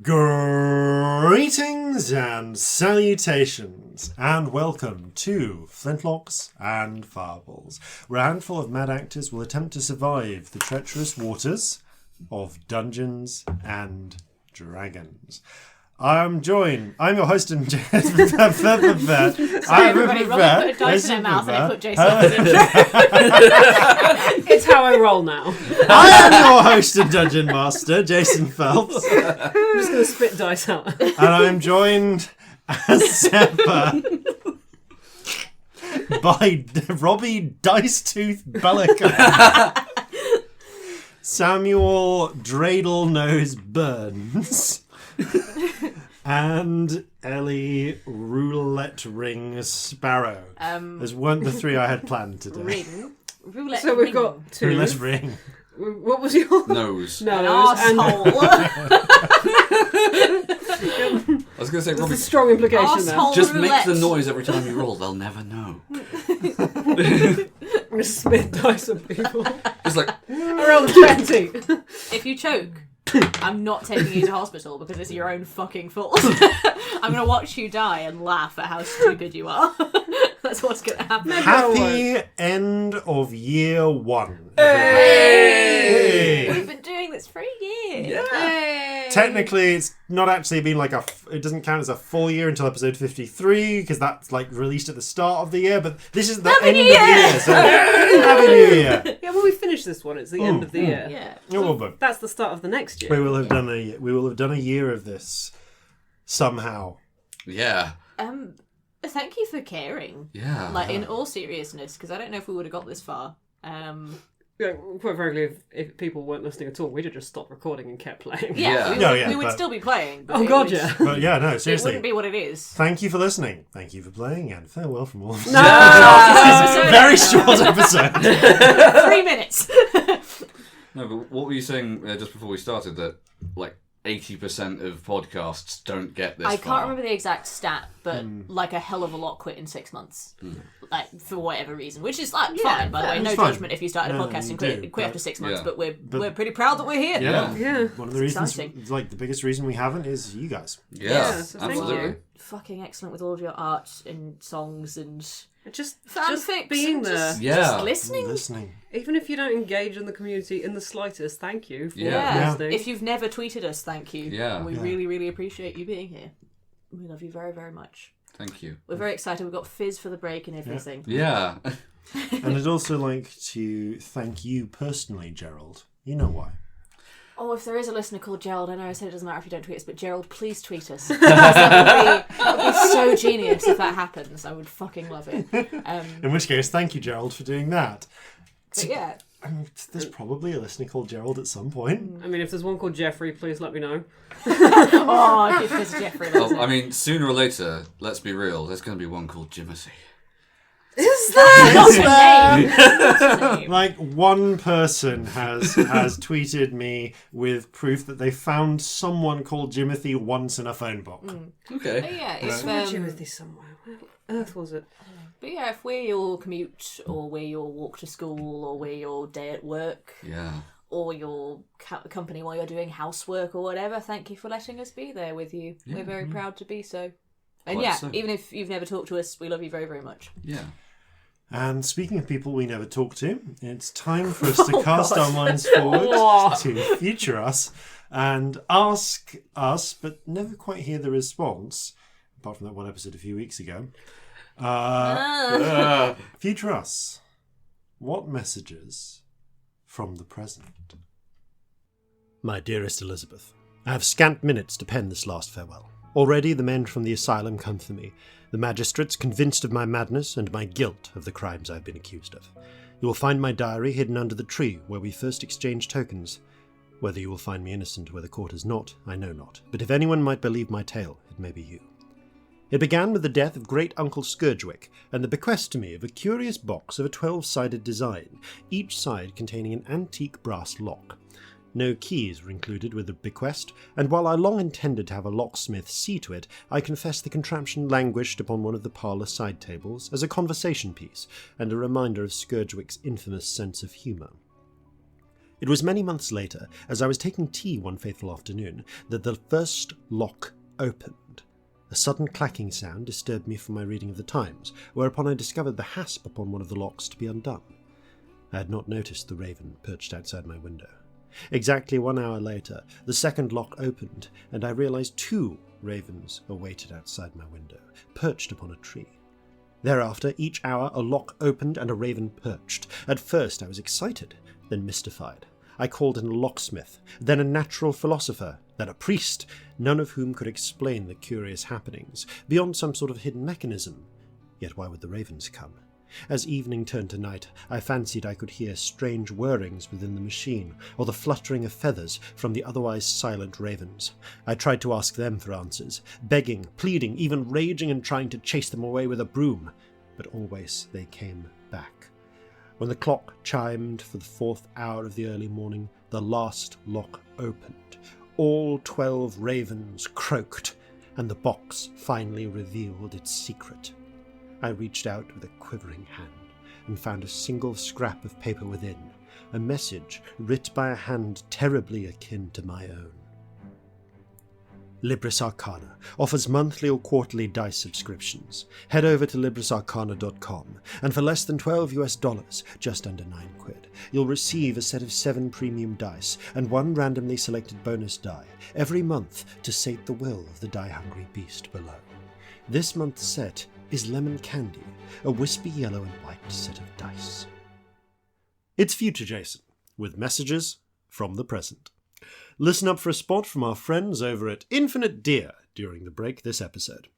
Greetings and salutations, and welcome to Flintlocks and Fireballs, where a handful of mad actors will attempt to survive the treacherous waters of Dungeons and Dragons. I'm your host and Sorry, everybody, Robbie put a dice in her mouth and I put Jason on the intro. It's how I roll now. I am your host and Dungeon Master, Jason Phelps. I'm just going to spit dice out. And I'm joined as ever by Robbie Dicetooth Bellekom, Samuel Dreidel-Nose Burns, and Ellie Roulette Ring Sparrow. There's the three I had planned today. Roulette So we've ring. got two. Roulette Ring. What was your Nose. An nose? arsehole. I was going to say, There's Robbie, a strong implication there. Arsehole. just roulette. make the noise every time you roll. They'll never know. I'm going to spit dice on people. It's like, I rolled a 20. If you choke, I'm not taking you to hospital because it's your own fucking fault. I'm going to watch you die and laugh at how stupid you are. That's what's going to happen. Happy end of year one. Hey! We've been doing this for a year. yeah. Yay. Technically, it's not actually been like it doesn't count as a full year until episode 53 because that's like released at the start of the year. But this is the Happy end New of the year, so Happy New Year. Yeah, when we finish this one, it's the end of the year. Yeah. It will be. That's the start of the next year. We will have done a year of this somehow. Yeah. Thank you for caring. Yeah. Like, in all seriousness, because I don't know if we would have got this far. Yeah, quite frankly, if people weren't listening at all, we'd have just stopped recording and kept playing. Yeah. We would but- still be playing. But Oh it god, would- yeah. But yeah, no, It seriously. wouldn't be what it is. Thank you for listening. Thank you for playing, and farewell from all of us. No! Very short episode. 3 minutes. No, but what were you saying just before we started that, like, 80% of podcasts don't get this I far? can't remember the exact stat, but like a hell of a lot quit in 6 months. Like, for whatever reason. Which is like Yeah, fine, by the way. it's No fine. judgment if you started a No, podcast you and do, quit after 6 months, yeah. but we're pretty proud that we're here. Yeah. Yeah. One of the reasons, exciting. like the biggest reason we haven't is you guys. Yeah, so thank absolutely. you. Fucking excellent with all of your art and songs and Just fanfics being and there. just, Yeah. just listening. Listening. Even if you don't engage in the community in the slightest, thank you for Yeah. listening. If you've never tweeted us, thank you. Yeah. And we Yeah. really, really appreciate you being here. We love you very, very much. Thank you. We're very excited. We've got fizz for the break and everything. Yeah. And I'd also like to thank you personally, Gerald. You know why. Oh, if there is a listener called Gerald, I know I said it doesn't matter if you don't tweet us, but Gerald, please tweet us. That would be so genius if that happens. I would fucking love it. In which case, thank you, Gerald, for doing that. But yeah, I mean, there's probably a listener called Gerald at some point. I mean, if there's one called Jeffrey, please let me know. oh, if there's Jeffrey. That's Well, I mean, sooner or later, let's be real, there's going to be one called Jimothy. Is that? What's her name? What's her name? Like, one person has tweeted me with proof that they found someone called Jimothy once in a phone book. Okay. But yeah, if, Timothy somewhere. Where on earth was it? but yeah, if we're your commute, or we're your walk to school, or we're your day at work, Yeah. or your company while you're doing housework or whatever, thank you for letting us be there with you. We're very proud to be so. And Quite yeah, so. even if you've never talked to us, we love you very, very much. Yeah. And speaking of people we never talk to, it's time for us to cast our minds forward to future us and ask us, but never quite hear the response, apart from that one episode a few weeks ago. Future us, what messages from the present? My dearest Elizabeth, I have scant minutes to pen this last farewell. Already the men from the asylum come for me, the magistrates convinced of my madness and my guilt of the crimes I have been accused of. You will find my diary hidden under the tree where we first exchanged tokens. Whether you will find me innocent where the court has not, I know not, but if anyone might believe my tale, it may be you. It began with the death of great uncle Scourgewick, and the bequest to me of a curious box of a 12-sided design, each side containing an antique brass lock. No keys were included with the bequest, and while I long intended to have a locksmith see to it, I confess the contraption languished upon one of the parlour side tables as a conversation piece and a reminder of Scourgewick's infamous sense of humour. It was many months later, as I was taking tea one fateful afternoon, that the first lock opened. A sudden clacking sound disturbed me from my reading of the Times, whereupon I discovered the hasp upon one of the locks to be undone. I had not noticed the raven perched outside my window. Exactly 1 hour later, the second lock opened, and I realized 2 ravens awaited outside my window, perched upon a tree. Thereafter, each hour a lock opened and a raven perched. At first I was excited, then mystified. I called in a locksmith, then a natural philosopher, then a priest, none of whom could explain the curious happenings, beyond some sort of hidden mechanism. Yet why would the ravens come? As evening turned to night, I fancied I could hear strange whirrings within the machine, or the fluttering of feathers from the otherwise silent ravens. I tried to ask them for answers, begging, pleading, even raging and trying to chase them away with a broom, but always they came back. When the clock chimed for the 4th hour of the early morning, the last lock opened. All 12 ravens croaked, and the box finally revealed its secret. I reached out with a quivering hand and found a single scrap of paper within, a message writ by a hand terribly akin to my own. Libris Arcana offers monthly or quarterly dice subscriptions. Head over to librisarcana.com, and for less than $12, just under £9, you'll receive a set of 7 premium dice and 1 randomly selected bonus die every month to sate the will of the die-hungry beast below. This month's set is Lemon Candy, a wispy yellow and white set of dice. It's Future Jason, with messages from the present. Listen up for a spot from our friends over at Infinite Deer during the break this episode.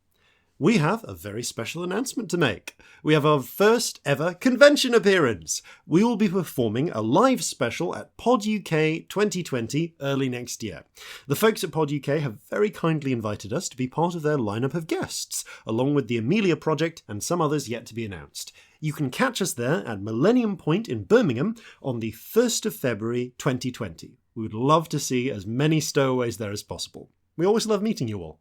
We have a very special announcement to make. We have our first ever convention appearance. We will be performing a live special at Pod UK 2020 early next year. The folks at Pod UK have very kindly invited us to be part of their lineup of guests, along with the Amelia Project and some others yet to be announced. You can catch us there at Millennium Point in Birmingham on the 1st of February 2020. We would love to see as many stowaways there as possible. We always love meeting you all.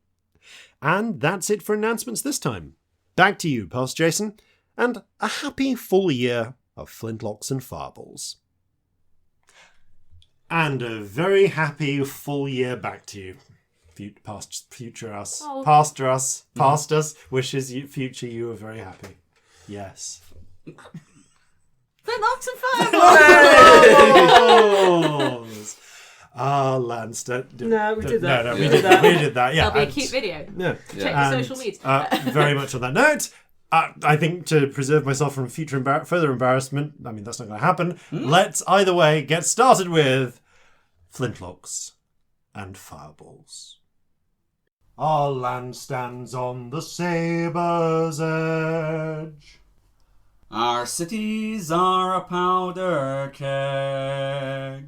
And that's it for announcements this time. Back to you, Past Jason, and a happy full year of Flintlocks and Fireballs. And a very happy full year back to you. Future us, past us, wishes you, future you are very happy. Yes. Flintlocks and Fireballs! Lanston. No, we did that. No, we did that. We did that, yeah. That'll be a cute video. Yeah. Check the social needs. Very much on that note, I think to preserve myself from further embarrassment, I mean, that's not going to happen, let's either way get started with Flintlocks and Fireballs. Our land stands on the sabre's edge. Our cities are a powder keg.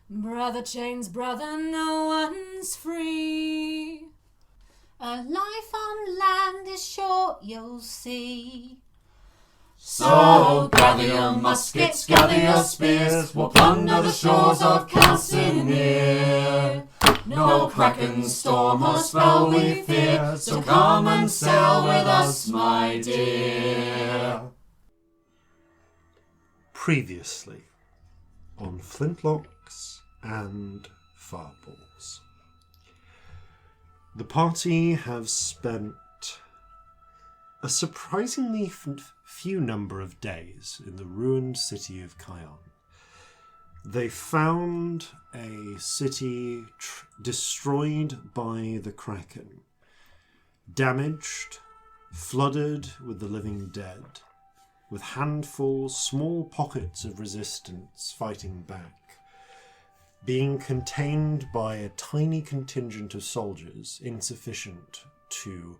Brother chains, brother, no one's free. A life on land is short, you'll see. So gather your muskets, gather your spears, we'll plunder the shores of Calcinea. No kraken, storm or spell we fear, so come and sail with us, my dear. Previously on Flintlocks and Fireballs. The party have spent a surprisingly few number of days in the ruined city of Cayonne. They found a city destroyed by the Kraken, damaged, flooded with the living dead, with handfuls, small pockets of resistance fighting back, being contained by a tiny contingent of soldiers insufficient to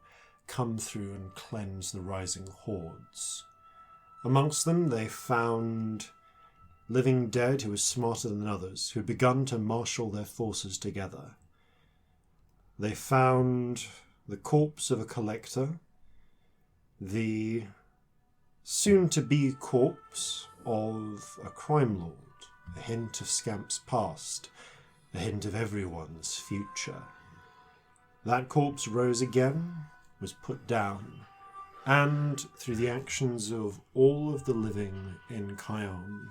come through and cleanse the rising hordes. Amongst them they found living dead who were smarter than others, who had begun to marshal their forces together. They found the corpse of a collector, the soon-to-be corpse of a crime lord, a hint of Scamp's past, a hint of everyone's future. That corpse rose again, was put down, and through the actions of all of the living in Cayonne,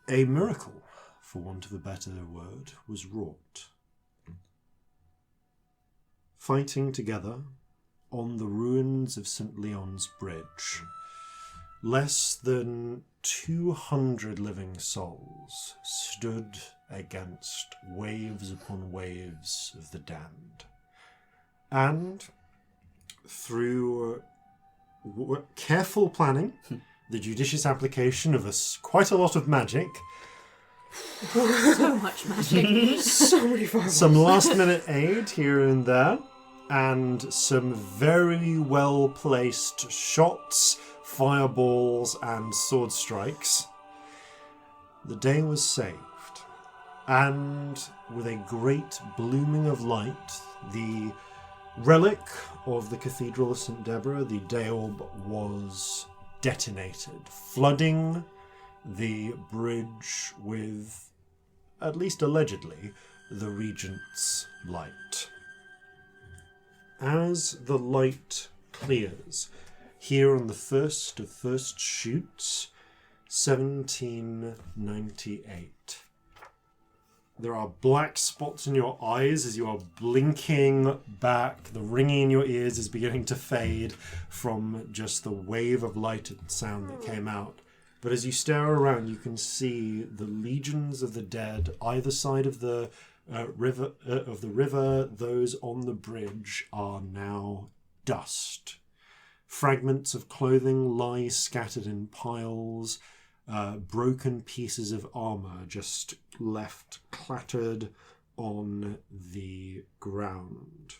a miracle, for want of a better word, was wrought. Fighting together on the ruins of St. Leon's Bridge, less than 200 living souls stood against waves upon waves of the damned. And through careful planning, the judicious application of quite a lot of magic, So much magic. So many fireballs. some last-minute aid here and there, and some very well-placed shots, fireballs, and sword strikes, the day was saved. And with a great blooming of light, the relic of the Cathedral of St. Deborah, the Daorb, was detonated, flooding the bridge with, at least allegedly, the Regent's light. As the light clears, here on the first of first shoots, 1798. There are black spots in your eyes as you are blinking back. The ringing in your ears is beginning to fade from just the wave of light and sound that came out. But as you stare around, you can see the legions of the dead either side of the river. Those on the bridge are now dust. Fragments of clothing lie scattered in piles. Broken pieces of armor just left clattered on the ground.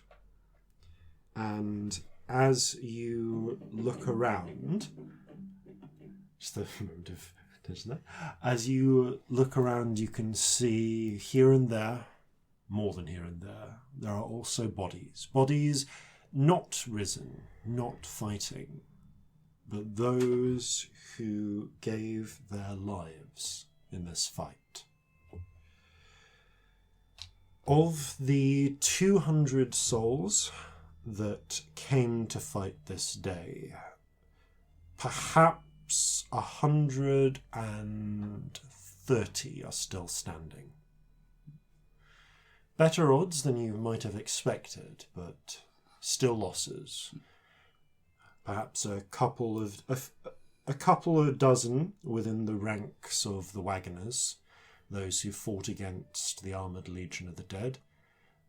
And as you look around, just a moment of attention there. As you look around, you can see here and there, more than here and there are also bodies. Bodies not risen, not fighting, but those who gave their lives in this fight. Of the 200 souls that came to fight this day, perhaps 130 are still standing. Better odds than you might have expected, but still losses. Perhaps a couple of dozen within the ranks of the wagoners, those who fought against the armoured legion of the dead,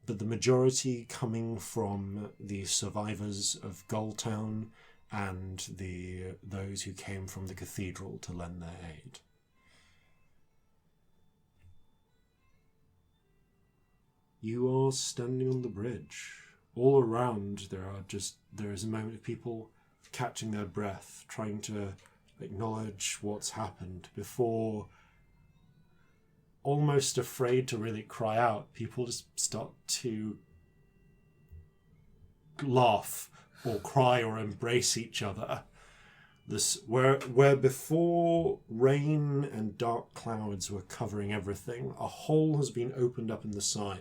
but the majority coming from the survivors of Gulltown and those who came from the cathedral to lend their aid. You are standing on the bridge. All around there is a moment of people catching their breath, trying to acknowledge what's happened before, almost afraid to really cry out, people just start to laugh or cry or embrace each other. This where before rain and dark clouds were covering everything, a hole has been opened up in the sky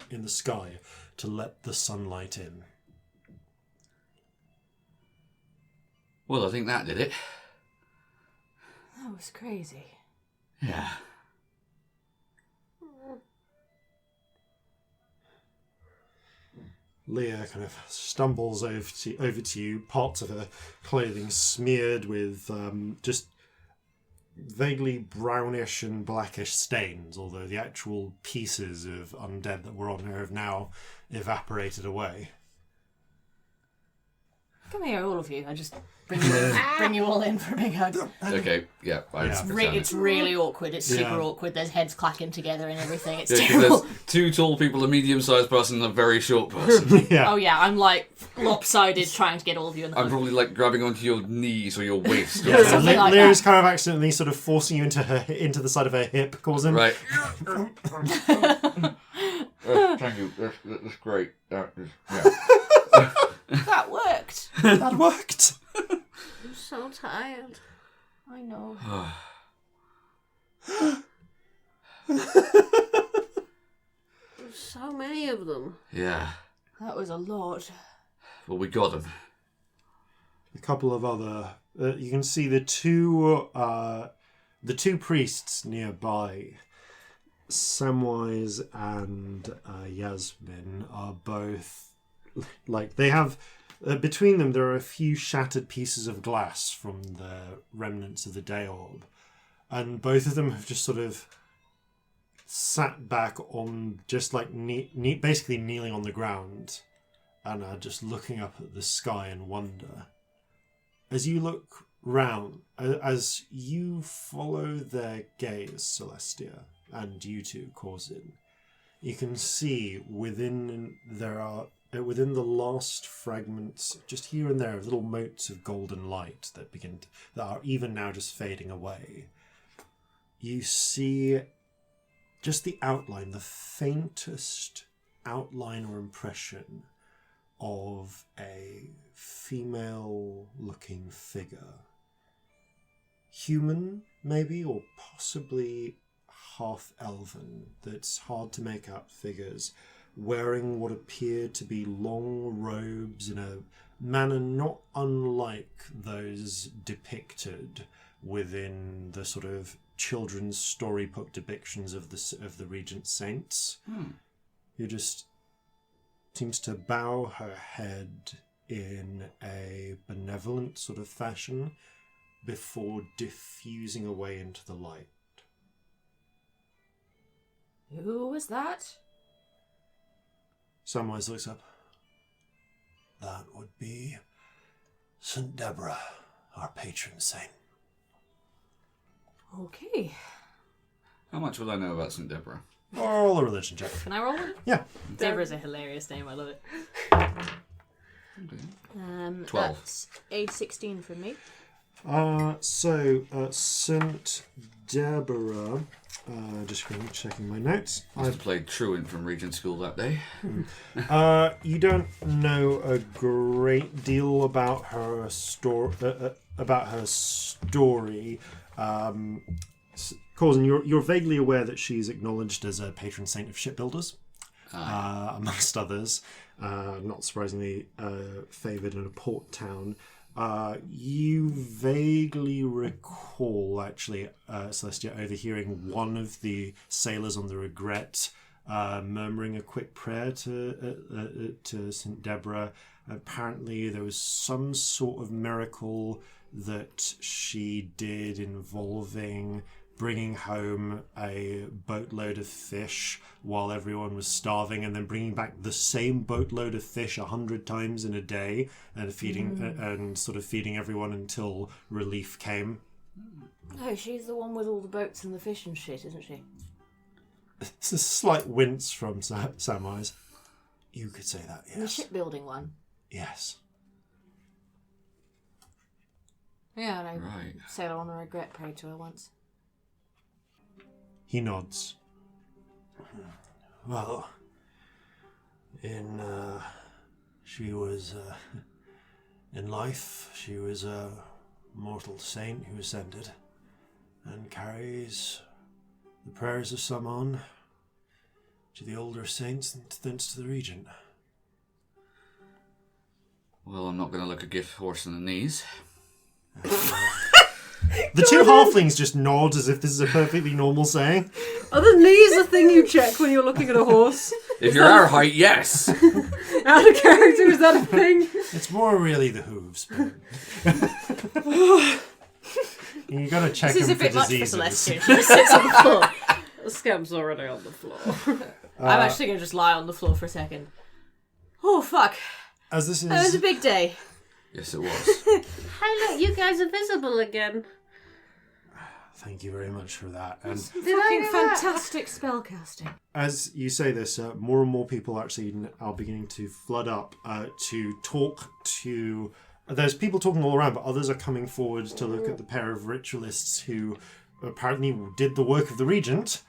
to let the sunlight in. Well, I think that did it. That was crazy. Yeah. Leah kind of stumbles over to you, parts of her clothing smeared with just vaguely brownish and blackish stains, although the actual pieces of undead that were on her have now evaporated away. Come here, all of you. I just bring you all in for a big hug. Okay, yeah. It's really awkward. It's super awkward. There's heads clacking together and everything. It's Yeah, terrible. there's two tall people, a medium-sized person, and a very short person. Yeah. Oh yeah, I'm like lopsided trying to get all of you in the I'm hug. probably like grabbing onto your knees or your waist. Yeah, so Something like Leah that. is kind of accidentally sort of forcing you into the side of her hip, Corzin. Right. Thank you. That's great. Yeah. That worked. That worked. I'm so tired. I know. There's so many of them. Yeah. That was a lot. Well, we got them. A couple of other... you can see the two The two priests nearby, Samwise and Yasmin, are both like they have between them. There are a few shattered pieces of glass from the remnants of the day orb, and both of them have just sort of sat back on, just like basically kneeling on the ground, and are just looking up at the sky in wonder. As you look round, as you follow their gaze, Celestia, and you too, Corzin, you can see within the last fragments, just here and there, little motes of golden light that are even now just fading away. You see just the outline, the faintest outline or impression of a female-looking figure. Human, maybe, or possibly half-elven. That's hard to make out figures, wearing what appear to be long robes in a manner not unlike those depicted within the sort of children's storybook depictions of the Regent Saints. Who just seems to bow her head in a benevolent sort of fashion before diffusing away into the light. Who was that? Samwise looks up. That would be St. Deborah, our patron saint. Okay. How much will I know about St. Deborah? Roll a religion check. Can I roll it? Yeah. Deborah's a hilarious name. I love it. 12. That's a 16 from me. St. Deborah, just checking my notes. I played truant from Regent School that day. You don't know a great deal about her story. Corzin, you're vaguely aware that she's acknowledged as a patron saint of shipbuilders, amongst others. Not surprisingly, favoured in a port town. You vaguely recall, actually, Celestia, overhearing one of the sailors on the Regret murmuring a quick prayer to St. Deborah. Apparently, there was some sort of miracle that she did involving bringing home a boatload of fish while everyone was starving, and then bringing back the same boatload of fish 100 times in a day, and feeding everyone until relief came. Oh, she's the one with all the boats and the fish and shit, isn't she? It's a slight wince from Samwise. You could say that, yes. The shipbuilding one? Yes. Yeah, I know. Right. Sailor on the Regret prayed to her once. He nods. Well, she was, in life, she was a mortal saint who ascended and carries the prayers of some on to the older saints and thence to the Regent. Well, I'm not going to look a gift horse in the knees. The two halflings just nod as if this is a perfectly normal saying. Are the knees a thing you check when you're looking at a horse? If you're our height, yes. Out of character, is that a thing? It's more really the hooves. You gotta check This is them a bit for much for diseases. Celestia. She just sits on the floor. Scamp's already on the floor. I'm actually going to just lie on the floor for a second. Oh, fuck. As this That was is a big day. Yes, it was. Hi, look, you guys are visible again. Thank you very much for that. And Fucking fantastic spellcasting. as you say this, more and more people actually are beginning to flood up to talk to... There's people talking all around, but others are coming forward to look at the pair of ritualists who apparently did the work of the Regent.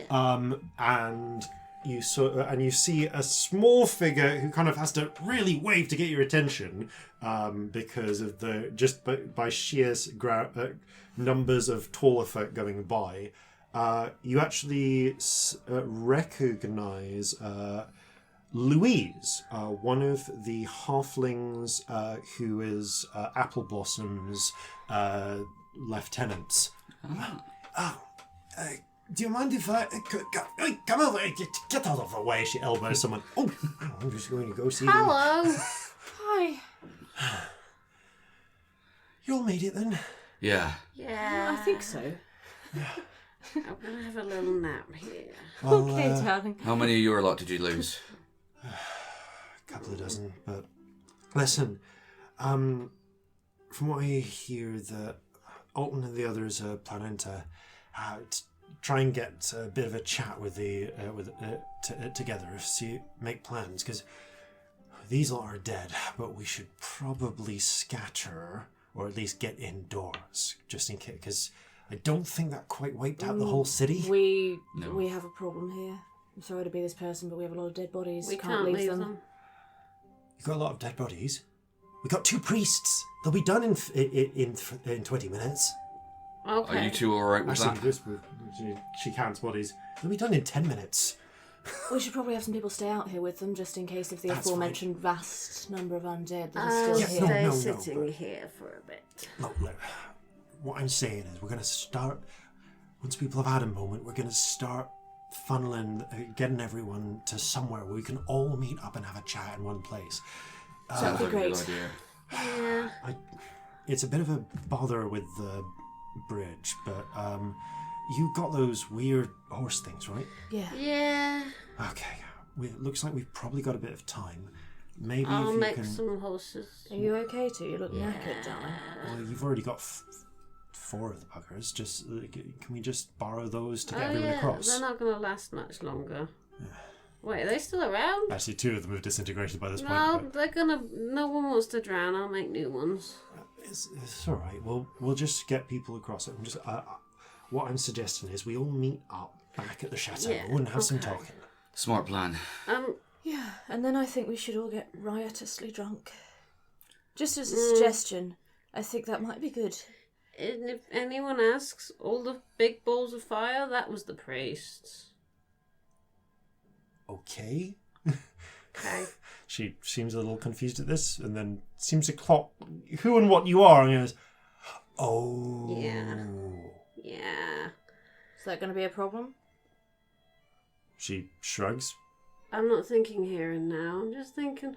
And you see a small figure who kind of has to really wave to get your attention because of by sheer numbers of taller folk going by. You actually recognize Louise, one of the halflings who is Apple Blossom's lieutenants. Do you mind if I... come over, get out of the way, she elbows someone. Oh, I'm just going to go see them. Hello. Hi. You all made it then? Yeah. Yeah. I think so. I'm going to have a little nap here. Well, Okay, darling. How many of your lot did you lose? a couple of dozen, but... Listen, from what I hear, that Alton and the others are planning to try and get a bit of a chat with together, make plans, because these lot are dead, but we should probably scatter, or at least get indoors, just in case, because I don't think that quite wiped out the whole city. We No. have a problem here. I'm sorry to be this person, but we have a lot of dead bodies. We can't leave them. You've got a lot of dead bodies. We got 2 priests. They'll be done in 20 minutes. Okay. Are you two alright with Actually, that? she counts bodies. They'll be done in 10 minutes. We should probably have some people stay out here with them, just in case of the That's aforementioned vast number of undead that are I'll still Yeah, here. no, stay no, sitting but- here for a bit. Look, what I'm saying is we're going to start, once people have had a moment, we're going to start funneling, getting everyone to somewhere where we can all meet up and have a chat in one place. Sounds be like a good great. idea. Yeah. It's a bit of a bother with the bridge, but you got those weird horse things, right? Yeah. Yeah. Okay, it looks like we've probably got a bit of time. Maybe I'll if you make can... some horses. Are you okay too? You look knackered, darling. Well, you've already got 4 of the buggers. Just can we just borrow those to get everyone across? They're not going to last much longer. Wait, are they still around? Actually, 2 of them have disintegrated by this No, point. they're gonna. No one wants to drown. I'll make new ones. But it's all right. We'll just get people across it. What I'm suggesting is we all meet up back at the chateau Yeah, and have some okay. talking. Smart plan. Yeah, and then I think we should all get riotously drunk. Just as a suggestion, I think that might be good. And if anyone asks, all the big balls of fire, that was the priests. Okay. Okay. She seems a little confused at this, and then seems to clock who and what you are, and goes, "Oh, Yeah. Yeah. Is that going to be a problem? She shrugs. I'm not thinking here and now. I'm just thinking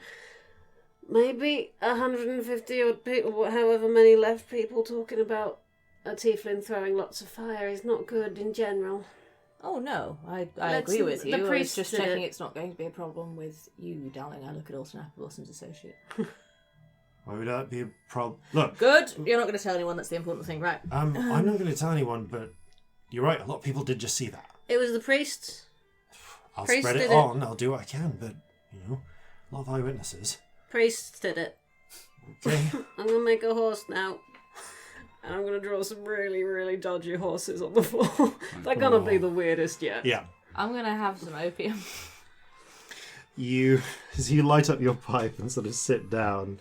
maybe 150 odd people, however many left people talking about a tiefling throwing lots of fire is not good in general. Oh no, I Let's- agree with the you. I was priest just did checking it. it's not going to be a problem with you, darling. I look at Alton Wilson's associate. Why would that be a problem? Look, Good. You're not going to tell anyone. That's the important thing, right? I'm not going to tell anyone, but you're right. A lot of people did just see that. It was the priests. I'll Priest spread it did it. on. I'll do what I can, but a lot of eyewitnesses. Priests did it. Okay. I'm gonna make a horse now. And I'm gonna draw some really, really dodgy horses on the floor. They're gonna be the weirdest yet. Yeah. I'm going to have some opium. As you light up your pipe and sort of sit down,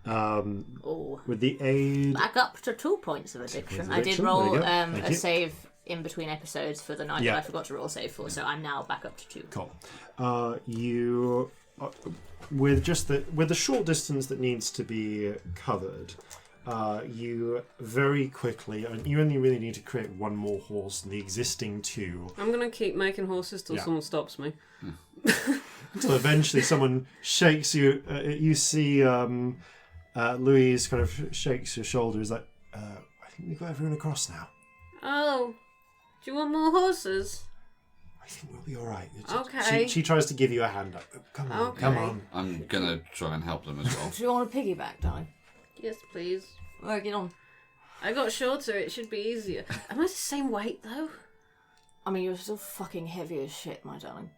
Oh, with the aid. back up to 2 points of addiction. Points of I did addiction, roll there you go. Thank a you. save in between episodes for the night Yeah. that I forgot to roll a save for, so I'm now back up to 2. Cool. You, with the short distance that needs to be covered, you very quickly, and you only really need to create one more horse, and the existing 2. I'm gonna keep making horses till Yeah. someone stops me. Until eventually someone shakes you. You see Louise kind of shakes your shoulder. Is like, I think we've got everyone across now. Oh, do you want more horses? I think we'll be all right. Okay. She tries to give you a hand up. Come on, Okay. come on. I'm gonna try and help them as well. Do you want a piggyback, darling? Yes, please. Work it on. I got shorter, it should be easier. Am I the same weight, though? I mean, you're still fucking heavy as shit, my darling.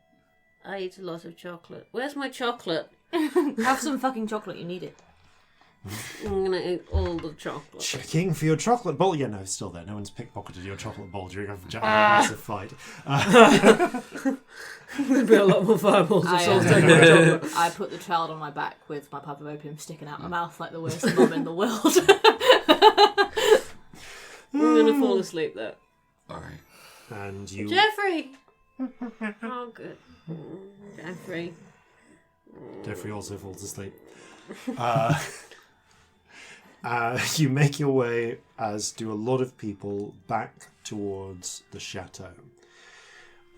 I eat a lot of chocolate. Where's my chocolate? Have some fucking chocolate, you need it. I'm gonna eat all the chocolate. Checking for your chocolate bowl. Yeah, no, it's still there. No one's pickpocketed your chocolate bowl during a massive fight. There'd be a lot more fireballs if I, someone's taking my chocolate. I put the child on my back with my pipe of opium sticking out my mouth like the worst mum in the world. I'm gonna fall asleep there. Alright. And you. Jeffrey! Oh, good. Jeffrey. Jeffrey also falls asleep. You make your way, as do a lot of people, back towards the chateau.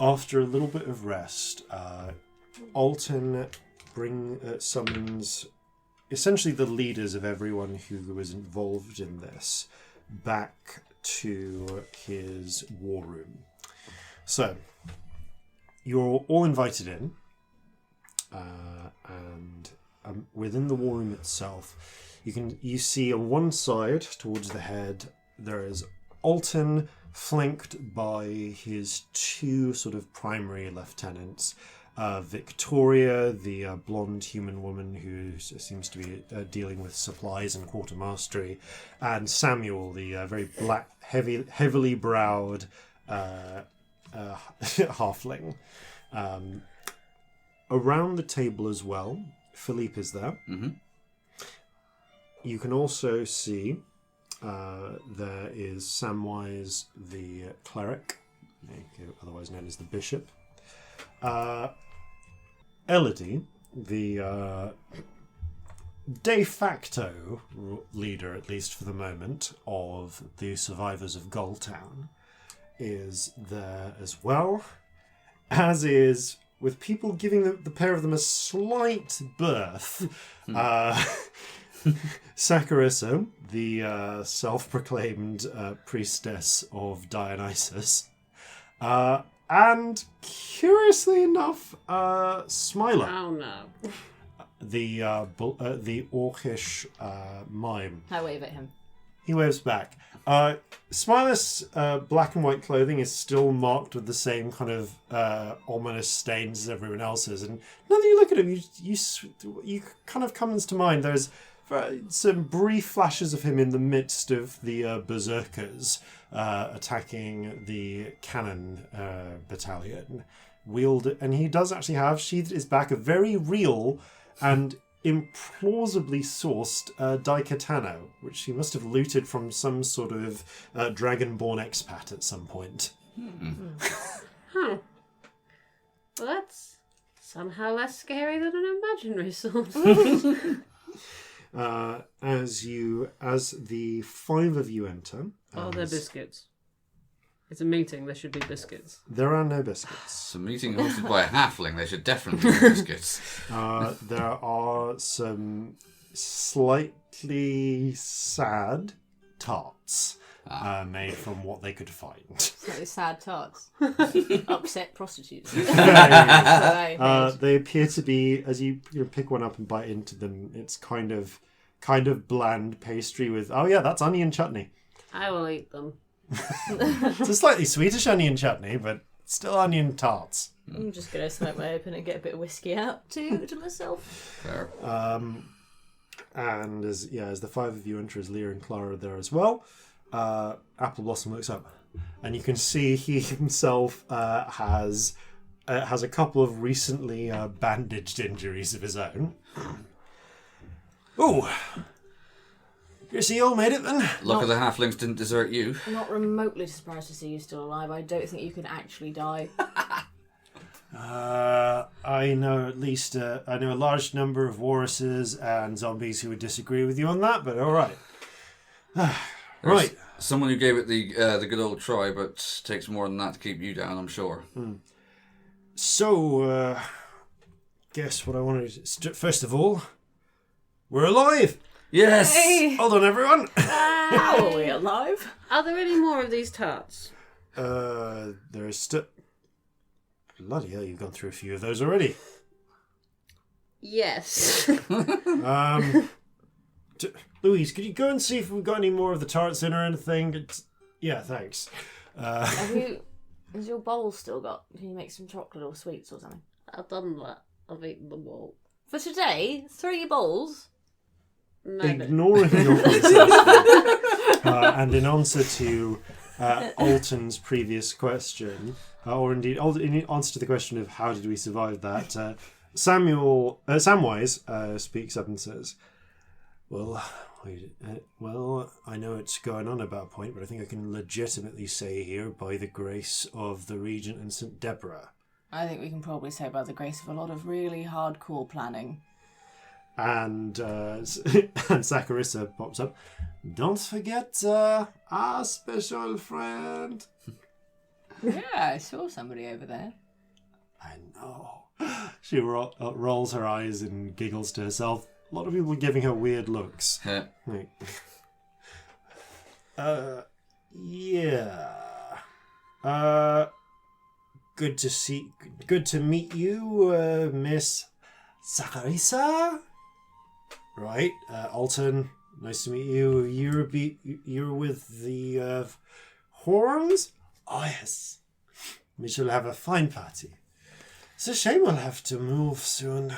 After a little bit of rest, Alton summons essentially the leaders of everyone who was involved in this back to his war room. So, you're all invited in, and within the war room itself, you see on one side towards the head there is Alton, flanked by his two sort of primary lieutenants, Victoria, the blonde human woman who seems to be dealing with supplies and quartermastery, and Samuel, the very black, heavily browed halfling. Around the table as well, Philippe is there. Mm-hmm. You can also see there is Samwise, the cleric, otherwise known as the bishop. Elodie, the de facto leader, at least for the moment, of the survivors of Gulltown, is there as well, as is, with people giving the pair of them a slight berth, Saccharissa, the self-proclaimed priestess of Dionysus, and curiously enough, Smiler. Oh no. The orcish mime. I wave at him. He waves back. Smiler's black and white clothing is still marked with the same kind of ominous stains as everyone else's. And now that you look at him, you kind of comes to mind. There's some brief flashes of him in the midst of the berserkers attacking the cannon battalion. And he does actually have, sheathed his back, a very real and implausibly sourced daikatana, which he must have looted from some sort of dragonborn expat at some point. Huh. Well, that's somehow less scary than an imaginary sword. As the five of you enter... Are there biscuits? It's a meeting, there should be biscuits. There are no biscuits. It's a meeting hosted by a halfling, there should definitely be biscuits. There are some slightly sad tarts made from what they could find. Slightly sad tarts. Upset prostitutes. They appear to be, as you pick one up and bite into them, it's kind of bland pastry with, oh yeah, that's onion chutney. I will eat them. It's a slightly sweetish onion chutney, but still onion tarts. I'm just going to smoke my open and get a bit of whiskey out to myself. Fair. And as the five of you enter, as Leah and Clara are there as well, Apple Blossom looks up, and you can see he himself has a couple of recently bandaged injuries of his own. Oh, guess you all made it then. Luck of the halflings didn't desert you. Not remotely surprised to see you still alive. I don't think you can actually die. I know at least I know a large number of walruses and zombies who would disagree with you on that, but all right. Right. Someone who gave it the good old try, but takes more than that to keep you down, I'm sure. So, guess what I wanted to... First of all, we're alive! Yes! Hey. Hold on, everyone! How are we alive? Are there any more of these tarts? There is still... Bloody hell, you've gone through a few of those already. Yes. Louise, could you go and see if we've got any more of the tarts in or anything? Yeah, thanks. Has your bowl still got... Can you make some chocolate or sweets or something? I've done that. I've eaten them all. For today, 3 bowls? No. Ignoring your voices, and in answer to Alton's previous question, or indeed in answer to the question of how did we survive that, Samwise speaks up and says, well, I know it's going on about a point, but I think I can legitimately say here, by the grace of the Regent and St. Deborah. I think we can probably say by the grace of a lot of really hardcore planning. And Saccharissa pops up. don't forget our special friend. Yeah, I saw somebody over there. I know. She rolls her eyes and giggles to herself. A lot of people are giving her weird looks. Like, yeah. Good to meet you, Miss Sakarisa. Right, Alton. Nice to meet you. You're with the horns. Oh yes. We shall have a fine party. It's a shame we'll have to move soon.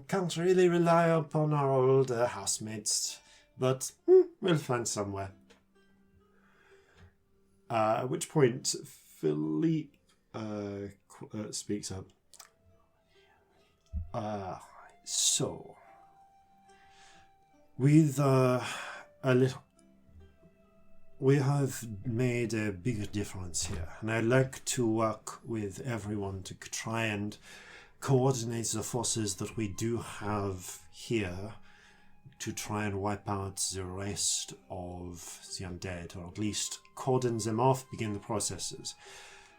Can't really rely upon our old housemates, but we'll find somewhere. At which point, Philippe speaks up. So, with we have made a big difference here, and I'd like to work with everyone to try and coordinate the forces that we do have here to try and wipe out the rest of the undead, or at least cordon them off, begin the processes.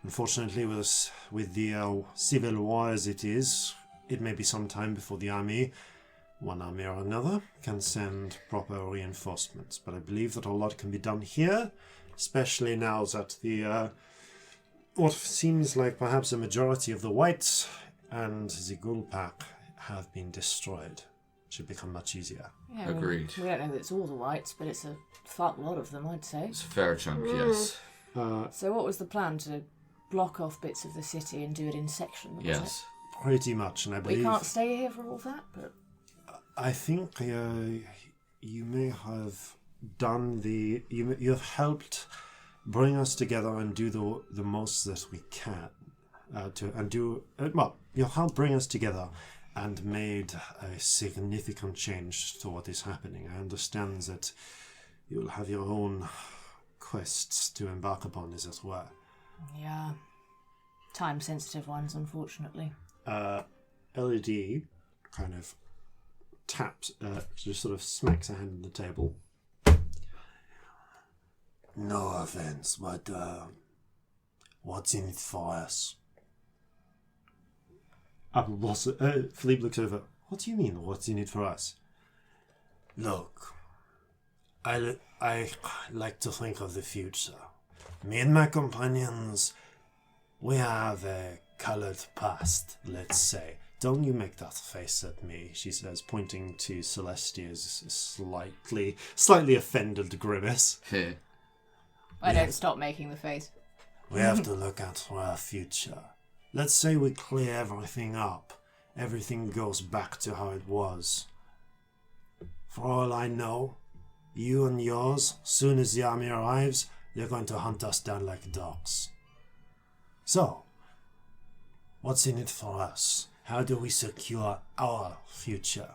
Unfortunately, with the civil war as it is, it may be some time before the army, one army or another, can send proper reinforcements. But I believe that a lot can be done here, especially now that the what seems like perhaps a majority of the whites and the ghoul pack have been destroyed. Should become much easier. Yeah, Agreed. We don't know that it's all the whites, but it's a fuck lot of them, I'd say. It's a fair chunk, yes. So what was the plan? To block off bits of the city and do it in sections? Yes. Pretty much, and I believe... We can't stay here for all that, but... I think you may have done the... You have helped bring us together and do the most that we can. You've helped bring us together and made a significant change to what is happening. I understand that you'll have your own quests to embark upon, as it were. Yeah. Time-sensitive ones, unfortunately. LED kind of taps, just sort of smacks her hand on the table. No offense, but what's in it for us? Philippe looks over. What do you mean, what's in it for us? Look, I like to think of the future. Me and my companions, we have a coloured past, let's say. Don't you make that face at me, she says, pointing to Celestia's slightly offended grimace. I don't stop making the face. We have to look out for our future. Let's say we clear everything up. Everything goes back to how it was. For all I know, you and yours, soon as the army arrives, they're going to hunt us down like dogs. So, what's in it for us? How do we secure our future?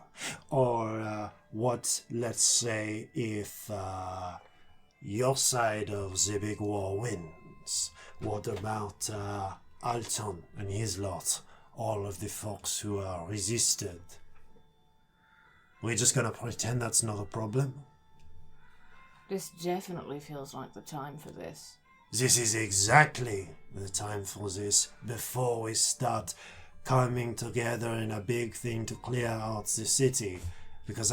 Or let's say, if your side of the big war wins, what about Alton and his lot, all of the folks who are resisted? We're just gonna pretend that's not a problem? This definitely feels like the time for this. This is exactly the time for this, before we start coming together in a big thing to clear out the city. Because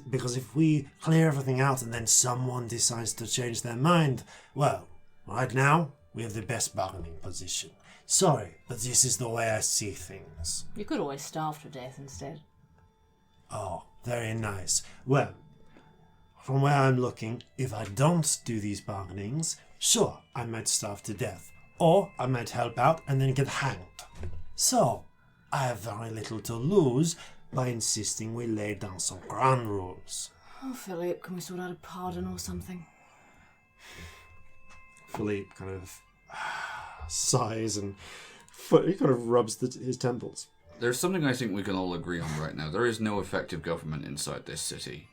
because if we clear everything out and then someone decides to change their mind, well, right now, we have the best bargaining position. Sorry, but this is the way I see things. You could always starve to death instead. Oh, very nice. Well, from where I'm looking, if I don't do these bargainings, sure, I might starve to death. Or I might help out and then get hanged. So, I have very little to lose by insisting we lay down some ground rules. Oh, Philippe, can we sort out a pardon or something? Philippe kind of sighs and he kind of rubs his temples. There's something I think we can all agree on right now. There is no effective government inside this city.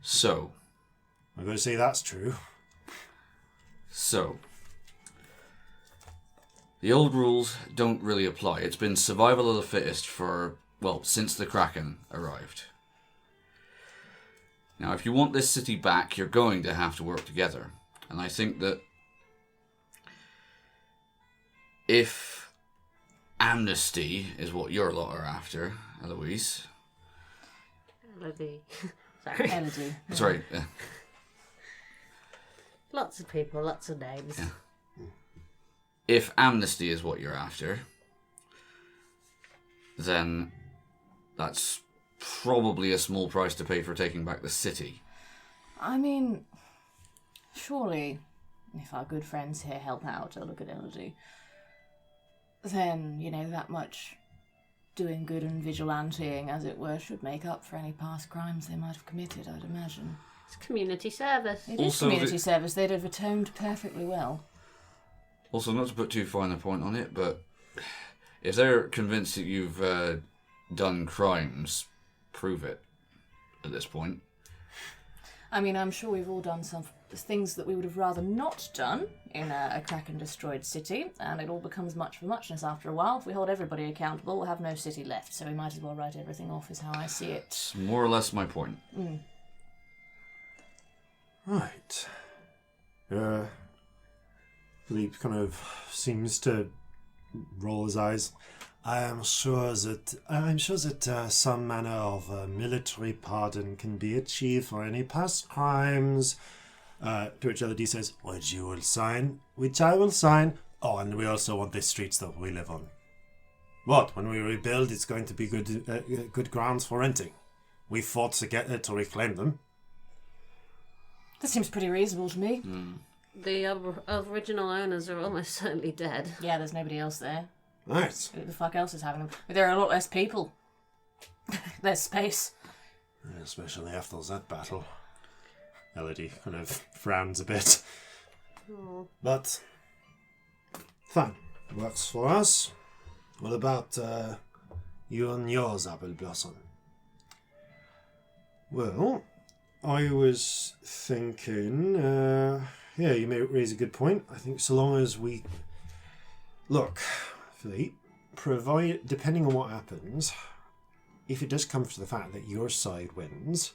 So. I'm going to say that's true. So. The old rules don't really apply. It's been survival of the fittest since the Kraken arrived. Now, if you want this city back, you're going to have to work together. And I think that if amnesty is what your lot are after, Eloise... Elodie. Sorry. Elodie. Sorry. Lots of people, lots of names. Yeah. If amnesty is what you're after, then that's probably a small price to pay for taking back the city. I mean, surely, if our good friends here help out, I'll look at Elodie, then, that much doing good and vigilanteing, as it were, should make up for any past crimes they might have committed, I'd imagine. It's community service. It is community service. They'd have atoned perfectly well. Also, not to put too fine a point on it, but if they're convinced that you've done crimes, prove it at this point. I mean, I'm sure we've all done some things that we would have rather not done in a Kraken-destroyed city, and it all becomes much for muchness after a while. If we hold everybody accountable, we'll have no city left, so we might as well write everything off, is how I see it. It's more or less my point. Right. Philippe kind of seems to roll his eyes. I'm sure that some manner of military pardon can be achieved for any past crimes. To which Elodie says, which you will sign, which I will sign. Oh, and we also want the streets that we live on. What? When we rebuild, it's going to be good grounds for renting. We fought to reclaim them. That seems pretty reasonable to me. The original owners are almost certainly dead. Yeah, there's nobody else there. Right. Who the fuck else is having them? There are a lot less people. There's space. Especially after that battle. Elodie kind of frowns a bit. Oh. But, fine. Works for us. What about you and yours, Apple Blossom? Well, I was thinking, yeah, you may raise a good point. I think so long as we... Look, Philippe, depending on what happens, if it does come to the fact that your side wins,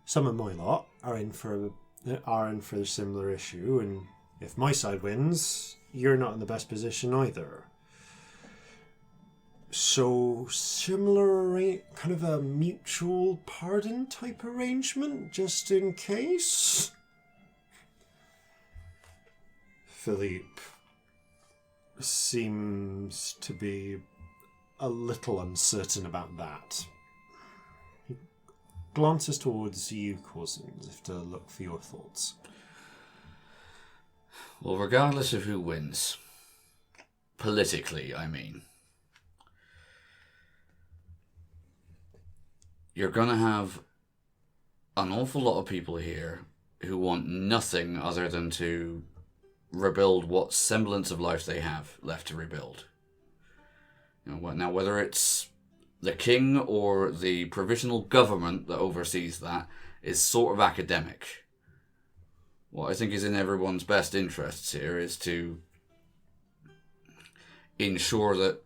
some of my lot are in for a similar issue, and if my side wins, you're not in the best position either. So, similar, kind of a mutual pardon type arrangement, just in case? Philippe seems to be a little uncertain about that. He glances towards you, Corzin, as if to look for your thoughts. Well, regardless of who wins, politically, I mean, you're going to have an awful lot of people here who want nothing other than to rebuild what semblance of life they have left to rebuild. Now, whether it's the king or the provisional government that oversees that is sort of academic. What I think is in everyone's best interests here is to ensure that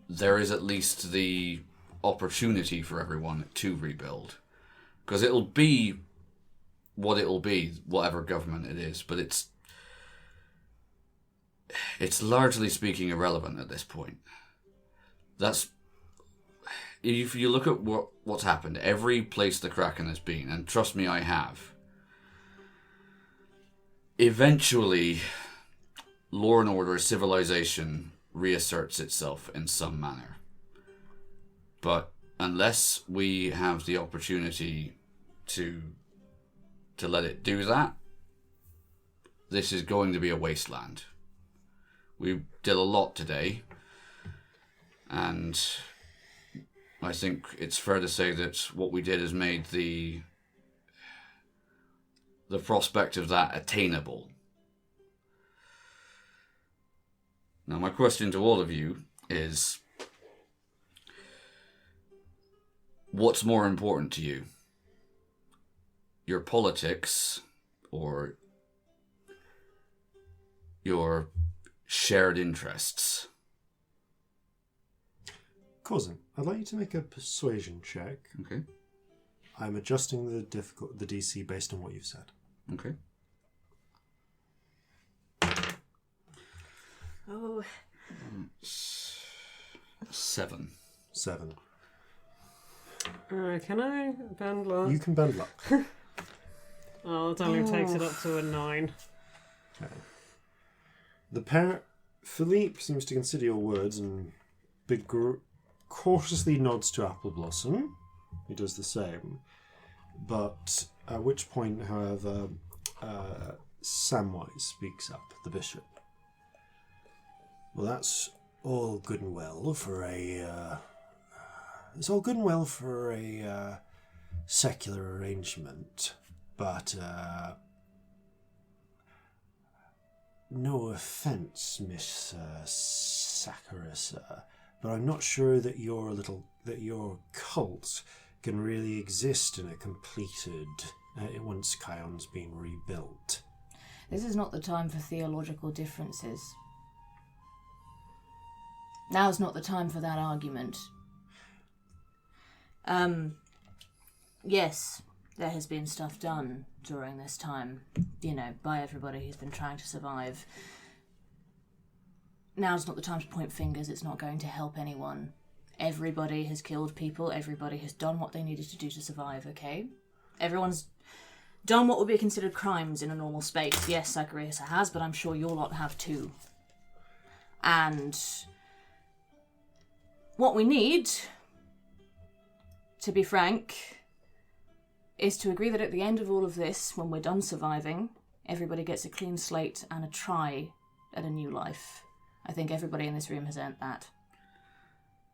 there is at least the opportunity for everyone to rebuild. Because it'll be what it'll be, whatever government it is, but it's largely speaking irrelevant at this point. That's... If you look at what's happened, every place the Kraken has been, and trust me, I have, eventually, law and order, civilization reasserts itself in some manner. But unless we have the opportunity to let it do that, this is going to be a wasteland. We did a lot today, and I think it's fair to say that what we did has made the prospect of that attainable. Now, my question to all of you is, what's more important to you? Your politics or your shared interests? Corzin, I'd like you to make a persuasion check. Okay. I'm adjusting the DC based on what you've said. Okay. Oh. 7. 7. Can I bend luck? You can bend luck. Oh, it only takes it up to a 9. Okay. Philippe seems to consider your words and cautiously nods to Apple Blossom. He does the same. But at which point, however, Samwise speaks up, the bishop. Well, that's all good and well for a... it's all good and well for a secular arrangement, but no offence, Miss Saccharissa, but I'm not sure that your cult can really exist in a completed once Cayonne's been rebuilt. This is not the time for theological differences. Now's not the time for that argument. Yes, there has been stuff done during this time, by everybody who's been trying to survive. Now's not the time to point fingers, it's not going to help anyone. Everybody has killed people, everybody has done what they needed to do to survive, okay? Everyone's done what would be considered crimes in a normal space. Yes, Saccharissa has, but I'm sure your lot have too. And what we need, to be frank, is to agree that at the end of all of this, when we're done surviving, everybody gets a clean slate and a try at a new life. I think everybody in this room has earned that.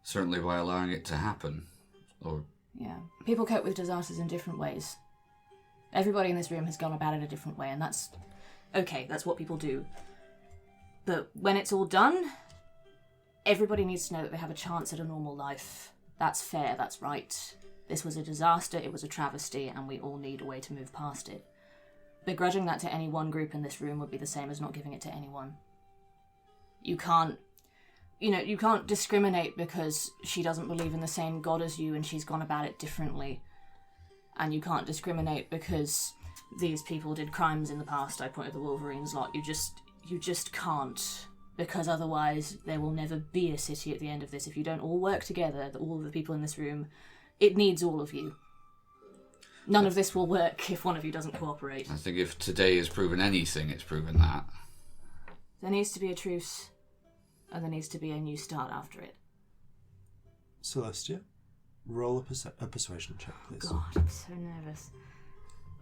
Certainly by allowing it to happen. Yeah. People cope with disasters in different ways. Everybody in this room has gone about it a different way, and that's okay, that's what people do. But when it's all done, everybody needs to know that they have a chance at a normal life. That's fair, that's right. This was a disaster, it was a travesty, and we all need a way to move past it. Begrudging that to any one group in this room would be the same as not giving it to anyone. You can't discriminate because she doesn't believe in the same God as you and she's gone about it differently. And you can't discriminate because these people did crimes in the past. I pointed the Wolverines lot. You just can't. Because otherwise there will never be a city at the end of this. If you don't all work together, all of the people in this room, it needs all of you. None of this will work if one of you doesn't cooperate. I think if today has proven anything, it's proven that. There needs to be a truce. And there needs to be a new start after it. Celestia, roll a persuasion check, please. God, I'm so nervous.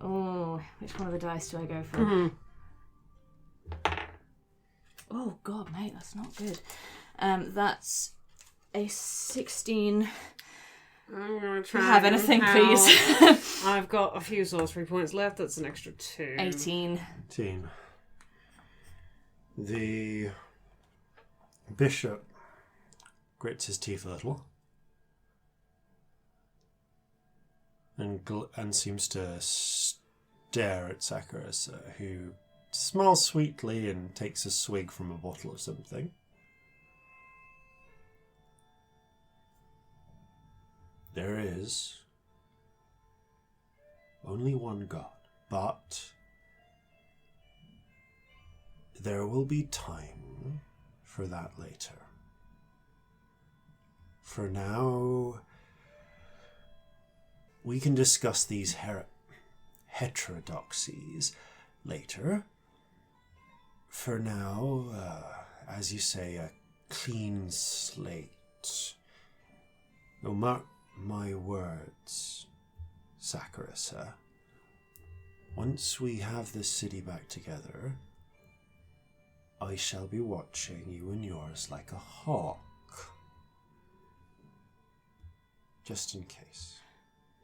Oh, which one of the dice do I go for? Mm-hmm. Oh, God, mate, that's not good. That's a 16. I'm going to try. Have anything, please. I've got a few sorcery points left. That's an extra 2. 18. The bishop grits his teeth a little and seems to stare at Saccharissa, who smiles sweetly and takes a swig from a bottle of something. There is only one God, but there will be time for that later. For now, we can discuss these heterodoxies later. For now, as you say, a clean slate. Oh, mark my words, Saccharissa. Once we have this city back together, I shall be watching you and yours like a hawk. Just in case.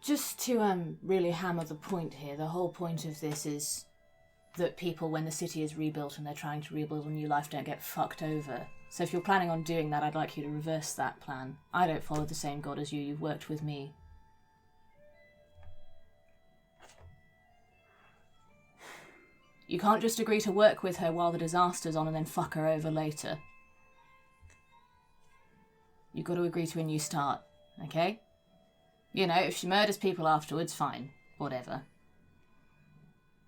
Just to really hammer the point here, the whole point of this is that people, when the city is rebuilt and they're trying to rebuild a new life, don't get fucked over. So if you're planning on doing that, I'd like you to reverse that plan. I don't follow the same God as you. You've worked with me. You can't just agree to work with her while the disaster's on and then fuck her over later. You've got to agree to a new start, okay? You know, if she murders people afterwards, fine. Whatever.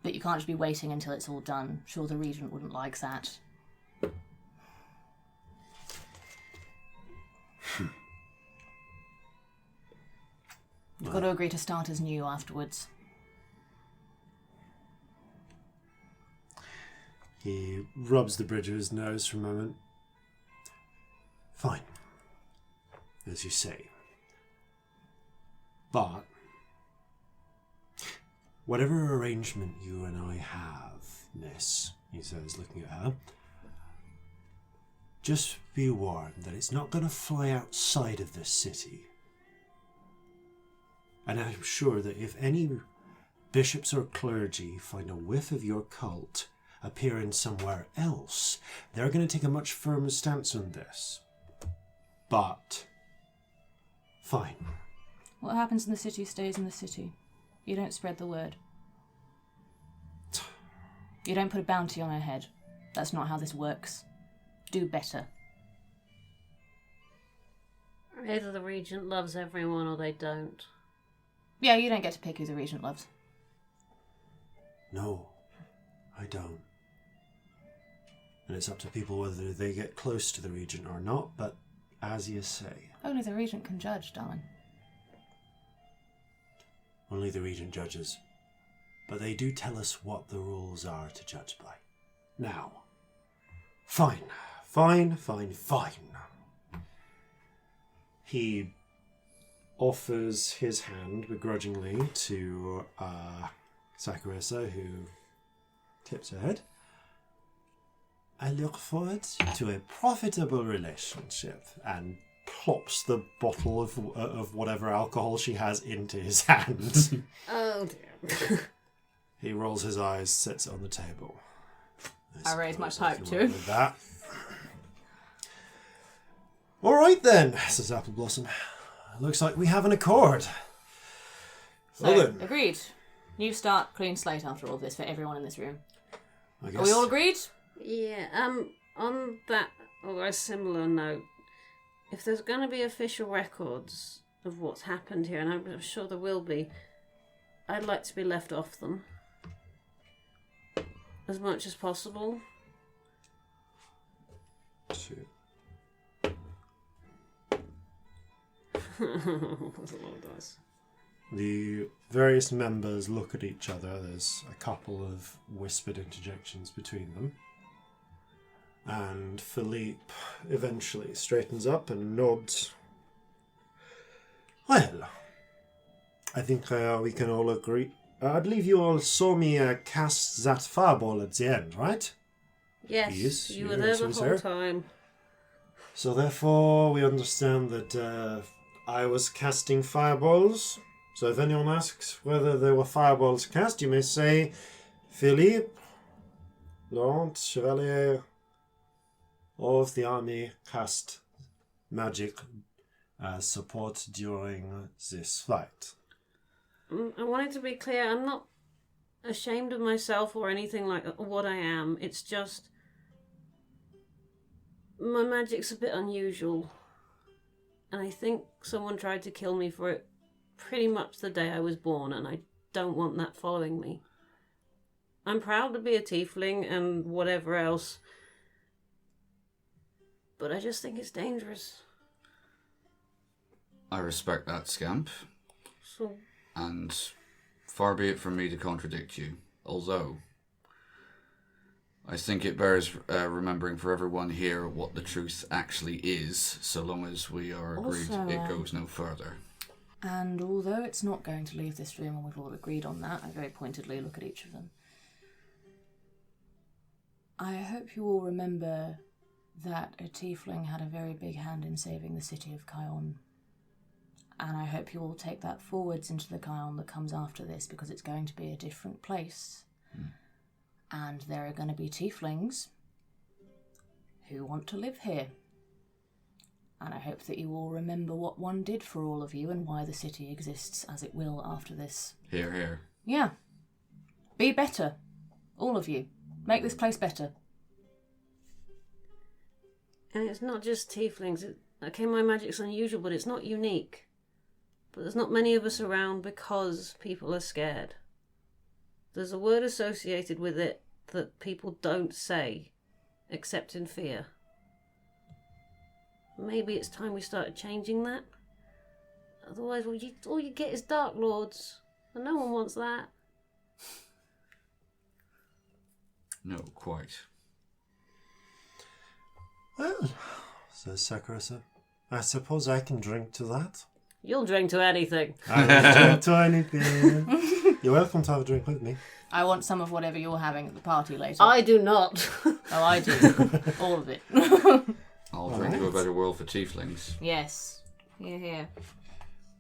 But you can't just be waiting until it's all done. Sure, the Regent wouldn't like that. You've got to agree to start as new afterwards. He rubs the bridge of his nose for a moment. Fine. As you say. But whatever arrangement you and I have, miss, he says, looking at her, just be warned that it's not going to fly outside of this city. And I'm sure that if any bishops or clergy find a whiff of your cult appearing somewhere else, they're going to take a much firmer stance on this. But fine. What happens in the city stays in the city. You don't spread the word. You don't put a bounty on her head. That's not how this works. Do better. Either the Regent loves everyone or they don't. Yeah, you don't get to pick who the Regent loves. No, I don't. And it's up to people whether they get close to the Regent or not, but as you say... Only the Regent can judge, darling. Only the Regent judges. But they do tell us what the rules are to judge by. Now, fine. He offers his hand begrudgingly to Sakurasa, who tips her head. I look forward to a profitable relationship, and plops the bottle of whatever alcohol she has into his hand. Oh dear. He rolls his eyes, sits it on the table. I raise my suppose I pipe can too. work with that. All right then, says Apple Blossom. Looks like we have an accord. So, Well then, agreed. New start, clean slate after all this for everyone in this room. I guess. Are we all agreed? Yeah, on that, or a similar note, if there's going to be official records of what's happened here, and I'm sure there will be, I'd like to be left off them. As much as possible. Two. That's a lot of dice. The various members look at each other. There's a couple of whispered interjections between them. And Philippe eventually straightens up and nods. Well, I think we can all agree. I believe you all saw me cast that fireball at the end, right? Yes, Yes, you were yes, there the was whole there. time. So therefore, we understand that I was casting fireballs. So if anyone asks whether there were fireballs cast, you may say, Philippe, Laurent, Chevalier of the army cast magic support during this fight. I wanted to be clear, I'm not ashamed of myself or anything like what I am. It's just my magic's a bit unusual. And I think someone tried to kill me for it pretty much the day I was born, and I don't want that following me. I'm proud to be a tiefling and whatever else, but I just think it's dangerous. I respect that, Scamp. So, And far be it from me to contradict you, although I think it bears remembering for everyone here what the truth actually is, so long as we are agreed Also, it goes no further. And although it's not going to leave this room, and we've all agreed on that, I very pointedly look at each of them. I hope you all remember that a tiefling had a very big hand in saving the city of Cayonne. And I hope you all take that forwards into the Cayonne that comes after this, because it's going to be a different place. And there are going to be tieflings who want to live here. And I hope that you all remember what one did for all of you and why the city exists as it will after this. Hear, hear. Yeah. Be better. All of you. Make this place better. and it's not just tieflings. Okay, my magic's unusual, but it's not unique. but there's not many of us around because people are scared. There's a word associated with it that people don't say, except in fear. Maybe it's time we started changing that. Otherwise, all you get is Dark Lords, and no one wants that. No, quite. Well, says Sakurasa, I suppose I can drink to that. You'll drink to anything. I will drink to anything. You're welcome to have a drink with me. I want some of whatever you're having at the party later. I do not. Oh, I do. All of it. I'll drink to a better world for tieflings. Yes. Here.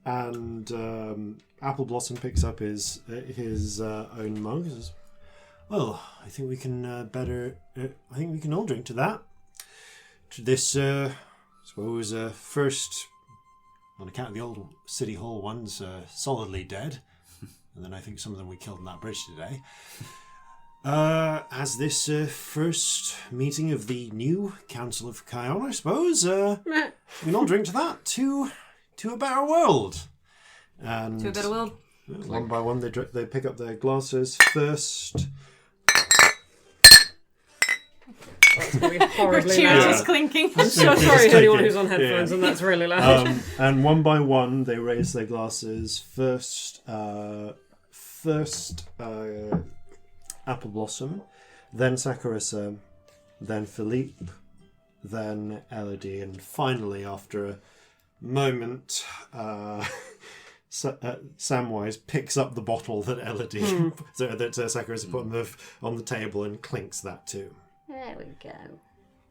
And Apple Blossom picks up his own mug. And says, well, I think we can I think we can all drink to that. To this, I suppose, first, on account of the old City Hall ones, solidly dead. And then I think some of them we killed on that bridge today. As this first meeting of the new Council of Cayonne, I suppose, we can all drink to that. To a better world. And To a better world. one by one, they pick up their glasses first. That's going to be horribly Cheers loud. is clinking. I'm so sorry to anyone who's on headphones, and that's really loud. And one by one, they raise their glasses. First, Apple Blossom, then Sakurasa, then Philippe, then Elodie, and finally, after a moment, Samwise picks up the bottle that Elodie, that Sakurasa put on the table and clinks that too. There we go.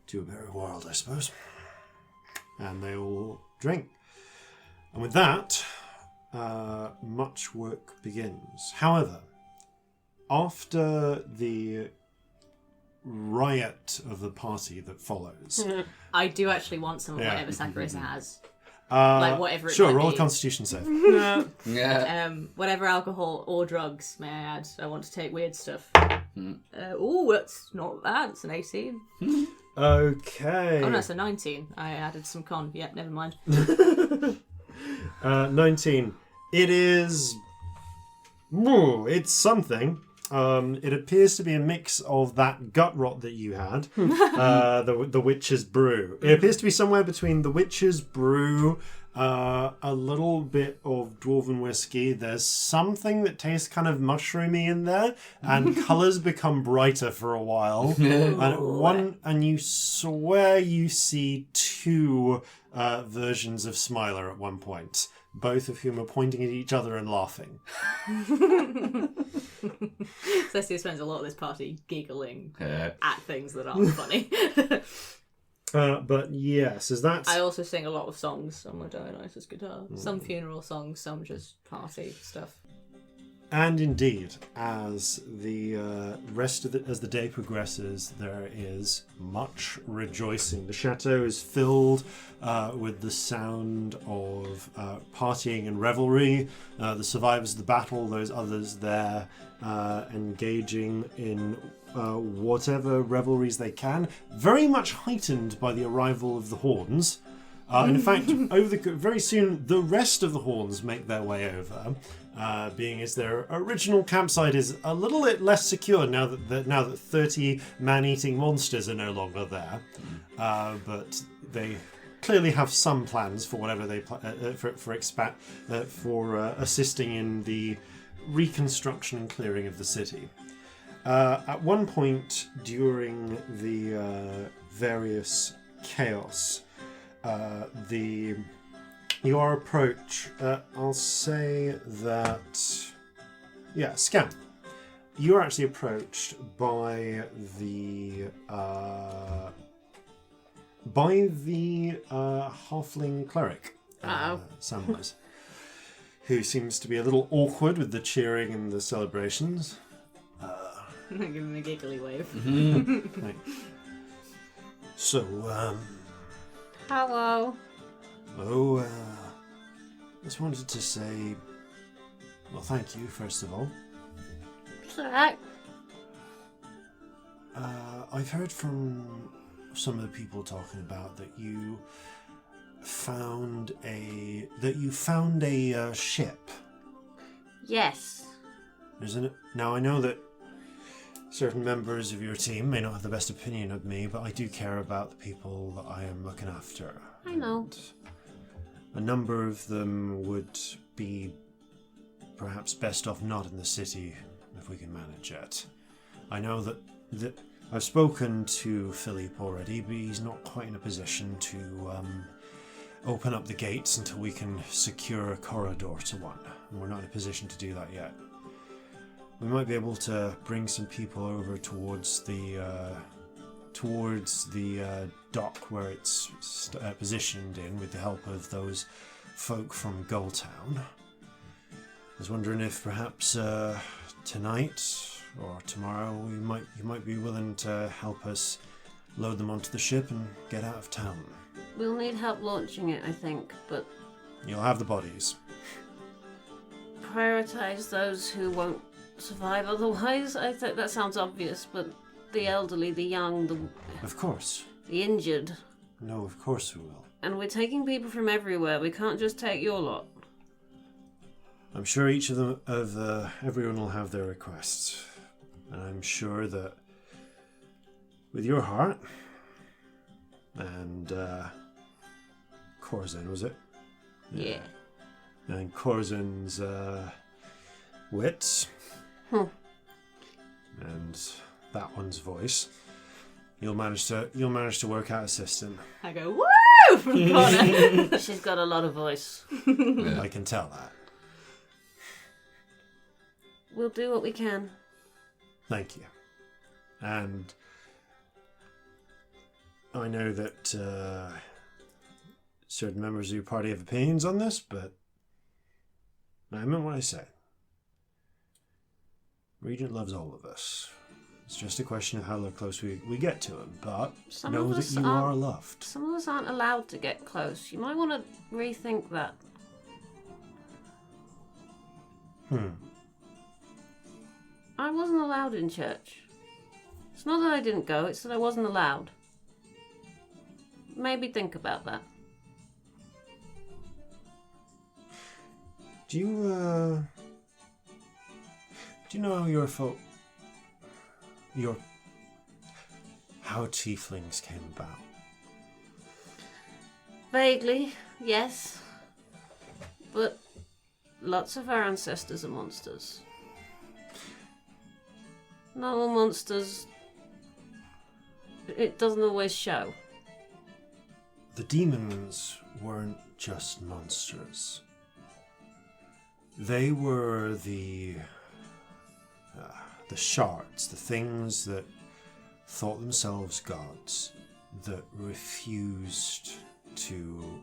To a better world, I suppose. And they all drink. And with that, much work begins. However, after the riot of the party that follows... I do actually want some of Yeah. whatever Sakurasa has. like whatever it sure, might roll a be. constitution save. Yeah. Whatever alcohol or drugs, may I add. I want to take weird stuff. Oh, that's not bad. It's an 18. Okay. Oh no, it's a 19. I added some con. Yep, never mind. 19. It is... Ooh, it's something. It appears to be a mix of that gut rot that you had, the Witch's Brew. It appears to be somewhere between the Witch's Brew, a little bit of Dwarven whiskey. There's something that tastes kind of mushroomy in there, and colours become brighter for a while. And you swear you see two versions of Smiler at one point, both of whom are pointing at each other and laughing. Celestia spends a lot of this party giggling Yeah. at things that aren't funny. But yes, as that's... I also sing a lot of songs on my Dionysus guitar. Some funeral songs, some just party stuff. And indeed, as the as the day progresses, there is much rejoicing. The chateau is filled with the sound of partying and revelry. The survivors of the battle, those others there, engaging in whatever revelries they can. Very much heightened by the arrival of the horns. In fact, very soon, the rest of the horns make their way over. Being as their original campsite is a little bit less secure now that 30 man-eating monsters are no longer there, but they clearly have some plans for whatever they for assisting in the reconstruction and clearing of the city. At one point during the various chaos, your approach, I'll say that... Yeah, Scamp. You're actually approached by the halfling cleric, Samwise, who seems to be a little awkward with the cheering and the celebrations. Give him a giggly wave. Right. So, Hello. just wanted to say, well, thank you, first of all. It's alright. I've heard from some of the people talking about that you found a ship. Yes. Isn't it? Now, I know that certain members of your team may not have the best opinion of me, but I do care about the people that I am looking after. I know. And a number of them would be perhaps best off not in the city if we can manage it. I know that I've spoken to Philippe already, but he's not quite in a position to open up the gates until we can secure a corridor to one. And we're not in a position to do that yet. We might be able to bring some people over towards the dock where it's positioned in, with the help of those folk from Gulltown. I was wondering if perhaps tonight or tomorrow you might be willing to help us load them onto the ship and get out of town. We'll need help launching it, I think, but... You'll have the bodies. Prioritize those who won't survive otherwise. I think that sounds obvious, but the elderly, the young, Of course. the injured. No, of course we will. And we're taking people from everywhere. We can't just take your lot. I'm sure each of them, everyone will have their requests. And I'm sure that with your heart and Corzin, was it? Yeah. And Corzin's wits and that one's voice, you'll manage to work out a system. I go, woo! From the corner. She's got a lot of voice. Yeah. I can tell that. We'll do what we can. Thank you. And I know that certain members of your party have opinions on this, but I meant what I said. Regent loves all of us. It's just a question of how close we get to him, but Some know of that us you aren't- are loved. Some of us aren't allowed to get close. You might want to rethink that. I wasn't allowed in church. It's not that I didn't go, it's that I wasn't allowed. Maybe think about that. Do you know how tieflings came about? Vaguely, yes. But lots of our ancestors are monsters. Not all monsters... It doesn't always show. The demons weren't just monsters. They were the shards, the things that thought themselves gods, that refused to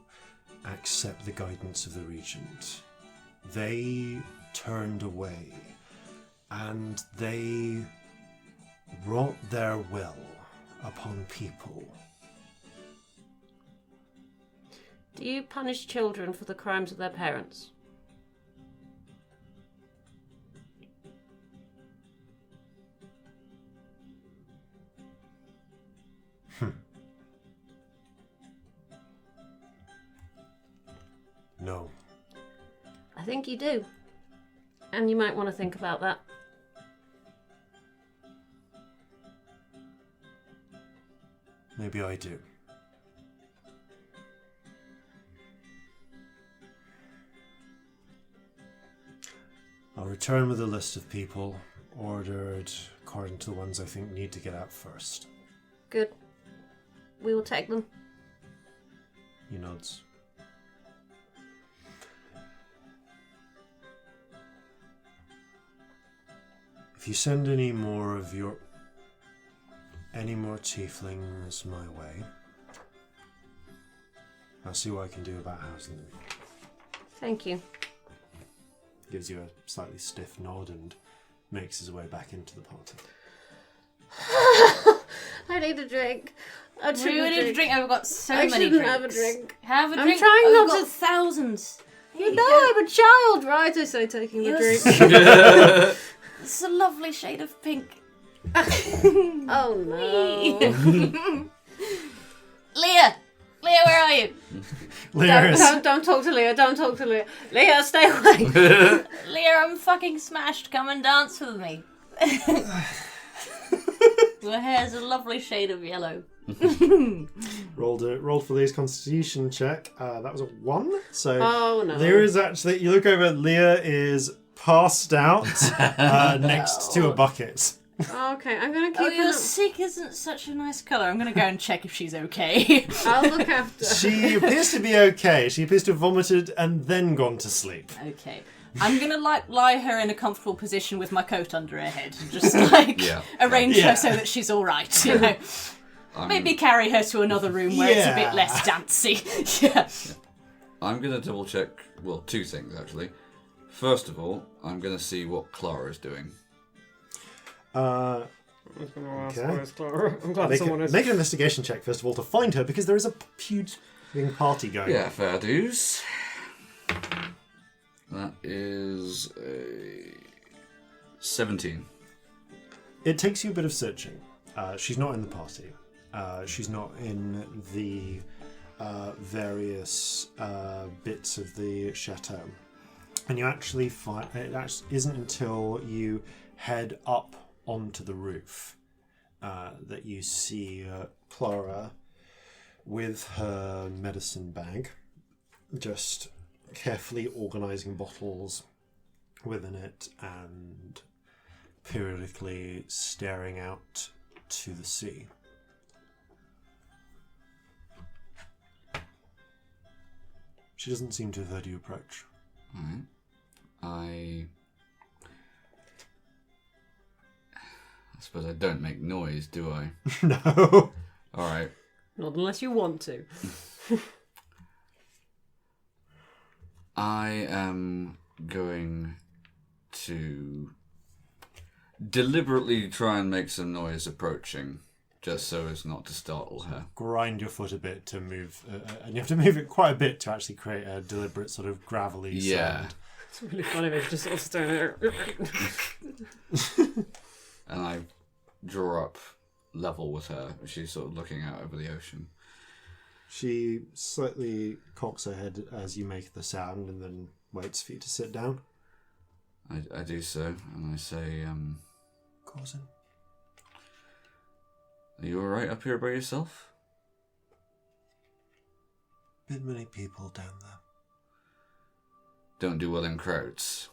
accept the guidance of the regent. They turned away, and they wrought their will upon people. Do you punish children for the crimes of their parents? No. I think you do. And you might want to think about that. Maybe I do. I'll return with a list of people, ordered according to the ones I think need to get out first. Good. We will take them. He nods. If you send any more tieflings my way, I'll see what I can do about housing them. Thank you. Gives you a slightly stiff nod and makes his way back into the party. I need a drink. We need a drink. I've got so I many shouldn't drinks. have a drink. Have a I'm drink. trying I've not got to- thousands. You know I'm a child, right? I say taking the Yes. drink. It's a lovely shade of pink. Oh no. Leah, Leah, where are you? Leah is... Don't talk to Leah. Don't talk to Leah. Leah, stay away. Leah, I'm fucking smashed. Come and dance with me. Your hair's a lovely shade of yellow. Rolled for Leah's constitution check. That was a 1. So Oh, no. Leah is actually... You look over, Leah is passed out next to a bucket. Okay, I'm going to Oh, keep your an sick isn't such a nice colour. I'm going to go and check if she's okay. I'll look after her. She appears to be okay. She appears to have vomited and then gone to sleep. Okay. I'm going to, lie her in a comfortable position with my coat under her head. And just, arrange Yeah. her so that she's all right, you know. Maybe carry her to another room where it's a bit less dancey. Yeah. I'm going to double check, well, 2 things actually. First of all, I'm going to see what Clara's doing. Okay. I'm glad Make, someone is. make an investigation check, first of all, to find her, because there is a huge party going Yeah, on. fair dues. That is a 17. It takes you a bit of searching. She's not in the party. She's not in the various bits of the chateau. And you actually find... It actually isn't until you head up onto the roof that you see Clara with her medicine bag, just carefully organising bottles within it and periodically staring out to the sea. She doesn't seem to have heard you approach. Alright. I suppose I don't make noise, do I? No. Alright. Not unless you want to. I am going to deliberately try and make some noise approaching, just so as not to startle her. Grind your foot a bit to move, and you have to move it quite a bit to actually create a deliberate sort of gravelly sound. It's really funny if you just sort of stand there. And I draw up level with her. She's sort of looking out over the ocean. She slightly cocks her head as you make the sound and then waits for you to sit down. I do so, and I say, Corzin? are you alright up here by yourself? Bit many people down there. Don't do well in crowds.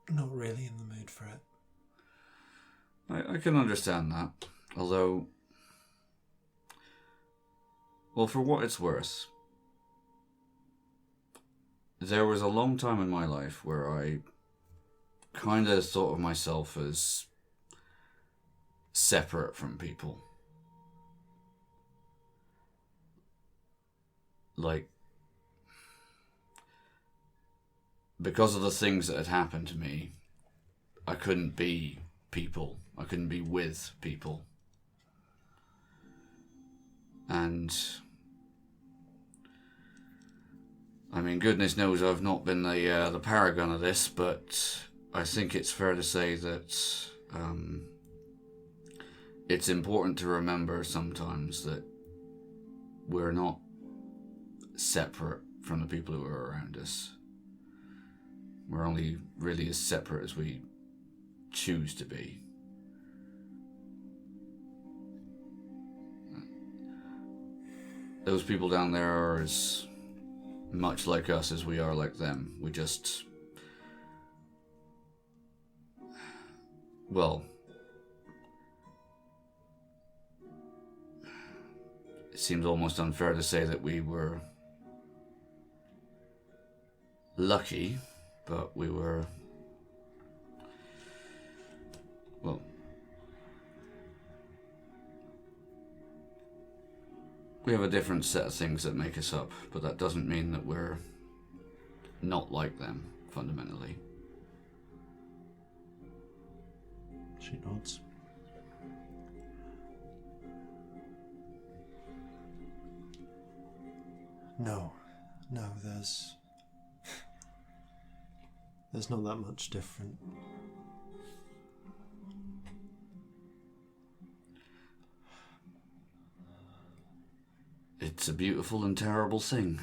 Not really in the mood for it. I can understand that, although... Well, for what it's worth, there was a long time in my life where I kind of thought of myself as separate from people. Like, because of the things that had happened to me, I couldn't be people. I couldn't be with people. And I mean, goodness knows I've not been the paragon of this, but I think it's fair to say that it's important to remember sometimes that we're not separate from the people who are around us. We're only really as separate as we choose to be. Those people down there are as much like us as we are like them. We just... Well... It seems almost unfair to say that we were lucky, but we were... Well... We have a different set of things that make us up, but that doesn't mean that we're not like them, fundamentally. She nods. No, there's not that much different. It's a beautiful and terrible thing.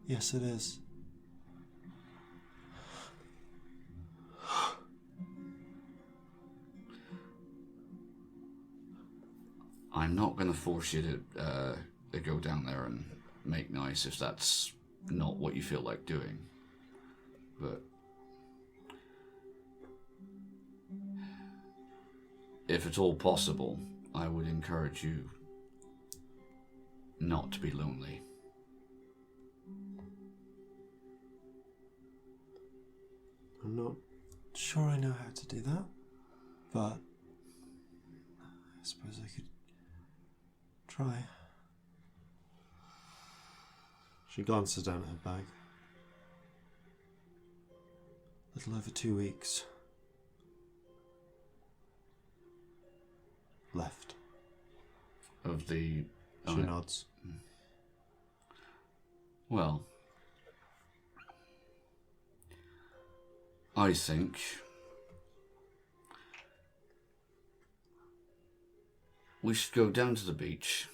Yes, it is. I'm not going to force you to go down there and make nice if that's not what you feel like doing. But if at all possible, I would encourage you not to be lonely. I'm not sure I know how to do that, but I suppose I could try. She glances down at her bag. A little over 2 weeks left. Of the... She nods. Well, I think we should go down to the beach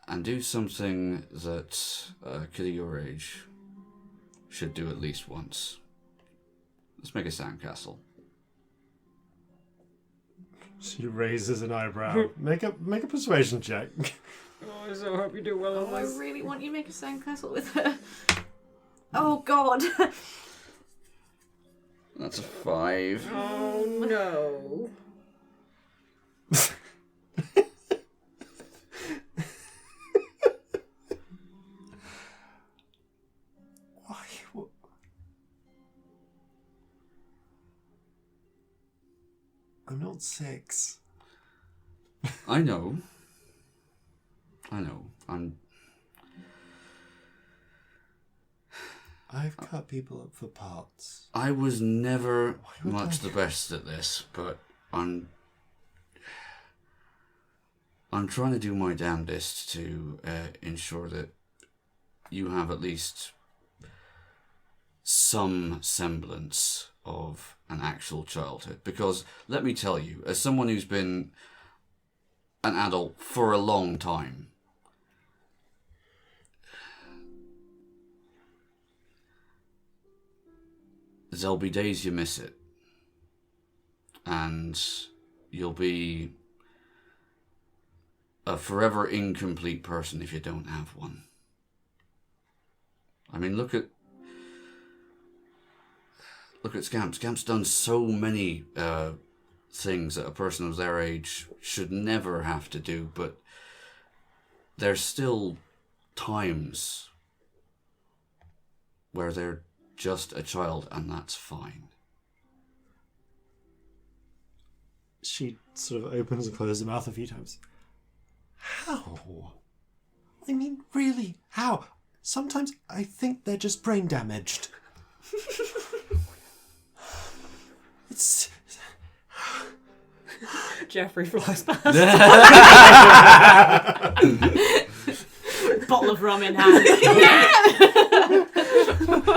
and do something that a kid of your age should do at least once. Let's make a sandcastle. She raises an eyebrow. Make a persuasion check. Oh, I so hope you do well on I this. really want you to make a sandcastle with her. Oh, God. That's a 5. Oh, no. Why? What? I'm not 6. I know. I've cut people up for parts. I was never would much I- the best at this, but I'm trying to do my damnedest to ensure that you have at least some semblance of an actual childhood. Because, let me tell you, as someone who's been an adult for a long time, there'll be days you miss it. And you'll be a forever incomplete person if you don't have one. I mean, look at Scamp. Scamp's done so many things that a person of their age should never have to do, but there's still times where they're just a child, and that's fine. She sort of opens and closes her mouth a few times. How? I mean, really, how? Sometimes I think they're just brain damaged. It's... Jeffrey flies past. Bottle of rum in hand.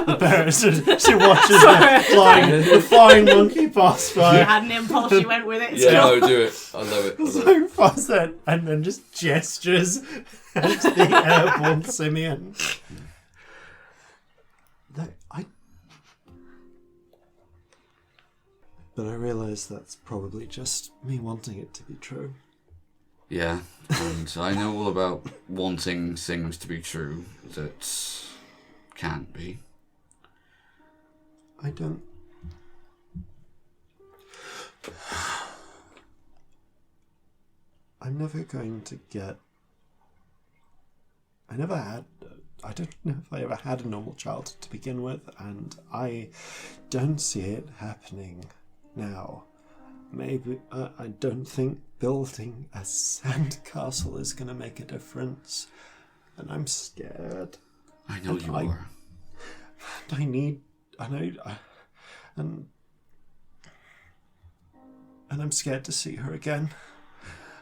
The parents, she watches the flying monkey pass She by. had an impulse, she went with it. Yeah, no, do it. I love it. So fast then, and then just gestures at the airborne simian. But I realise that's probably just me wanting it to be true. Yeah, and I know all about wanting things to be true that can't be. I don't... I'm never going to get... I don't know if I ever had a normal childhood to begin with, and I don't see it happening now. Maybe I don't think building a sandcastle is going to make a difference, and I'm scared. I know you are. And I'm scared to see her again,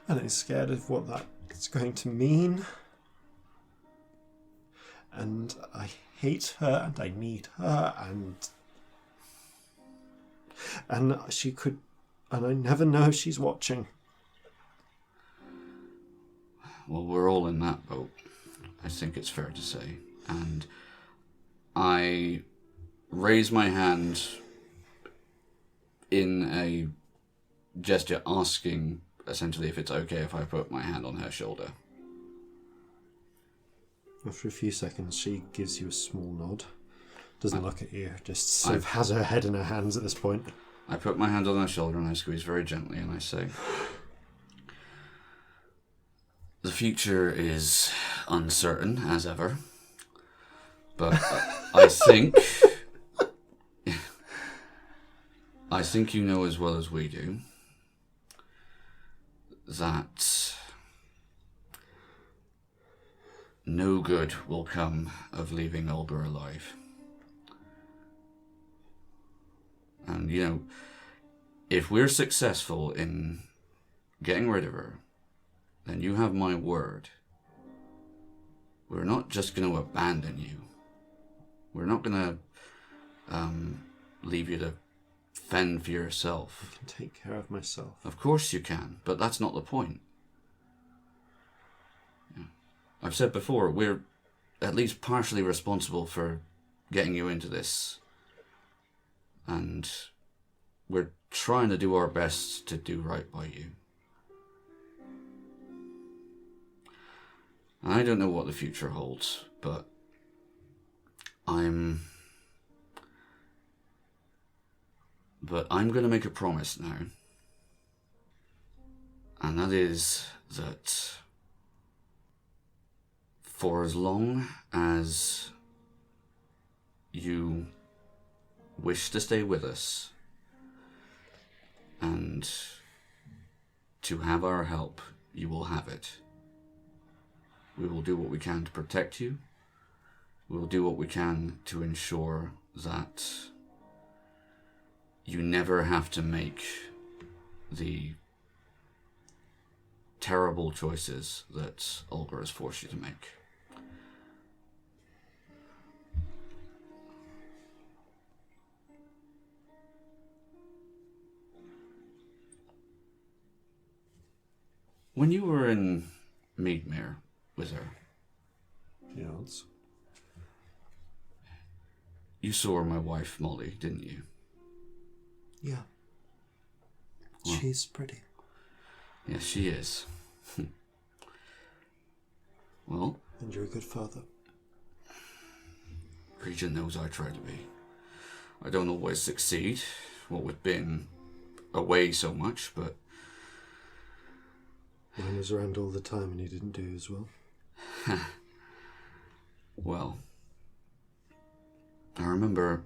and I'm scared of what that's going to mean. And I hate her, and I need her, and she could... And I never know if she's watching. Well, we're all in that boat, I think it's fair to say. And I raise my hand in a gesture asking, essentially, if it's okay if I put my hand on her shoulder. After a few seconds, she gives you a small nod. Doesn't look at you, just sort of has her head in her hands at this point. I put my hand on her shoulder and I squeeze very gently and I say, the future is uncertain, as ever. But I think you know as well as we do that no good will come of leaving Olga alive. And, you know, if we're successful in getting rid of her, then you have my word. We're not just going to abandon you. We're not going to leave you to fend for yourself. I can take care of myself. Of course you can, but that's not the point. Yeah. I've said before, we're at least partially responsible for getting you into this. And we're trying to do our best to do right by you. I don't know what the future holds, but I'm going to make a promise now. And that is that for as long as you wish to stay with us and to have our help, you will have it. We will do what we can to protect you. We will do what we can to ensure that you never have to make the terrible choices that Olga has forced you to make. When you were in Meadmere with her, Yes. you saw my wife Molly, didn't you? Yeah. Well, she's pretty. Yes, she is. Well, And you're a good father. Regent knows I try to be. I don't always succeed, what with being away so much, but Mine was around all the time and he didn't do as well. well, I remember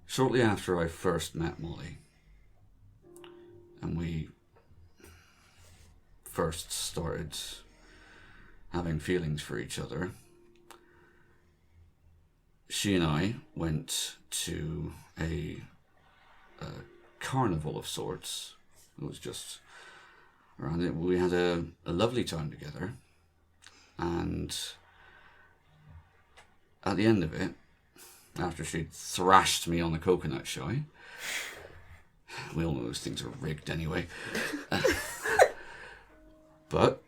shortly after I first met Molly, and we first started having feelings for each other, she and I went to a carnival of sorts. It was just around it. We had a lovely time together, and at the end of it, after she'd thrashed me on the coconut shy, we all know those things are rigged anyway, but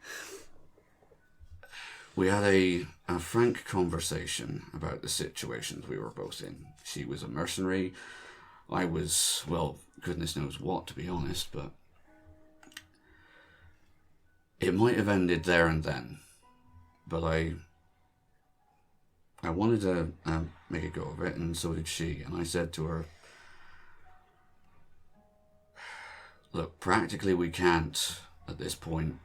we had a frank conversation about the situations we were both in. She was a mercenary. I was, well, goodness knows what, to be honest, but it might have ended there and then. But I wanted to make a go of it, and so did she. And I said to her, look, practically we can't, at this point,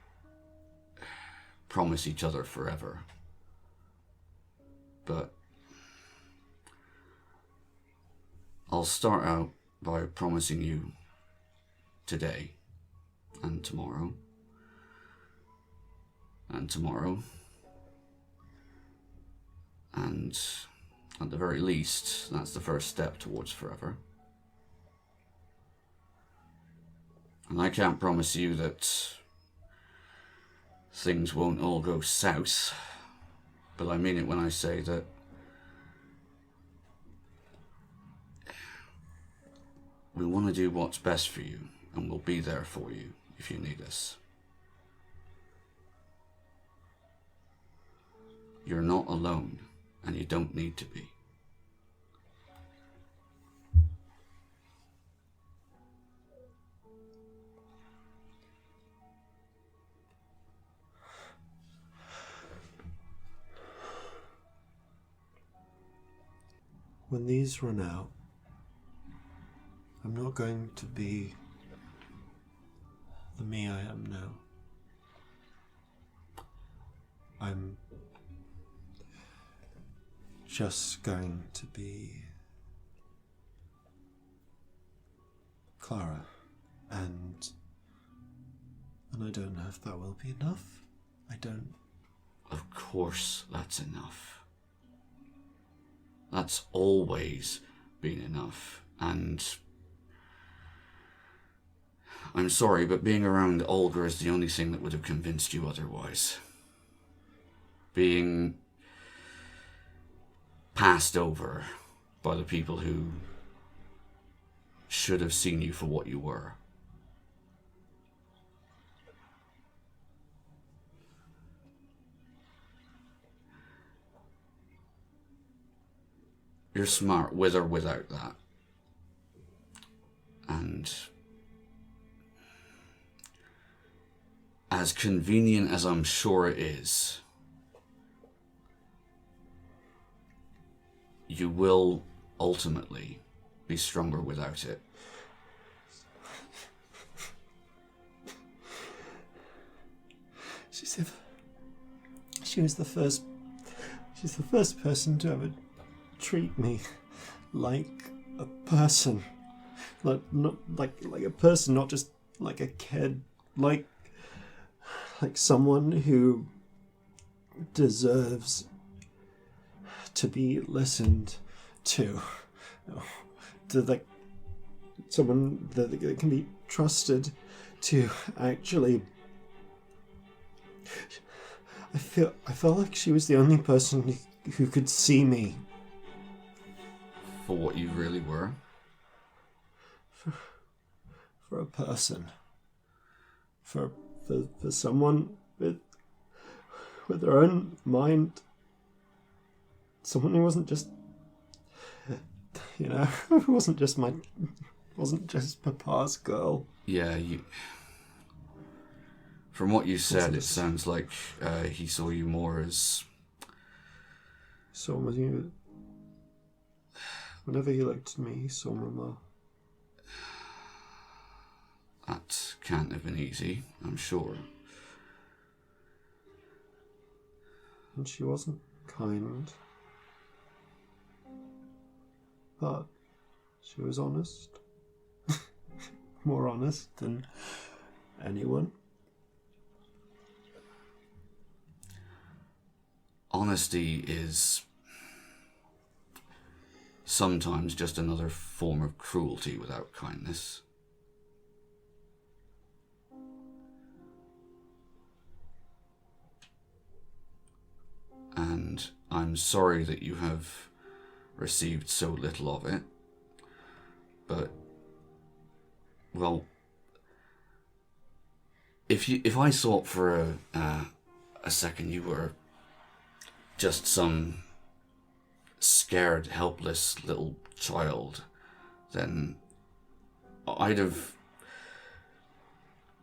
promise each other forever. But I'll start out by promising you today, and tomorrow, and tomorrow, and at the very least, that's the first step towards forever. And I can't promise you that things won't all go south, but I mean it when I say that we want to do what's best for you, and we'll be there for you if you need us. You're not alone, and you don't need to be. When these run out, I'm not going to be the me I am now. I'm just going to be Clara, and I don't know if that will be enough. I don't. Of course that's enough. That's always been enough, and I'm sorry, but being around Olga is the only thing that would have convinced you otherwise. Being passed over by the people who should have seen you for what you were. You're smart with or without that. And as convenient as I'm sure it is, you will ultimately be stronger without it. She's the first person to ever treat me like a person, like a person, not just like a kid, like someone who deserves to be listened to someone that can be trusted to actually. I felt like she was the only person who could see me for what you really were. For a person. For someone with their own mind. Someone who wasn't just, who wasn't just Papa's girl. Yeah, from what you said, it sounds like he saw you more as someone who, whenever he looked at me, he saw Mama. That can't have been easy, I'm sure. And she wasn't kind. But she was honest. More honest than anyone. Honesty is sometimes just another form of cruelty without kindness. And I'm sorry that you have received so little of it. But, well, if I thought for a second you were just some scared, helpless little child, then I'd have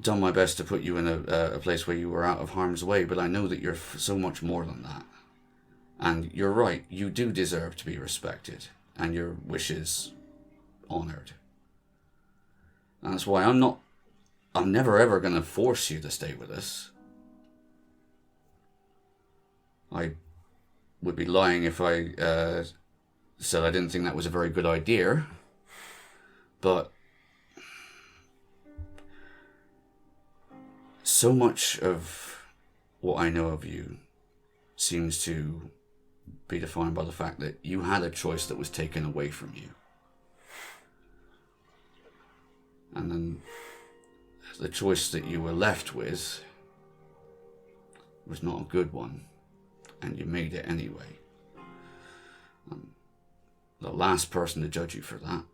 done my best to put you in a place where you were out of harm's way, but I know that you're so much more than that. And you're right, you do deserve to be respected, and your wishes honoured. And that's why I'm never ever going to force you to stay with us. I would be lying if I said I didn't think that was a very good idea. But so much of what I know of you seems to be defined by the fact that you had a choice that was taken away from you. And then the choice that you were left with was not a good one. And you made it anyway. The last person to judge you for that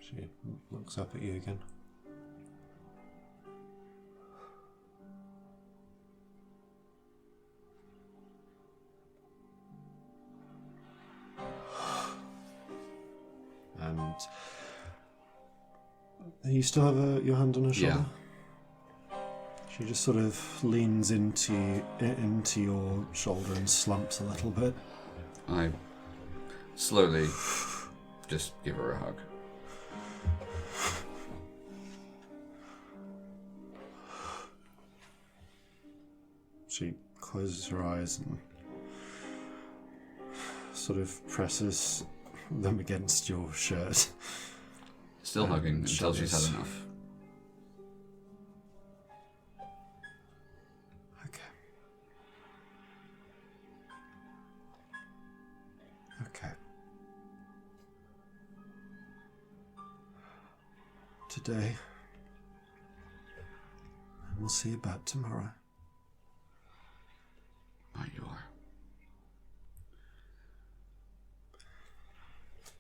She looks up at you again. And you still have your hand on her shoulder? Yeah. She just sort of leans into your shoulder and slumps a little bit. I slowly just give her a hug. She closes her eyes and sort of presses them against your shirt. Still hugging until she's had enough. Okay. Okay. Today. And we'll see about tomorrow. Right, you are.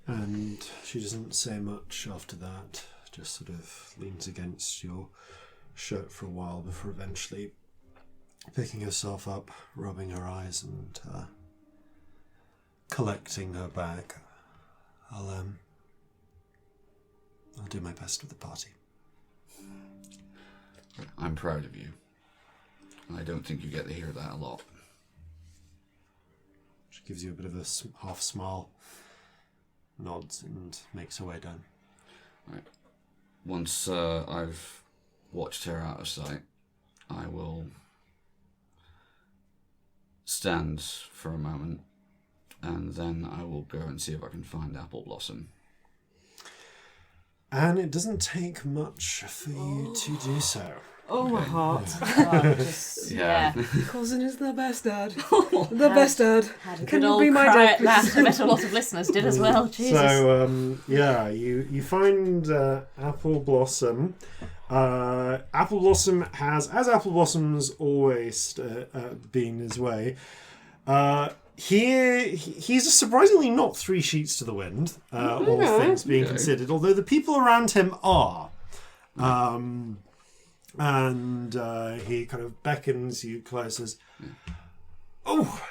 And she doesn't say much after that, just sort of leans against your shirt for a while before eventually picking herself up, rubbing her eyes and collecting her bag. I'll do my best with the party. I'm proud of you. I don't think you get to hear that a lot. She gives you a bit of a half smile, nods and makes her way down. Right. Once I've watched her out of sight, I will stand for a moment and then I will go and see if I can find Apple Blossom. And it doesn't take much for you to do so. Oh, my heart. Yeah. Corzin is the best dad. The best dad. Had a Can good you old be my cry dad, at that. I bet a lot of listeners did as well. Jesus. So, you find Apple Blossom. Apple Blossom has, as Apple Blossom's always been his way, he's surprisingly not 3 sheets to the wind, all things being considered, although the people around him are. And he kind of beckons you closer. Oh,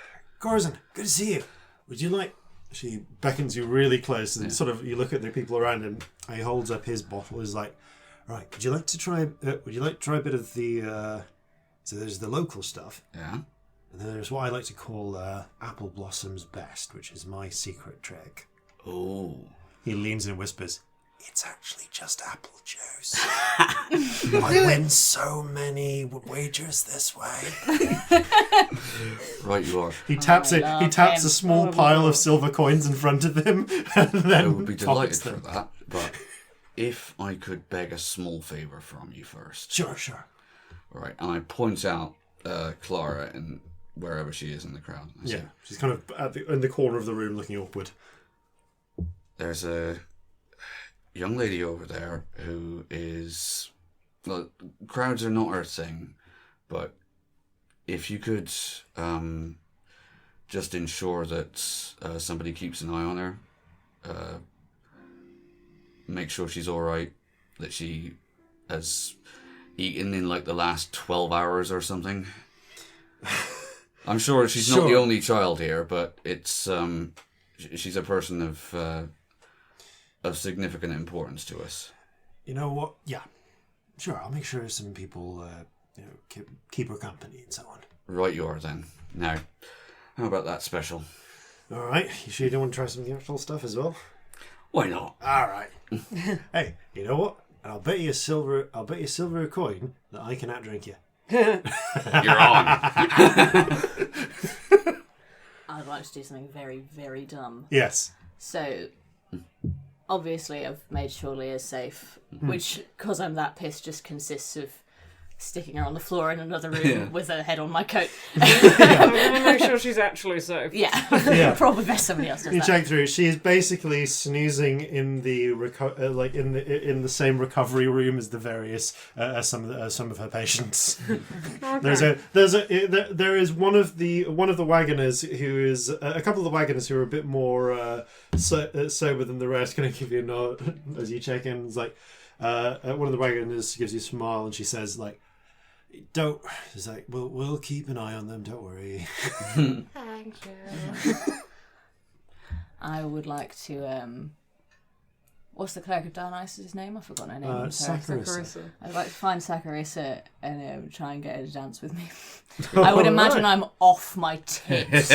Corzin, good to see you. Would you like... She beckons you really close and sort of you look at the people around him. He holds up his bottle. He's like, right, would you like to try a bit of the... So there's the local stuff. Yeah. And then there's what I like to call Apple Blossom's Best, which is my secret trick. Oh. He leans and whispers, it's actually just apple juice. I win so many wagers this way. Right, you are. He taps a small pile of silver coins in front of him, and then I would be delighted for them. that, but if I could beg a small favour from you first. Sure. All right, and I point out Clara and wherever she is in the crowd. I say, She's kind of in the corner of the room looking upward. there's a young lady over there who is... Well, crowds are not her thing, but if you could just ensure that somebody keeps an eye on her, make sure she's all right, that she has eaten in like the last 12 hours or something. I'm sure she's not the only child here, but it's she's a person of significant importance to us. You know what? Yeah, sure. I'll make sure some people keep her company and so on. Right, you are then. Now, how about that special? All right. You sure you don't want to try some of the actual stuff as well? Why not? All right. Hey, you know what? I'll bet you a silver coin that I can outdrink you. You're on. I'd like to do something very, very dumb. Yes. So, obviously, I've made sure Leah's safe, which, because I'm that pissed, just consists of sticking her on the floor in another room with her head on my coat. I'm going to make sure she's actually safe. Yeah. Probably best somebody else does You that. check through. She is basically snoozing in the in the same recovery room as the various some of her patients. Okay. There is one of the wagoners who is a couple of the wagoners who are a bit more sober than the rest, going to give you a nod as you check in. It's like one of the wagoners gives you a smile, and she says, like, "Don't." It's like, "We'll keep an eye on them. Don't worry." Thank you. I would like to. What's the cleric of Dionysus' name? I've forgotten her name. Saccharissa. I'd like to find Saccharissa and try and get her to dance with me. I would imagine I'm off my tits.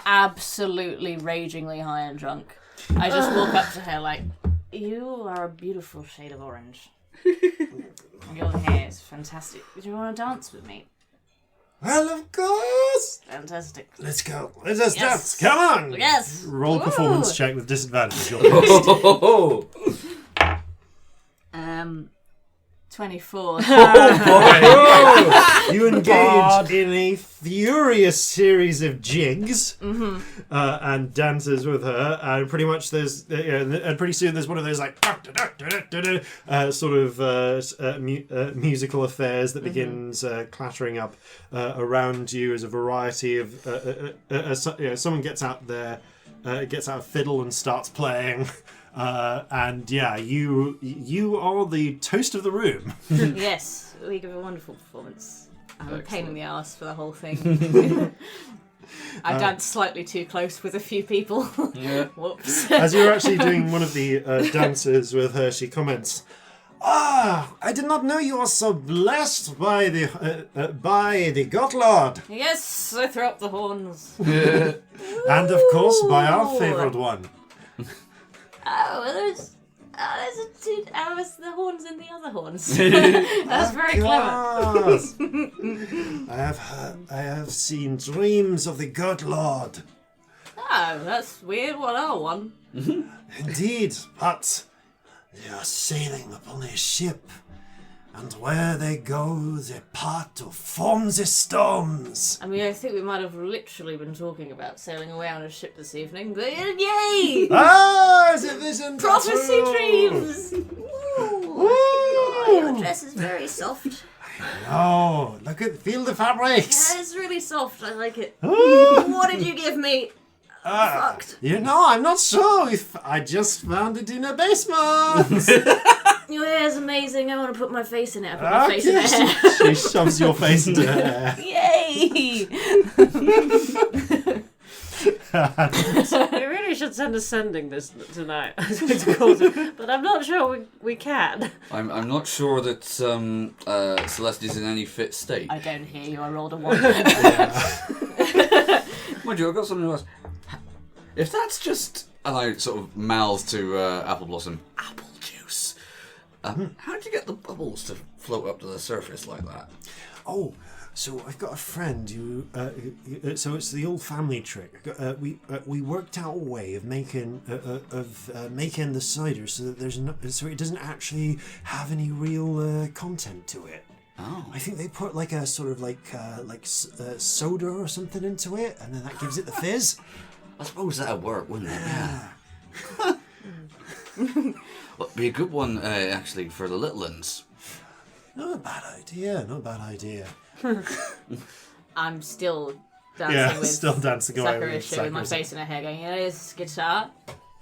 Absolutely ragingly high and drunk. I just walk up to her like, "You are a beautiful shade of orange. Your hair is fantastic. Do you want to dance with me?" Well, of course. Fantastic. Let's go. Let's dance. Come on. Yes. Roll performance check with disadvantage. 24. You engage in a furious series of jigs and dances with her, and pretty much and pretty soon there's one of those like musical affairs that begins clattering up around you as a variety of someone gets out a fiddle and starts playing. And you are the toast of the room. Yes, we give a wonderful performance. I'm a pain in the arse for the whole thing. I danced slightly too close with a few people. Yeah. Whoops. As you're actually doing one of the dances with her, she comments, I did not know you were so blessed by the God Lord. Yes, I throw up the horns. And of course by our favourite one. There's the horns in the other horns. That's very clever. I have seen dreams of the God Lord. Oh, that's weird. What are one? Indeed, but they are sailing upon a ship, and where they go, they part to form the storms. I mean, I think we might have literally been talking about sailing away on a ship this evening, but yay! Is it vision? Prophecy dreams! Ooh. Your dress is very soft. Oh, feel the fabrics. Yeah, it's really soft. I like it. What did you give me? Fucked. I'm not sure if I just found it in a basement. Your hair is amazing. I want to put my face in it. I put my face in her hair. She shoves your face into her hair. Yay! We really should send a sending this tonight. But I'm not sure we can. I'm not sure that Celestia's in any fit state. I don't hear you. I rolled a 1. Mind you, I've got something else. If that's just... And I sort of mouth to Apple Blossom, apple juice. How did you get the bubbles to float up to the surface like that? Oh, so I've got a friend who... so it's the old family trick. We worked out a way of making making the cider so that so it doesn't actually have any real content to it. Oh. I think they put like a sort of soda or something into it, and then that gives it the fizz. I suppose that'd work, wouldn't it? Yeah. Well, it'd be a good one, actually, for the little ones. Not a bad idea. I'm still dancing with still dancing away with Saccharissa with my face in her hair going, this guitar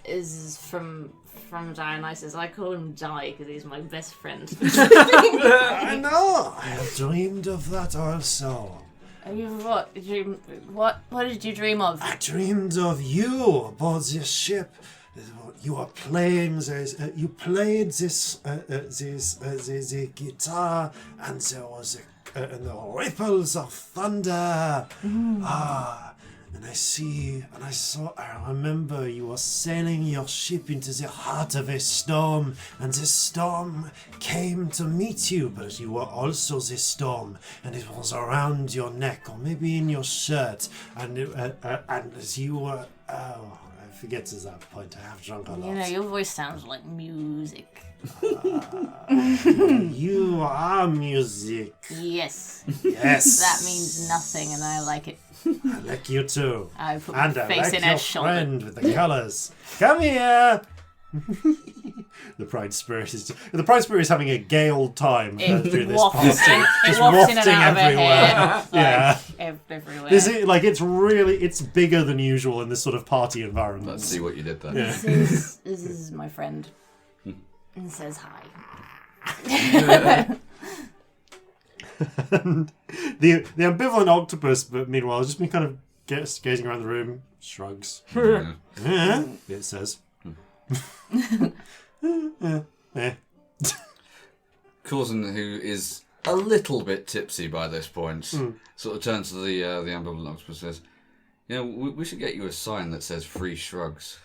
is from Dionysus. I call him Di because he's my best friend. I know. I have dreamed of that also. What did you dream of? I dreamed of you aboard this ship. You are playing you played this guitar, and there was the ripples of thunder. I remember you were sailing your ship into the heart of a storm, and this storm came to meet you, but you were also the storm, and it was around your neck, or maybe in your shirt, and as you were... Oh, I forget at that point, I have drunk a lot. Your voice sounds like music. You are music. Yes. Yes. That means nothing, and I like it. I like you too. I put my face I like in your her shoulder. friend with the colours. Come here. The Pride Spirit is having a gay old time through this party. It wafts in and out of her hair. Everywhere. It's bigger than usual in this sort of party environment. Let's see what you did there. Yeah. This is my friend. And says hi. And the ambivalent octopus, but meanwhile, has just been kind of gazing around the room, shrugs. It says. Corzin, who is a little bit tipsy by this point, sort of turns to the ambivalent octopus and says, we should get you a sign that says free shrugs.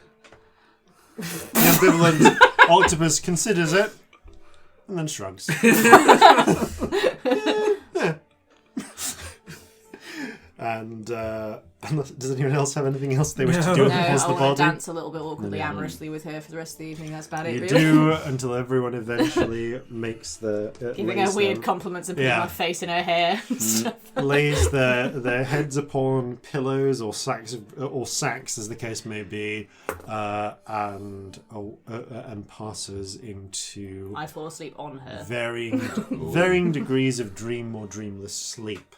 The ambivalent octopus considers it and then shrugs. And does anyone else have anything else they wish to do No, I across the want to party? dance a little bit awkwardly, amorously with her for the rest of the evening. That's about it, You really. do until everyone eventually makes the Giving her weird compliments and putting my face in her hair and stuff. lays their heads upon pillows or sacks as the case may be, and passes into I fall asleep on her. varying degrees of dream or dreamless sleep.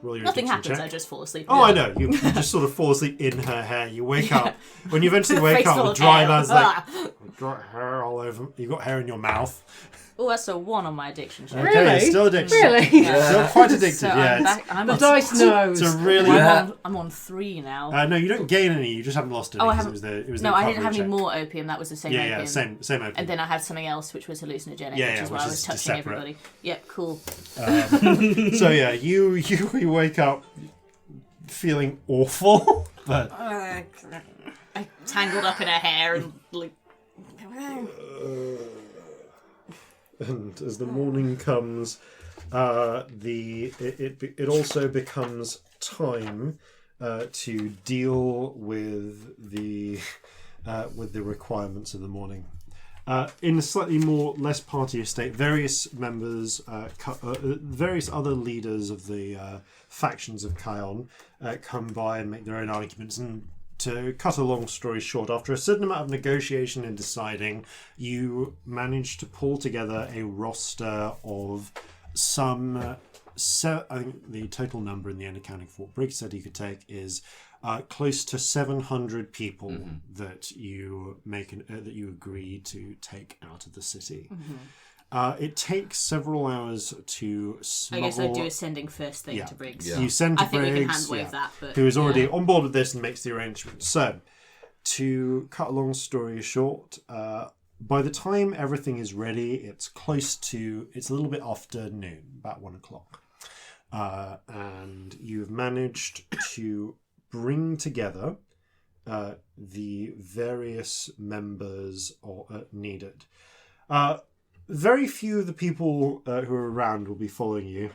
Roll your Nothing addiction happens, check. I just fall asleep. Oh, I know. You just sort of fall asleep in her hair. You wake up. When you eventually wake Face up, full the of dry hair. man's like, got hair all over. You got hair in your mouth. Oh, that's a 1 on my addiction check. Okay, Really? it's still addicted. Really? Still quite addicted, So yeah. I'm The dice knows. It's a really... I'm on 3 now. no, you don't gain any. You just haven't lost any. Oh, I 'cause haven't. It was No, the I didn't have recovery any check. more opium. That was the same opium. Yeah, same opium. And then I had something else which was hallucinogenic, Yeah, which yeah, is why which I was is touching separate. everybody. Yep, cool. So yeah, you wake up feeling awful, but I tangled up in her hair and like. and as the morning comes, it also becomes time to deal with the requirements of the morning. In a slightly less party state, various members, various other leaders of the factions of Cayonne come by and make their own arguments. And to cut a long story short, after a certain amount of negotiation and deciding, you manage to pull together a roster of some. I think the total number in the end, accounting for what Briggs said he could take, is close to 700 people that you that you agree to take out of the city. It takes several hours to smuggle... I guess I do a sending first thing to Briggs. You send to I think Briggs, we can hand wave that, but who is already on board with this and makes the arrangements. So, to cut a long story short, by the time everything is ready, it's a little bit after noon, about 1 o'clock. And you've managed to bring together the various members needed. Very few of the people who are around will be following you.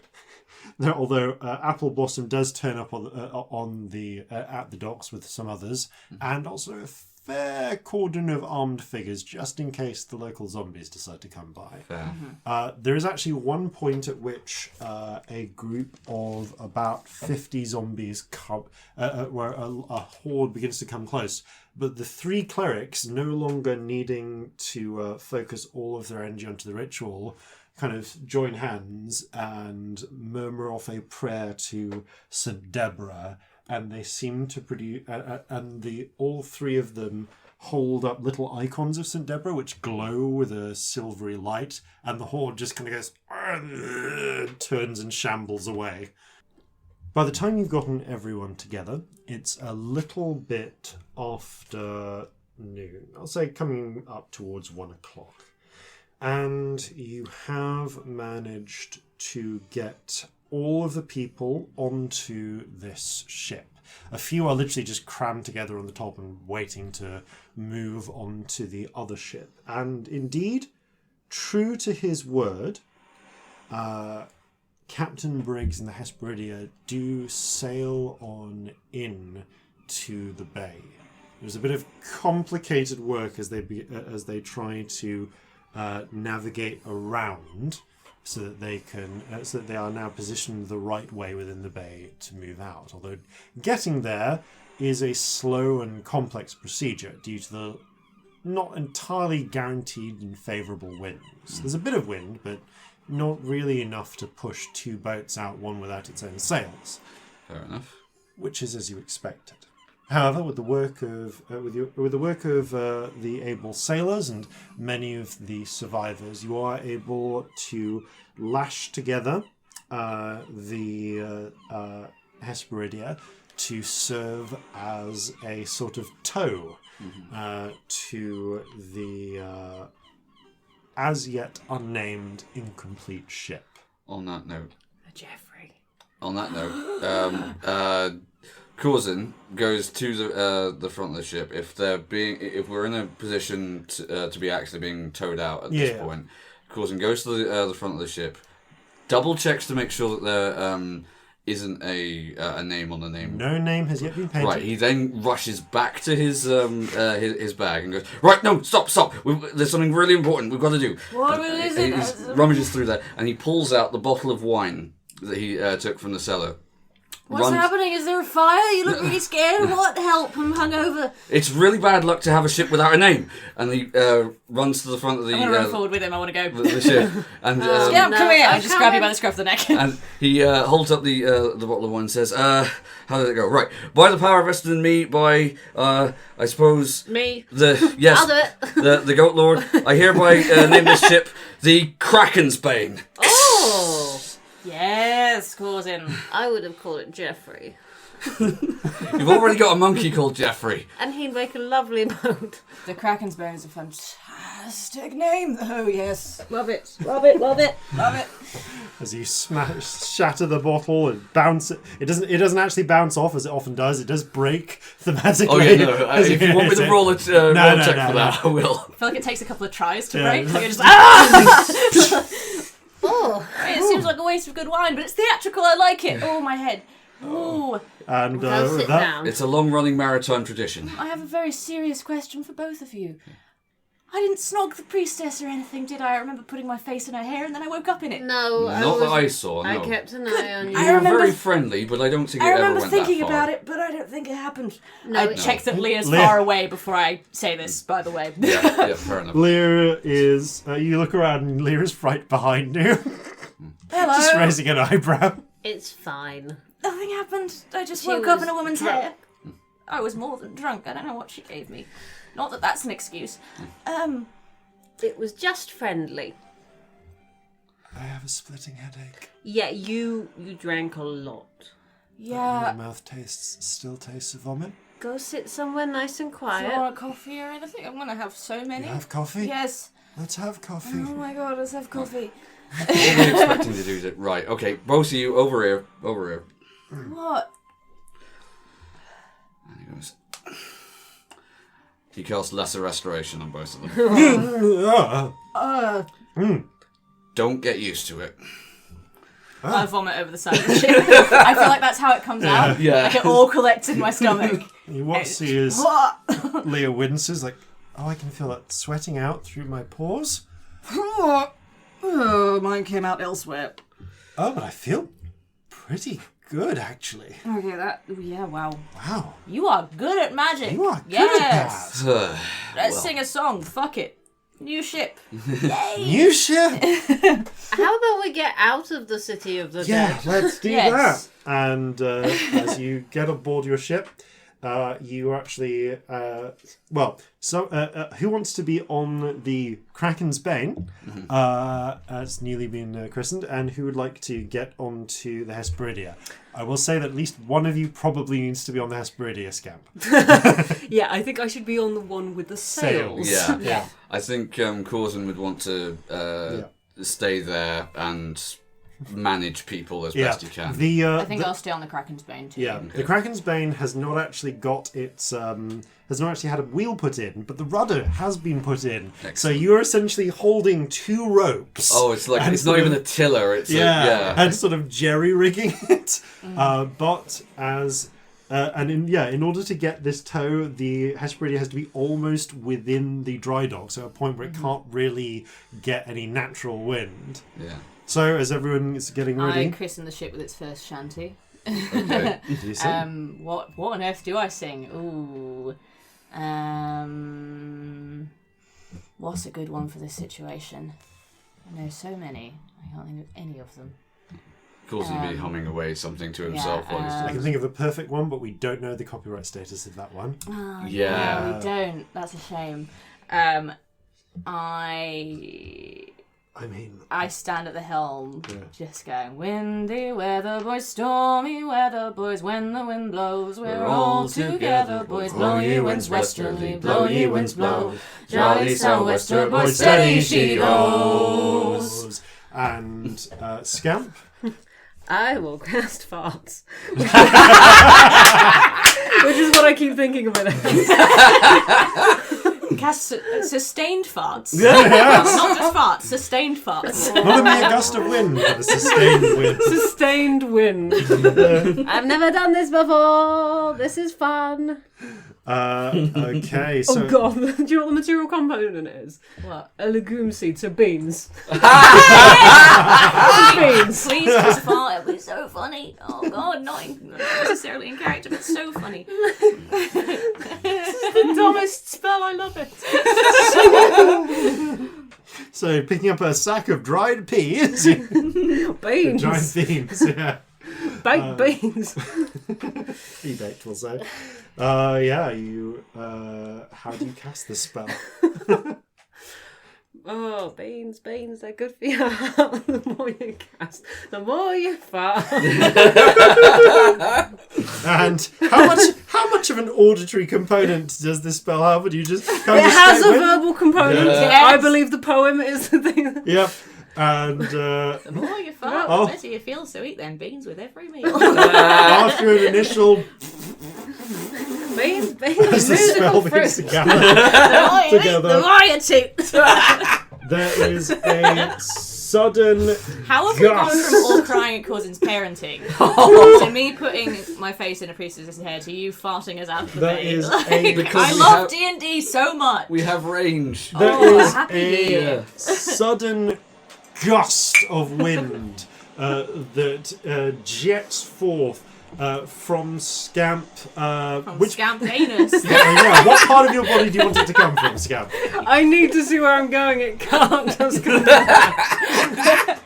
Although Apple Blossom does turn up at the docks with some others, and also a fair cordon of armed figures, just in case the local zombies decide to come by. There is actually one point at which a group of about 50 zombies come, where a horde begins to come close. But the 3 clerics, no longer needing to focus all of their energy onto the ritual, kind of join hands and murmur off a prayer to St. Deborah, and they seem to produce, all 3 of them hold up little icons of St. Deborah which glow with a silvery light, and the horde just kind of goes, turns and shambles away. By the time you've gotten everyone together, it's a little bit after noon. I'll say coming up towards 1 o'clock. And you have managed to get all of the people onto this ship. A few are literally just crammed together on the top and waiting to move on to the other ship. And indeed, true to his word, Captain Briggs and the Hesperidia do sail on in to the bay. It was a bit of complicated work as they try to navigate around, so that they are now positioned the right way within the bay to move out. Although getting there is a slow and complex procedure due to the not entirely guaranteed and favourable winds. There's a bit of wind, but not really enough to push 2 boats out, one without its own sails. Fair enough. Which is as you expected. However, with the work of the able sailors and many of the survivors, you are able to lash together the Hesperidia to serve as a sort of tow to the as yet unnamed incomplete ship. On that note, Jeffrey. Corzin goes to the front of the ship. If we're in a position to be actually being towed out at this point, Corzin goes to the front of the ship, double checks to make sure that there isn't a name on the name. No name has yet been painted. Right. He then rushes back to his bag and goes, right, no, stop. There's something really important we've got to do. What is it? He rummages through there and he pulls out the bottle of wine that he took from the cellar. What's happening? Is there a fire? You look really scared. What? Help! I'm hungover. It's really bad luck to have a ship without a name. And he runs to the front of the... I'm going to run forward with him. I want to go. The ship. And, Scamp, come here. I just grab you by the scruff of the neck. And he holds up the bottle of wine and says, how did it go? Right. By the power vested in me, by, I suppose... Me. Yes. I'll do it. The Goat Lord. I hereby name this ship the Kraken's Bane. Oh! Yes, Corzin. I would have called it Jeffrey. You've already got a monkey called Jeffrey. And he'd make a lovely boat. The Kraken's Bane is a fantastic name, though, yes. Love it. Love it. Love it. Love it. As you shatter the bottle and bounce it, it doesn't actually bounce off as it often does. It does break thematically. Oh yeah, no. If you want me to roll a check for that, I will. I feel like it takes a couple of tries to break. Like it just Oh, it seems like a waste of good wine, but it's theatrical. I like it. Oh, my head. Ooh. And go sit down. It's a long-running maritime tradition. I have a very serious question for both of you. I didn't snog the priestess or anything, did I? I remember putting my face in her hair and then I woke up in it. No, Not that I saw, no. I kept an eye on you. I You were remember- very friendly, but I don't think it ever went that far. I remember thinking about it, but I don't think it happened. No, I checked that Leah's Leah- far away before I say this, by the way. Yeah, fair enough. Lear is... you look around and Lear is right behind you. Hello. Just raising an eyebrow. It's fine. Nothing happened. I just She woke up was in a woman's drunk. hair. I was more than drunk. I don't know what she gave me. Not that that's an excuse. It was just friendly. I have a splitting headache. Yeah, you drank a lot. My Yeah. mouth still tastes of vomit. Go sit somewhere nice and Do you quiet. want a coffee or anything? I'm going to have so many. You have coffee? Yes. Let's have coffee. Oh my god, let's have coffee. What were you expecting to do? Right, okay, both of you, over here. What? And he goes... He casts Lesser Restoration on both of them. Don't get used to it. I vomit over the side of the ship. I feel like that's how it comes out. Yeah. Like it all collects in my stomach. What you see is What? Leah winces like, I can feel it sweating out through my pores. Oh, mine came out elsewhere. Oh, but I feel pretty good, actually. Okay, yeah, wow. Wow. You are good at magic. You are good yes. at that. Let's sing a song. Fuck it. New ship. Yay. New ship. How about we get out of the city of the Yeah, dead? let's do Yes. that. And as you get aboard your ship, you actually... who wants to be on the Kraken's Bane, as newly been christened, and who would like to get onto the Hesperidia? I will say that at least one of you probably needs to be on the Hesperidia, Scamp. Yeah, I think I should be on the one with the sails. Yeah. I think Corzin would want to stay there and manage people as best he can. I think I'll stay on the Kraken's Bane too. Yeah, the Kraken's Bane has not actually got its has not actually had a wheel put in, but the rudder has been put in. Excellent. So you're essentially holding two ropes. Oh, it's like and it's not even a tiller. It's and sort of jerry rigging it. But as in order to get this tow, the Hesperidia has to be almost within the dry dock, so at a point where it can't really get any natural wind. Yeah. So as everyone is getting ready, I christen the ship with its first shanty. Okay. do so. What on earth do I sing? Ooh. What's a good one for this situation? I know so many. I can't think of any of them. Causing to be humming away something to himself while he's I doing can think of a perfect one, but we don't know the copyright status of that one. Oh, Yeah. we don't. That's a shame. I stand at the helm, just going, windy weather, boys, stormy weather, boys, when the wind blows, we're all together, boys, blow ye winds westerly, blow ye winds blow, jolly sou'wester, boys, steady she goes. And Scamp? I will cast farts. Which is what I keep thinking of it as. Cast sustained farts. Yes. Not just farts, sustained farts. Not a mere gust of wind, but a sustained wind. Sustained wind. I've never done this before. This is fun. Okay, so... Oh god, do you know what the material component is? What? A legume seed, so beans. Beans. Please just fart. It was so funny. Oh god, not necessarily in character, but so funny. This is the dumbest spell. I love it. So, picking up a sack of dried peas. Beans. Dried beans, yeah. Baked beans. Baked, we'll say. You... how do you cast this spell? Oh, beans, they're good for your heart. The more you cast, the more you fart. And how much of an auditory component does this spell have? Would you just kind It of has a straight with? verbal component. Yeah. I believe the poem is the thing. Yep. And The more you fart, Oh. the better you feel. So eat them beans with every meal. after an initial Beans, as the spell musical begins to fruit. gather The together, more you toot. there is a sudden How have we gone Gust. from all crying at Corzin's parenting to me putting my face in a priestess's hair to you farting us out of the There vein? is Like, a- Because I we love have- D&D so much. We have range. There Oh, is happy a year. sudden gust of wind that jets forth from Scamp. From Which Scamp anus. yeah, what part of your body do you want it to come from, Scamp? I need to see where I'm going. It can't just come back.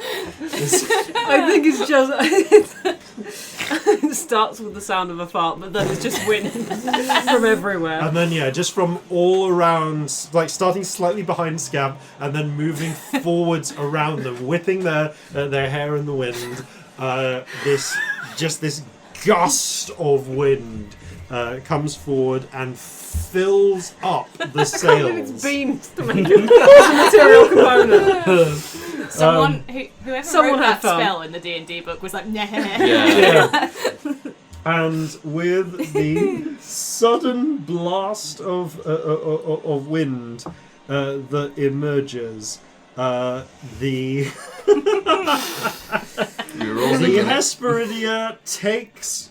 I think it's just... it starts with the sound of a fart, but then it's just wind from everywhere. And then, just from all around, like starting slightly behind Scamp, and then moving forwards around them, whipping their hair in the wind. This gust of wind comes forward and fills up the It's sails. beans to make it the material component. Someone whoever someone wrote had that fun. spell in the D&D book was like, nah. Yeah. And with the sudden blast of wind that emerges, the Hesperidia takes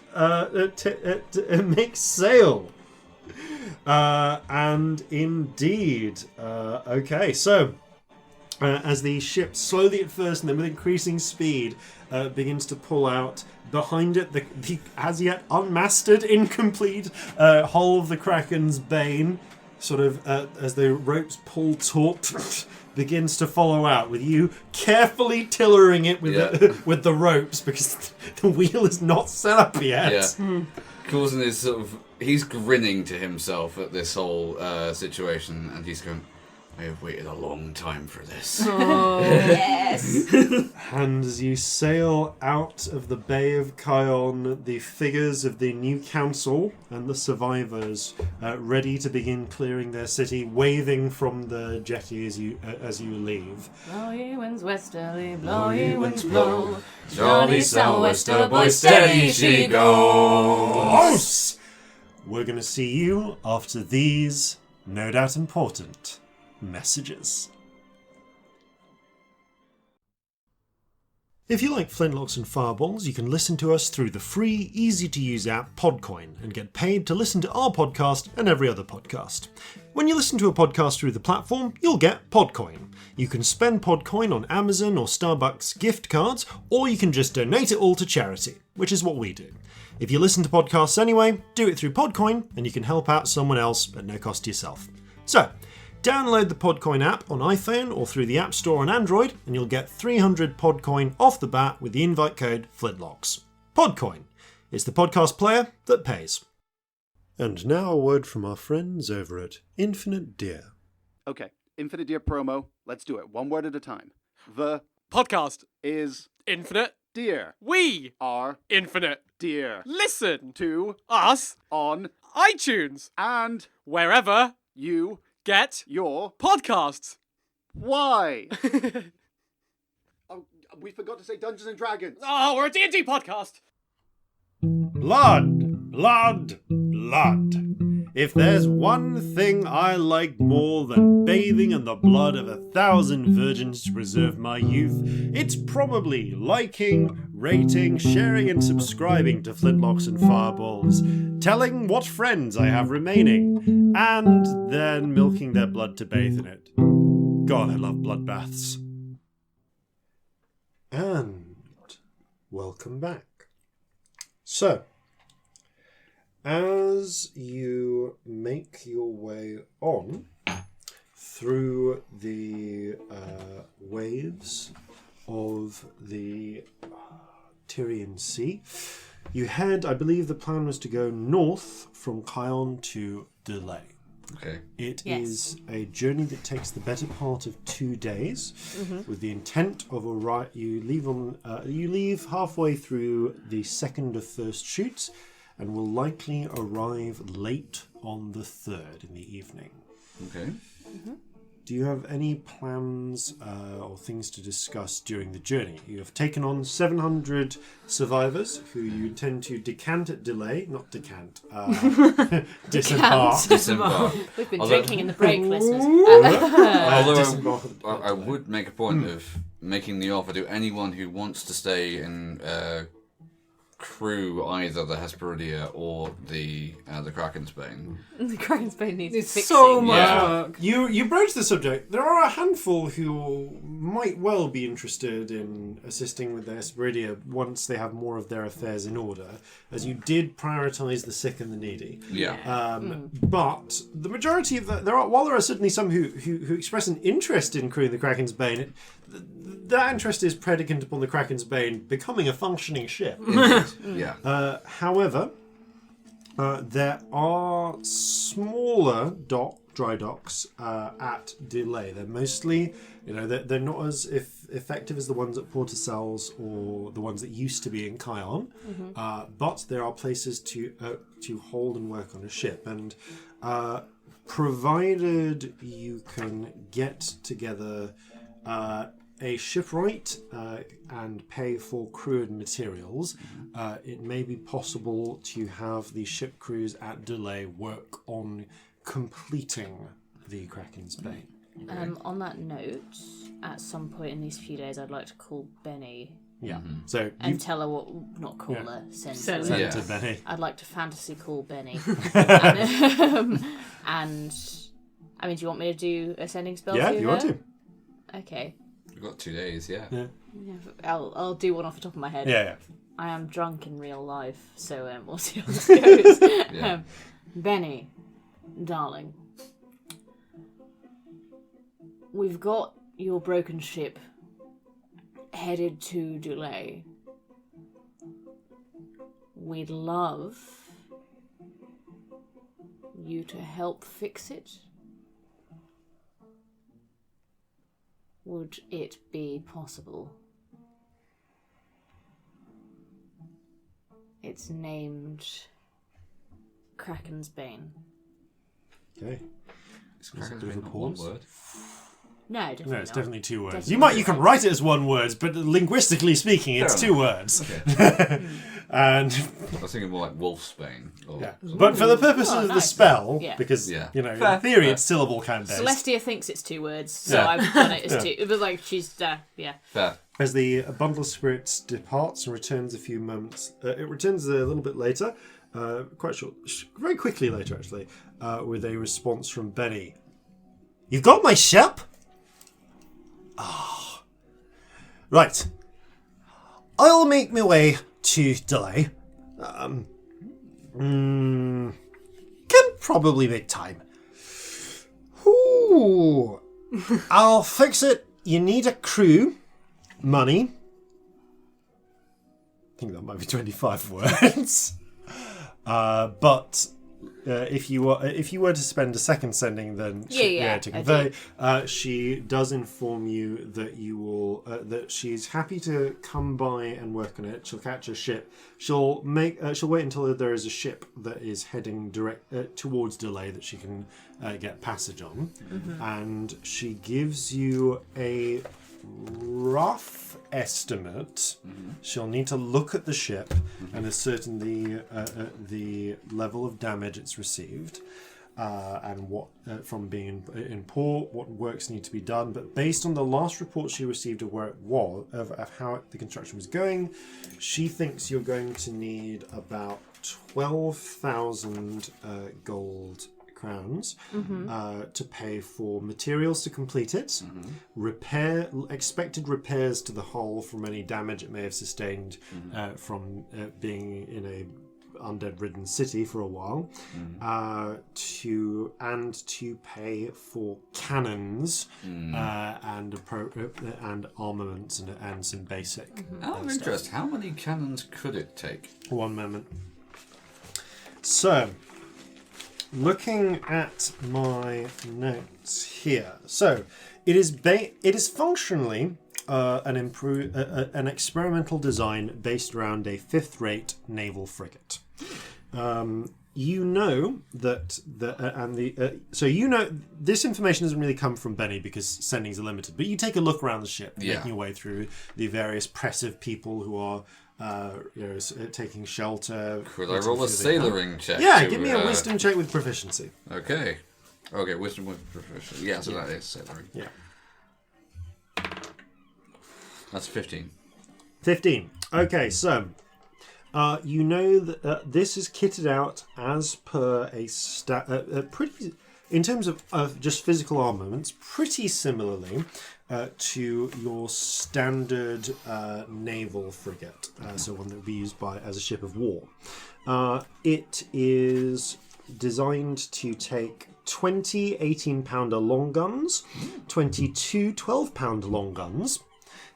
makes sail. And indeed, okay, so as the ship slowly at first and then with increasing speed begins to pull out, behind it the as yet unmastered, incomplete hull of the Kraken's Bane, sort of as the ropes pull taut, begins to follow out, with you carefully tillering it with the ropes, because the wheel is not set up yet. Yeah. Corzin is he's grinning to himself at this whole situation, and he's going, I have waited a long time for this. Oh. Yes. And as you sail out of the Bay of Cayonne, the figures of the new council and the survivors ready to begin clearing their city, waving from the jetty as you leave. Blow ye winds westerly, blow ye winds blow. Jolly sou'wester, boy, steady she goes. We're going to see you after these, no doubt important, messages. If you like Flintlocks and Fireballs, you can listen to us through the free, easy-to-use app Podcoin and get paid to listen to our podcast and every other podcast. When you listen to a podcast through the platform, you'll get Podcoin. You can spend Podcoin on Amazon or Starbucks gift cards, or you can just donate it all to charity, which is what we do. If you listen to podcasts anyway, do it through Podcoin, and you can help out someone else at no cost to yourself. So, download the Podcoin app on iPhone or through the App Store on Android, and you'll get 300 Podcoin off the bat with the invite code Flintlocks. Podcoin. It's the podcast player that pays. And now a word from our friends over at Infinite Deer. Okay, Infinite Deer promo. Let's do it. One word at a time. The podcast is Infinite Deer. We Are Infinite Deer. Listen To us on iTunes and wherever you get your podcasts. why? Oh, we forgot to say Dungeons and Dragons. Oh, we're a D&D podcast. Blood, blood, blood. If there's one thing I like more than bathing in the blood of 1,000 virgins to preserve my youth, it's probably liking, rating, sharing and subscribing to Flintlocks and Fireballs, telling what friends I have remaining, and then milking their blood to bathe in it. God, I love bloodbaths. And welcome back. So, as you make your way on through the waves of the Tyrian Sea, you head, I believe the plan was to go north from Cayonne to Delay. Okay. It Yes. is a journey that takes the better part of 2 days, with the intent of you leave halfway through the second of first shoots, and will likely arrive late on the third in the evening. Okay. Do you have any plans or things to discuss during the journey? You have taken on 700 survivors who you intend to decant at Delay, not decant, disembark. Disembark. We've been Although- drinking in the break, listeners. Although disembark at the I would make a point of making the offer to anyone who wants to stay in crew either the Hesperidia or the Kraken's Bane. The Kraken's Bane needs It's fixing. so much Yeah. work. You broach the subject. There are a handful who might well be interested in assisting with the Hesperidia once they have more of their affairs in order, as you did prioritise the sick and the needy. Yeah. But the majority of while there are certainly some who express an interest in crewing the Kraken's Bane, that interest is predicate upon the Kraken's Bane becoming a functioning ship. Yeah. However, there are smaller dry docks at Delay. They're mostly, they're not as effective as the ones at Portacells or the ones that used to be in Cayonne, but there are places to hold and work on a ship. And provided you can get together a shipwright and pay for crew and materials, it may be possible to have the ship crews at Delay work on completing the Kraken's Bane. On that note, at some point in these few days, I'd like to call Benny Yeah. So and tell her what, not call Yeah. her, send Send her. her. Yeah. to Benny. I'd like to fantasy call Benny. And I mean, do you want me to do a sending spell? Yeah, to you her? want to. Okay. We've got 2 days, yeah. Yeah. Yeah, I'll do one off the top of my head. Yeah. I am drunk in real life, so we'll see how this goes. Yeah. Benny, darling, we've got your broken ship headed to Delay. We'd love you to help fix it. Would it be possible? It's named Kraken's Bane. Okay. It's Is it Kraken's a bit of Bane a not one pause? word. No, definitely No, it's not. definitely 2 words. Definitely You can not. write it as 1 word, but linguistically speaking, it's Fair 2 words. Okay. And I was thinking more like Wolf's Bane. Or yeah. But for the purposes Oh, of the nice. spell, Yeah. because Yeah. in Fair, theory fair. it's syllable count based. Celestia thinks it's 2 words, so Yeah. I've done it as Yeah. 2. It was like she's, yeah. Fair. As the bundle of spirits departs and returns a few moments, it returns a little bit later, quite short, very quickly later actually, with a response from Benny. You've got my ship? Ah. Right. I'll make my way to Delay. Can probably make time. Ooh. I'll fix it. You need a crew. Money. I think that might be 25 words. But if you were to spend a second sending, then to convey, she does inform you that you will that she's happy to come by and work on it. She'll catch a ship. She'll wait until there is a ship that is heading direct towards Delay that she can get passage on, and she gives you a rough estimate. She'll need to look at the ship and ascertain the level of damage it's received, and what from being in port, what works need to be done. But based on the last report she received of where it was, of how the construction was going, she thinks you're going to need about 12,000 gold crowns to pay for materials to complete it, expected repairs to the hull from any damage it may have sustained from being in a undead-ridden city for a while, to pay for cannons and armaments and some basic. Out of interest, how many cannons could it take? One moment. So, looking at my notes here, so it is functionally an experimental design based around a fifth-rate naval frigate. You know that this information doesn't really come from Benny because sendings are limited. But you take a look around the ship, making your way through the various pressive people who are taking shelter. Could I roll a sailoring check? Yeah, give me a wisdom check with proficiency. Okay, wisdom with proficiency. Yeah, so that is sailoring. Yeah. That's 15. 15. Okay, so you know that this is kitted out as per a pretty, in terms of just physical armaments, pretty similarly to your standard naval frigate, so one that would be used as a ship of war. It is designed to take 20 18-pounder long guns, 22 12-pounder long guns.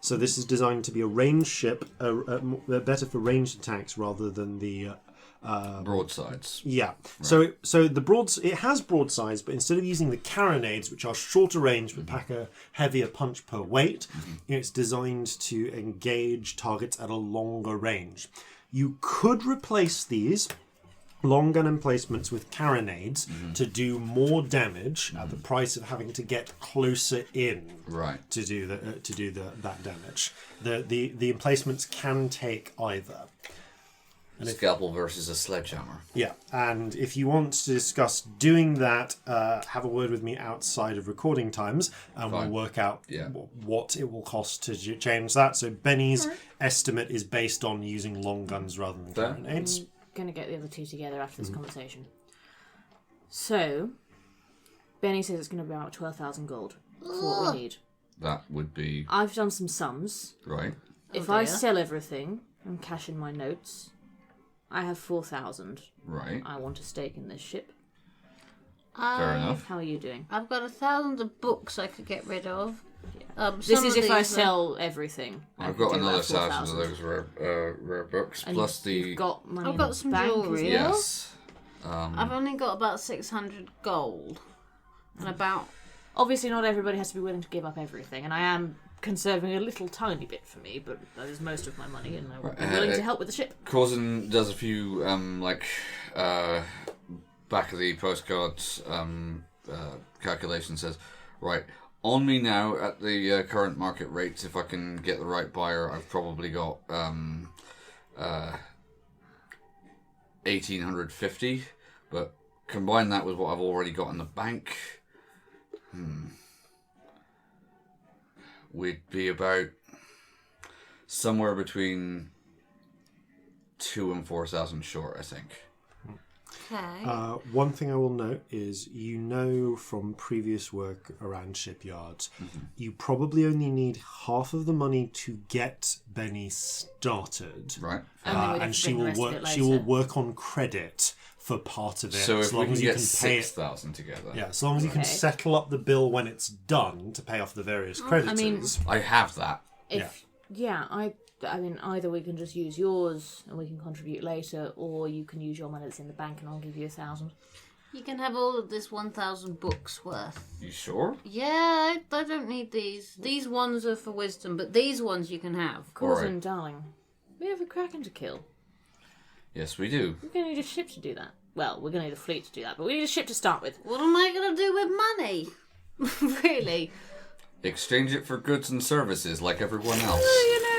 So this is designed to be a ranged ship, better for ranged attacks rather than the broadsides. Yeah. Right. So it has broadsides, but instead of using the carronades, which are shorter range but pack a heavier punch per weight, it's designed to engage targets at a longer range. You could replace these long gun emplacements with carronades to do more damage at the price of having to get closer in to do that damage. The emplacements can take either. And scalpel versus a sledgehammer. Yeah, and if you want to discuss doing that, have a word with me outside of recording times, and we'll work out what it will cost to change that. So Benny's estimate is based on using long guns rather than carronades. Going to get the other two together after this conversation. So, Benny says it's going to be about 12,000 gold for what we need. That would be... I've done some sums. Right. If I sell everything and cash in my notes, I have 4,000. Right. I want a stake in this ship. Fair enough. How are you doing? I've got 1,000 of books I could get rid of. This is if I sell everything. I've got another 1,000 of those rare books, and plus you've got money I've got some jewellery. Yes. I've only got about 600 gold. And about... Obviously not everybody has to be willing to give up everything, and I am conserving a little tiny bit for me, but that is most of my money, and I would be willing to help with the ship. Corzin does a few, back of the postcard calculation, says, right, on me now at the current market rates, if I can get the right buyer, I've probably got 1,850, but combine that with what I've already got in the bank, we'd be about somewhere between 2,000 and 4,000 short, I think. Okay. One thing I will note is, you know from previous work around shipyards, you probably only need half of the money to get Benny started. Right. And she will work on credit for part of it. So if as long we can as you get can pay it. 6,000 together. Yeah, as long as you can settle up the bill when it's done to pay off the various creditors. I have that. I mean, either we can just use yours and we can contribute later, or you can use your money that's in the bank and I'll give you 1,000. You can have all of this 1,000 books worth. You sure? Yeah, I don't need these. These ones are for wisdom, but these ones you can have. Corzin, darling, we have a kraken to kill. Yes, we do. We're going to need a ship to do that. Well, we're going to need a fleet to do that, but we need a ship to start with. What am I going to do with money? Really? Exchange it for goods and services like everyone else. You know...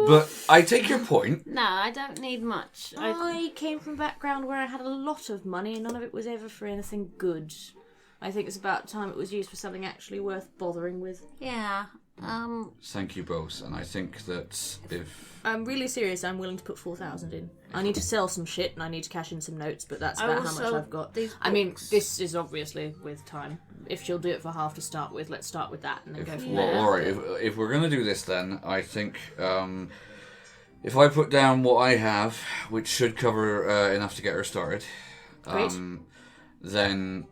But I take your point. No, I don't need much. I came from a background where I had a lot of money and none of it was ever for anything good. I think it's about time it was used for something actually worth bothering with. Yeah. Thank you both, and I think that if... I'm really serious, I'm willing to put 4,000 in. I need to sell some shit and I need to cash in some notes, but that's about how much I've got. I mean, this is obviously with time. If she'll do it for half to start with, let's start with that and then go from there. Well, alright, if we're going to do this then, I think if I put down what I have, which should cover enough to get her started, then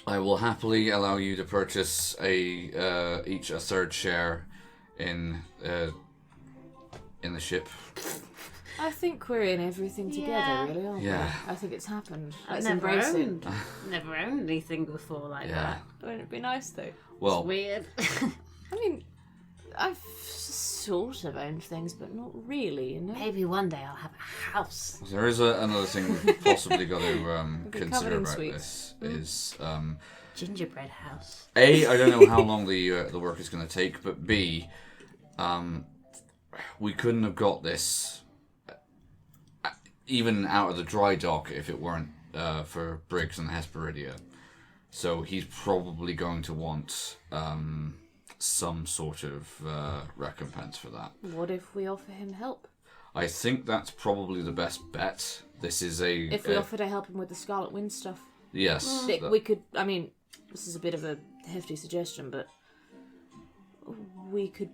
I will happily allow you to purchase each a third share in the ship. I think we're in everything together, really, aren't we? I think it's happened. Let's embrace it. Never owned anything before like that. Wouldn't it be nice, though? Well, it's weird. I mean, I've sort of owned things, but not really, you know? Maybe one day I'll have a house. There is another thing we've possibly got to consider about sweets. this. Is gingerbread house. A, I don't know how long the work is going to take, but B, we couldn't have got this even out of the dry dock if it weren't for Briggs and Hesperidia. So he's probably going to want some sort of recompense for that. What if we offer him help? I think that's probably the best bet. This is if we offer to help him with the Scarlet Wind stuff. Yes. We could, I mean, this is a bit of a hefty suggestion, but we could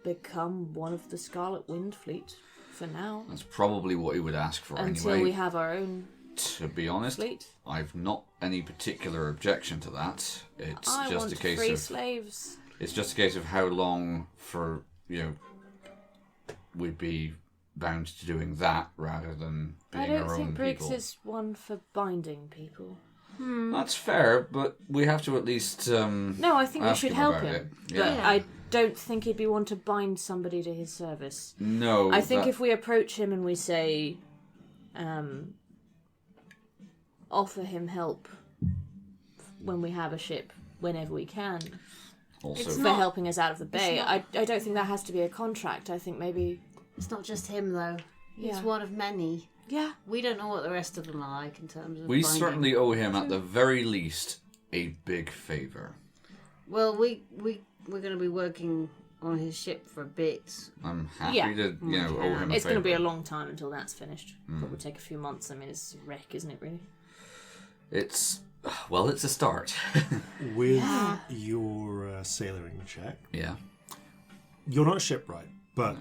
become one of the Scarlet Wind fleet for now. That's probably what he would ask for until anyway. We have our own To be honest, fleet. I've not any particular objection to that. It's I just want a case free of slaves. It's just a case of how long for we'd be bound to doing that rather than being our own people. I don't think Briggs is one for binding people. That's fair, but we have to at least. No, I think we should help him. Yeah. But I don't think he'd be one to bind somebody to his service. No. I think if we approach him and we say, offer him help when we have a ship, whenever we can, also for helping us out of the bay. I don't think that has to be a contract. I think maybe it's not just him though. He's one of many. Yeah. We don't know what the rest of them are like in terms of We binding. certainly owe him, at the very least, a big favour. Well, we're going to be working on his ship for a bit. I'm happy to, owe him a favour. It's going to be a long time until that's finished. Probably take a few months. I mean, it's a wreck, isn't it, really? It's a start. With your sailoring check, you're not shipwright, but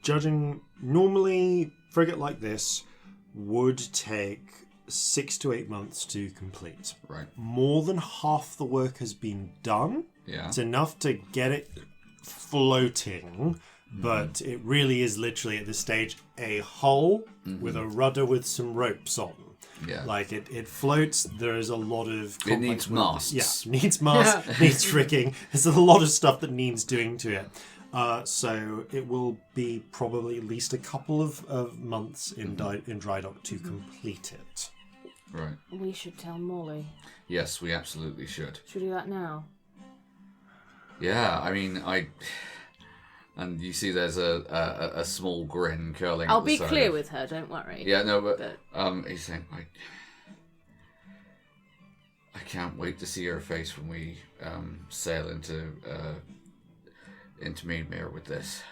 judging normally, frigate like this would take 6 to 8 months to complete. Right. More than half the work has been done. Yeah. It's enough to get it floating, but it really is literally at this stage a hull with a rudder with some ropes on. Yeah. Like it floats. There is a lot of It needs masts. Yeah, needs masts, needs rigging. There's a lot of stuff that needs doing to it. So it will be probably at least a couple of months in dry dock to complete it. Right. We should tell Molly. Yes, we absolutely should. Should we do that now? Yeah, I mean, and you see there's a small grin curling. I'll at the be side clear of... with her, don't worry. Yeah, no, but he's saying, I can't wait to see her face when we sail into Meadmere with this.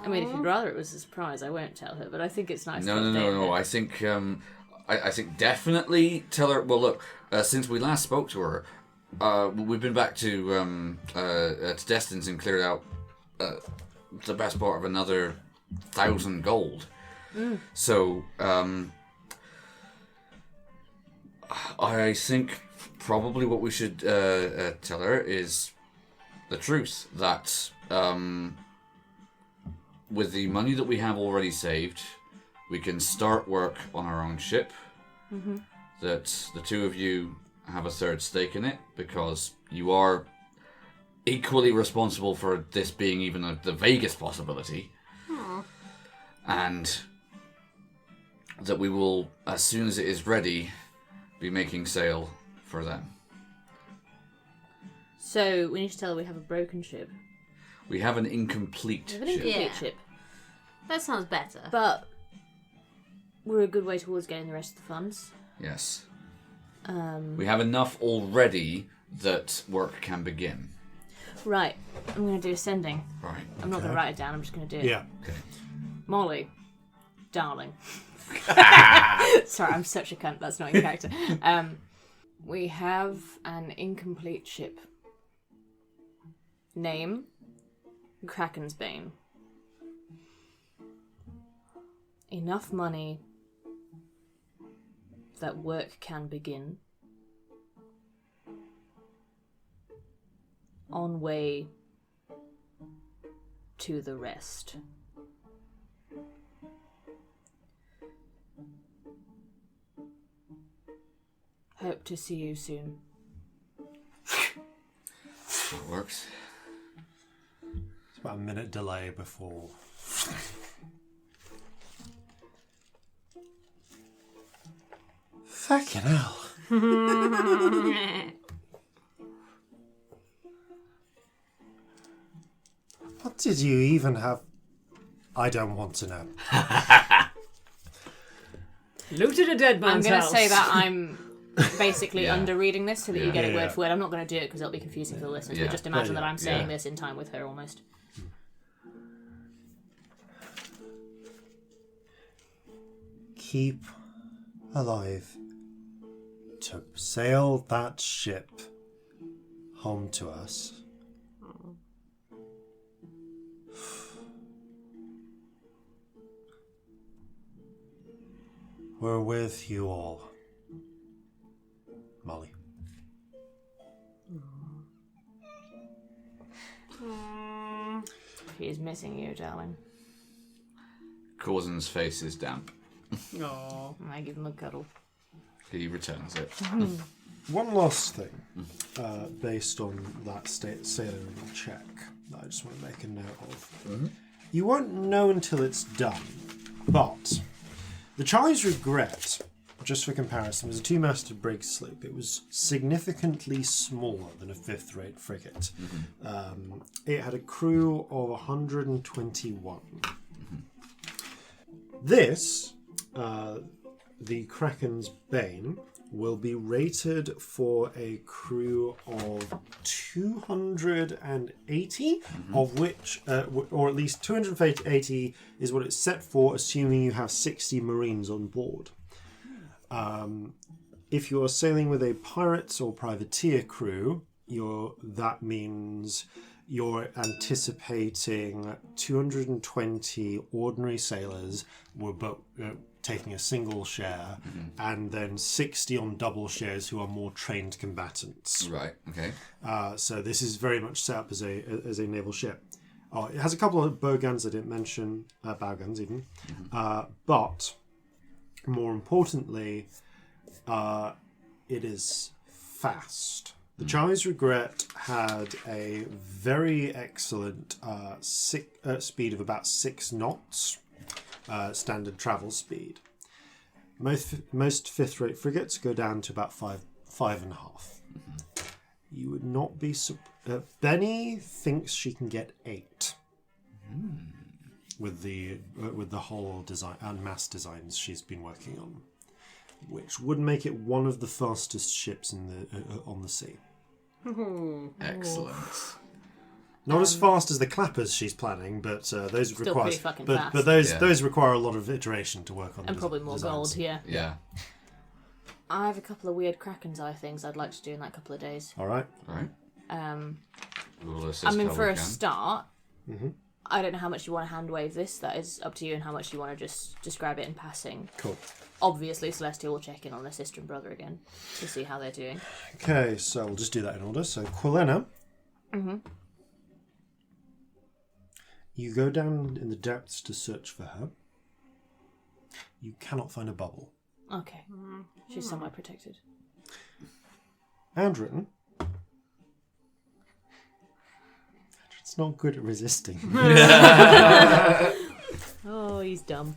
I mean, if you'd rather it was a surprise, I won't tell her, but I think it's nice. No. I think I think definitely tell her. Well, look, since we last spoke to her, we've been back to Destin's and cleared out the best part of another 1,000 gold. So I think probably what we should tell her is the truth, that with the money that we have already saved, we can start work on our own ship. That the two of you have a third stake in it, because you are equally responsible for this being even the vaguest possibility. And that we will, as soon as it is ready, be making sail for them. So we need to tell her we have a broken ship. We have an incomplete ship. Ship. That sounds better. But we're a good way towards getting the rest of the funds. Yes. We have enough already that work can begin. Right. I'm going to do ascending. Right. I'm not going to write it down. I'm just going to do it. Yeah. Okay. Molly. Darling. Sorry, I'm such a cunt. That's not in character. We have an incomplete ship. Name. Kraken's Bane. Enough money that work can begin. On way to the rest. Hope to see you soon. That works. It's about a minute delay before. Fucking hell. What did you even have? I don't want to know. Looted a dead man's I'm going to house. say that I'm basically underreading this so that you get it word for word. I'm not going to do it because it'll be confusing for the listeners, but just imagine that I'm saying this in time with her almost. Keep alive to sail that ship home to us. We're with you all, Molly. She is missing you, darling. Corzin's face is damp. Aww. I give him a cuddle. He returns it. One last thing, based on that sailing check that I just want to make a note of. You won't know until it's done, but the Charlie's Regret, just for comparison, was a two-masted brig sloop. It was significantly smaller than a fifth-rate frigate. It had a crew of 121. This, the Kraken's Bane, will be rated for a crew of 280, of which, or at least 280 is what it's set for, assuming you have 60 Marines on board. If you are sailing with a pirates or privateer crew, that means you're anticipating 220 ordinary sailors taking a single share, and then 60 on double shares who are more trained combatants. Right, okay. So this is very much set up as a naval ship. Oh, it has a couple of bow guns I didn't mention, bow guns even. But more importantly, it is fast. The Charlie's Regret had a very excellent speed of about 6 knots. Standard travel speed. Most fifth-rate frigates go down to about 5.5. You would not be. Benny thinks she can get 8 with the whole design and mass designs she's been working on, which would make it one of the fastest ships on the sea. Excellent. Not as fast as the clappers she's planning, but those Still require. pretty fucking fast. But those require a lot of iteration to work on. And probably more designs. gold, yeah. Yeah. I have a couple of weird Kraken's Eye things I'd like to do in that couple of days. All right. We'll assist I mean, how for we a can. start, I don't know how much you want to hand wave this. That is up to you, and how much you want to just describe it in passing. Cool. Obviously, Celestia will check in on their sister and brother again to see how they're doing. Okay, so we'll just do that in order. So Quilena. You go down in the depths to search for her. You cannot find a bubble. Okay. She's somewhat protected. Handwritten. It's not good at resisting. Oh, he's dumb.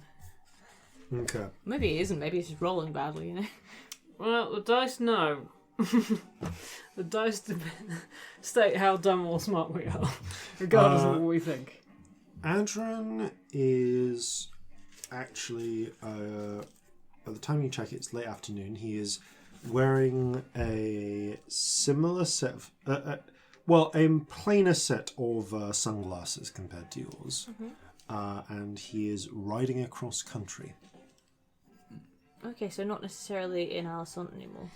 Okay. Maybe he isn't. Maybe he's just rolling badly, you know? Well, the dice know. The dice state how dumb or smart we are, regardless of what we think. Adran is actually, by the time you check it's late afternoon, he is wearing a similar set of, a plainer set of sunglasses compared to yours. And he is riding across country. Okay, so not necessarily in Alisant anymore.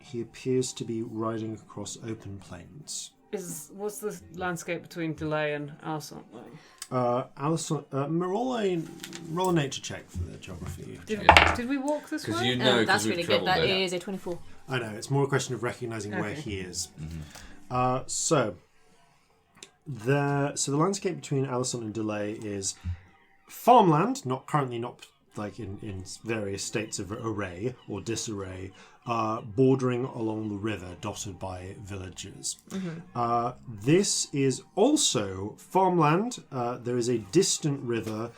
He appears to be riding across open plains. What's the landscape between Delay and Alisant like? Alison, roll a nature check for the geography. Did we walk this way? Because you know, That's we've really good. travelled That there. is a 24. I know, it's more a question of recognising where he is. So the landscape between Alisant and Delay is farmland, not like in various states of array or disarray, bordering along the river, dotted by villages. This is also farmland. There is a distant river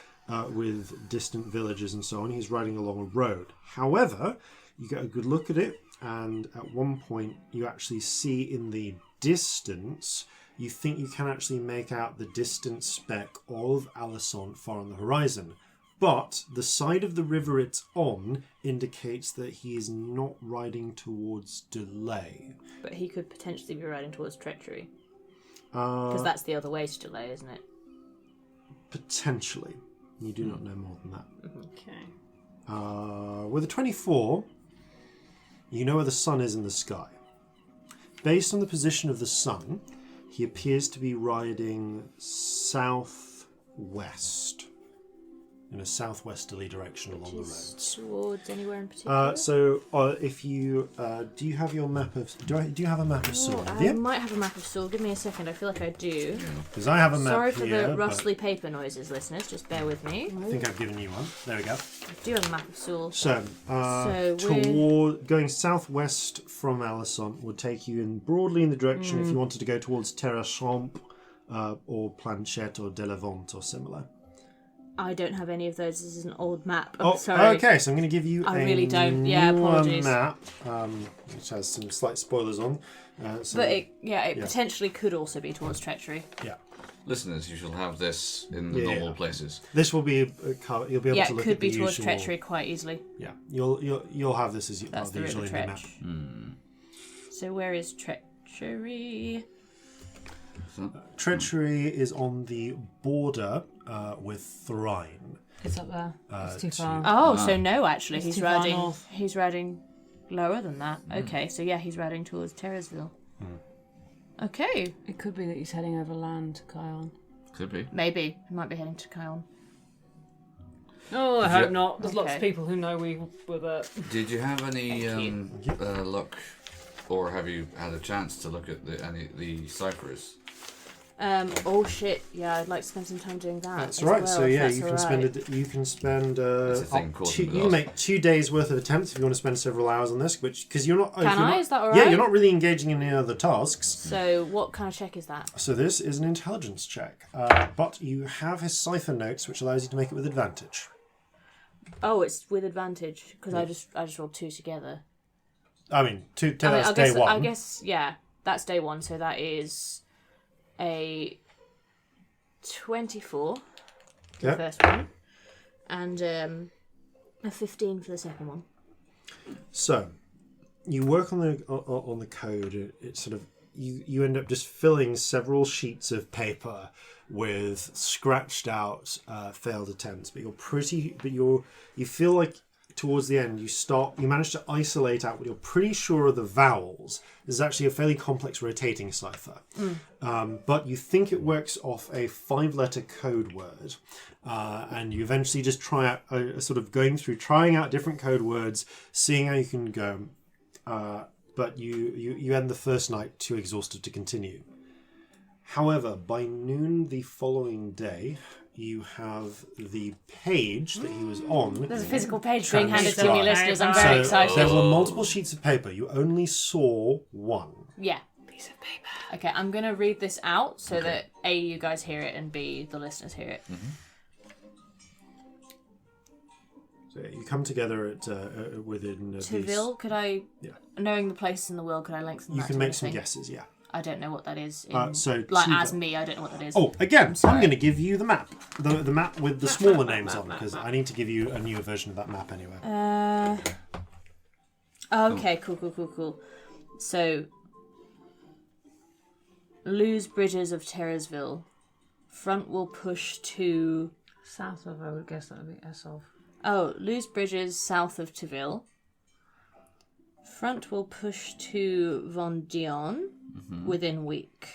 with distant villages and so on. He's riding along a road. However, you get a good look at it, and at one point you actually see in the distance, you think you can actually make out the distant speck of Alisant far on the horizon. But the side of the river it's on indicates that he is not riding towards Delay. But he could potentially be riding towards Treachery. Because that's the other way to Delay, isn't it? Potentially. You do not know more than that. Okay. With a 24, you know where the sun is in the sky. Based on the position of the sun, he appears to be riding southwest. In a southwesterly direction along the roads. Towards anywhere in particular? If you do you have your map of do you have a map of Sword? I might have a map of Sword. Give me a second. I feel like I do. Because I have a map Sorry for here, the rustly paper noises, listeners. Just bear with me. I think I've given you one. There we go. I do have a map of Sword. So going southwest from Alisant would take you in broadly in the direction if you wanted to go towards Terra Champ or Planchette or Delevant or similar. I don't have any of those. This is an old map. Oh, sorry. okay. So I'm going to give you I a really don't. Yeah, apologies. map, which has some slight spoilers on. But it potentially could also be towards Treachery. Yeah. Listeners, you shall have this in the normal places. This will be you'll be able to look at the usual. Yeah, it could be towards Treachery quite easily. Yeah, you'll have this as That's the usually in the map. So where is Treachery? Treachery is on the border with Thrine. It's up there. It's too far. Oh, so no, actually, It's he's too far riding. north. He's riding lower than that. Okay, so yeah, he's riding towards Terrorsville. Okay, It could be that he's heading over land to Cayonne. Could be. maybe he might be heading to Cayonne. Oh, I hope not. There's lots of Okay. people who know we were there. Did you have any luck, or have you had a chance to look at the ciphers? Oh shit! Yeah, I'd like to spend some time doing that. That's as right. well, So if yeah, that's you can all spend right. you can spend It's a thing called the you glass. make 2 days worth of attempts if you want to spend several hours on this. Because you're not. Can I? Is that all Yeah, right? you're not really engaging in any other tasks. So what kind of check is that? So this is an intelligence check, but you have his cipher notes, which allows you to make it with advantage. Oh, it's with advantage because I just rolled 2 together. I mean, that's day one. I guess yeah, that's day 1. So that is a 24 for the first one, and a 15 for the second one. So, you work on the code. It sort of you end up just filling several sheets of paper with scratched out failed attempts, but you feel like towards the end you manage to isolate out what you're pretty sure are the vowels. This is actually a fairly complex rotating cipher, but you think it works off a 5-letter code word, and you eventually just try out sort of going through trying out different code words, seeing how you can go, but you end the first night too exhausted to continue. However, by noon the following day, you have the page that he was on. There's a physical page being handed to your listeners. I'm very excited. There were multiple sheets of paper. You only saw one. Yeah. Piece of paper. Okay, I'm going to read this out so that A, you guys hear it, and B, the listeners hear it. So you come together at within... Teville, could I... Yeah. Knowing the places in the will, could I lengthen that? You can make some guesses, yeah. I don't know what that is. As me, I don't know what that is. Oh, again, I'm going to give you the map. The map with the smaller names on, because I need to give you a newer version of that map anyway. Okay, cool. So, lose bridges of Terrorsville. Front will push to... South of, I would guess that would be S of. Oh, lose bridges south of Teville. Front will push to Vendion within week.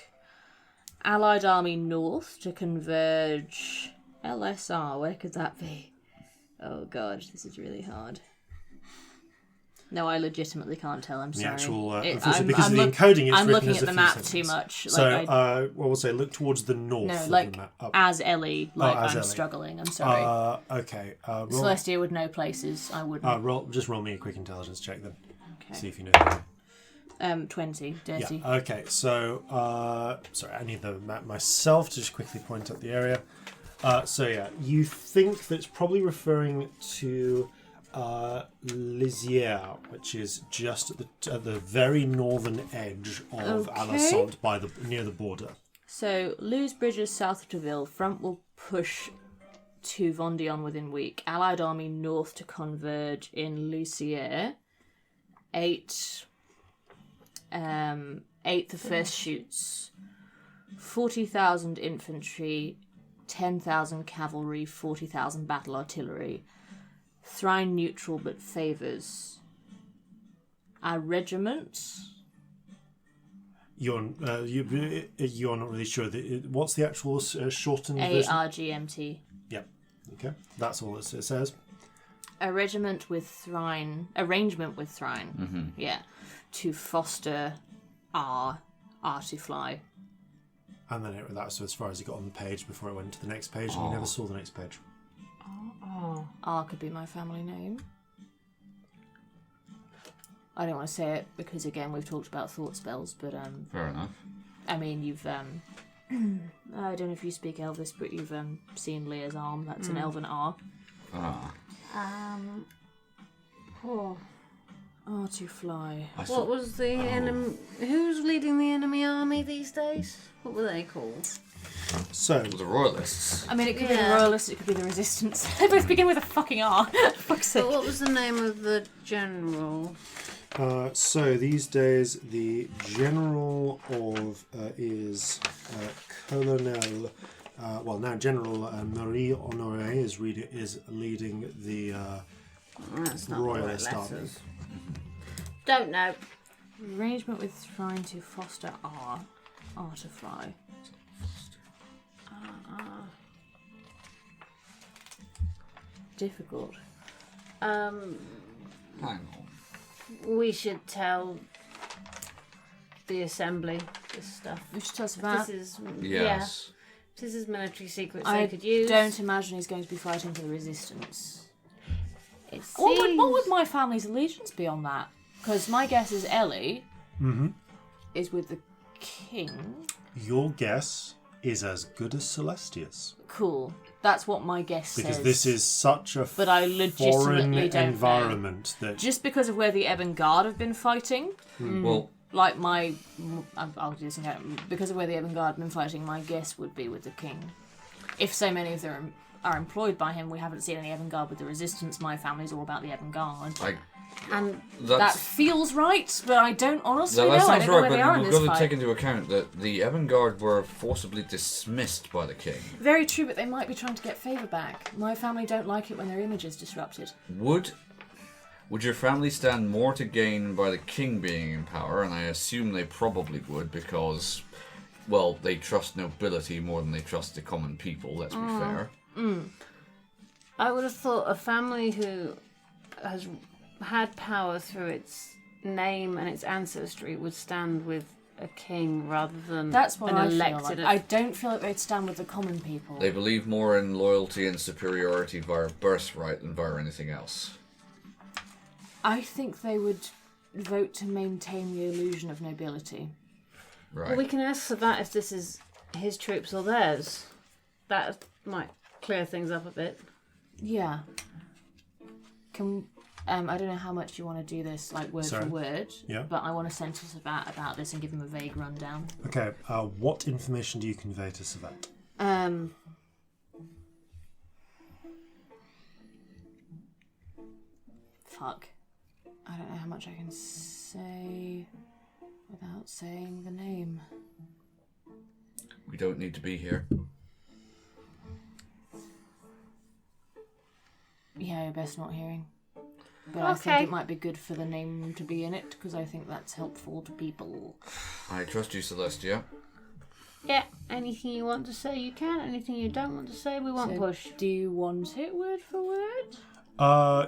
Allied army north to converge. LSR, where could that be? Oh god, this is really hard. No, I legitimately can't tell. I'm sorry. The actual, because of the encoding, it's I'm written looking as at a the few map sentences. too much. So, we'll say look towards the north. No, of like the map. Oh. as Ellie, like as I'm Ellie. struggling. I'm sorry. Okay. Celestia would know places. I wouldn't. Just roll me a quick intelligence check then. Okay. See if you know. 20, dirty. Yeah. Okay. So, sorry, I need the map myself to just quickly point out the area. You think that it's probably referring to Lisière, which is just at the very northern edge of Alessand near the border. So, lose bridges south of Teville. Front will push to Vendion within week. Allied army north to converge in Lisière. 8 the first shoots. 40,000 infantry, 10,000 cavalry, 40,000 battle artillery. Thrine neutral but favours. A regiment. You're not really sure. What's the actual shortened version? ARGMT. Yep. Okay. That's all it says. A regiment with Thrine. Arrangement with Thrine. Mm-hmm. Yeah. To foster R to fly. And then that's as far as it got on the page before it went to the next page, and you never saw the next page. R could be my family name. I don't want to say it because, again, we've talked about thought spells, but fair enough. I mean, you've I don't know if you speak Elvis, but you've seen Leah's arm. That's an elven R. R to fly. What was the enemy? Who's leading the enemy army these days? What were they called? So the Royalists. I mean, it could be the Royalists, it could be the Resistance. They both begin with a fucking R. Fuck's sake. But what was the name of the general? So these days, the general of is Colonel. Now General Marie Honoré is leading the Royalist army. Don't know. Arrangement with trying to foster R to fly. Difficult. Hang on. We should tell the assembly this stuff. We should tell us about. This is Yes. This is military secrets I they could use. don't imagine he's going to be fighting for the Resistance. It What would my family's allegiance be on that? Because my guess is Ellie is with the king. Your guess is as good as Celestia's. Cool. That's what my guess says. Because this is such a but I foreign legitimately don't environment know. that Just because of where the Ebon Guard have been fighting. Well, Like I'll do this again. Because of where the Ebon Guard have been fighting, my guess would be with the king. If so many of them are employed by him, we haven't seen any Ebon Guard with the Resistance. My family's all about the Ebon Guard. And that feels right, but I don't honestly know. That I sounds don't know right, where they are but in we've this got to fight. take into account that the Evangard were forcibly dismissed by the king. Very true, but they might be trying to get favour back. My family don't like it when their image is disrupted. Would your family stand more to gain by the king being in power? And I assume they probably would because, well, they trust nobility more than they trust the common people, let's be fair. I would have thought a family who has had power through its name and its ancestry would stand with a king rather than That's what an I elected. feel like. I don't feel like they'd stand with the common people. They believe more in loyalty and superiority via birthright than via anything else. I think they would vote to maintain the illusion of nobility. Right. Well, we can ask Savat if this is his troops or theirs. That might clear things up a bit. Yeah. I don't know how much you want to do this, like word for word. Yeah. But I want to send to Savat about this and give him a vague rundown. Okay. What information do you convey to Savat? Fuck. I don't know how much I can say without saying the name. We don't need to be here. Yeah, you're best not hearing. But I think it might be good for the name to be in it, because I think that's helpful to people. I trust you, Celestia. Yeah, anything you want to say you can, anything you don't want to say we won't push. Do you want it word for word?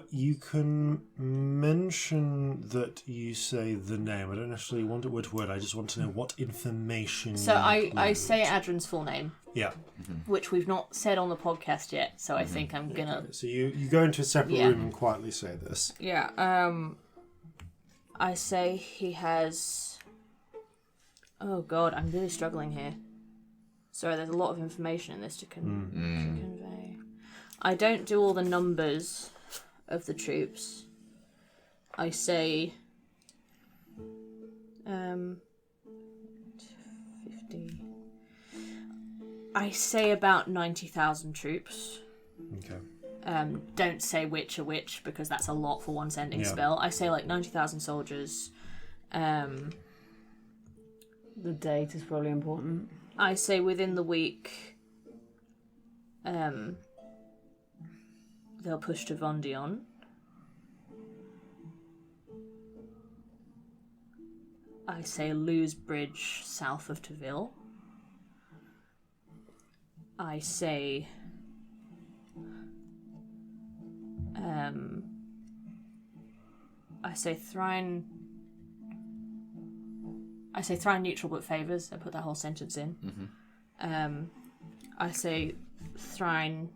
You can mention that you say the name. I don't actually want it word for word. I just want to know what information. So I include. say Adrian's full name. Yeah. Which we've not said on the podcast yet, so I think I'm gonna... Okay. So you go into a separate room and quietly say this. Yeah, I say he has... Oh god, I'm really struggling here. Sorry, there's a lot of information in this to convey. I don't do all the numbers of the troops. I say... 50... I say about 90,000 troops. Okay. Don't say which are which, because that's a lot for one sending spell. I say like 90,000 soldiers. The date is probably important. I say within the week, they'll push to Vondion. I say Lewes Bridge south of Taville. I say Thrine. I say Thrine neutral but favours. I put that whole sentence in. I say Thrine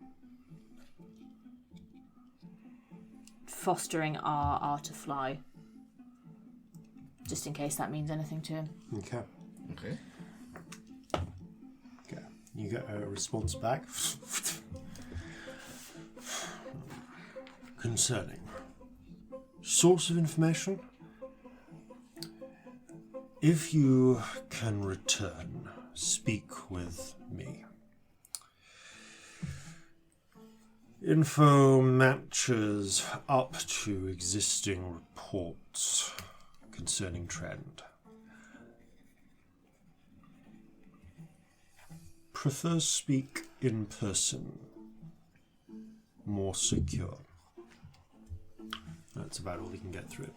fostering R to fly. Just in case that means anything to him. Okay. Okay. Okay. You get a response back. Concerning source of information. If you can return, speak with me. Info matches up to existing reports concerning trend. Prefer speak in person. More secure. That's about all we can get through.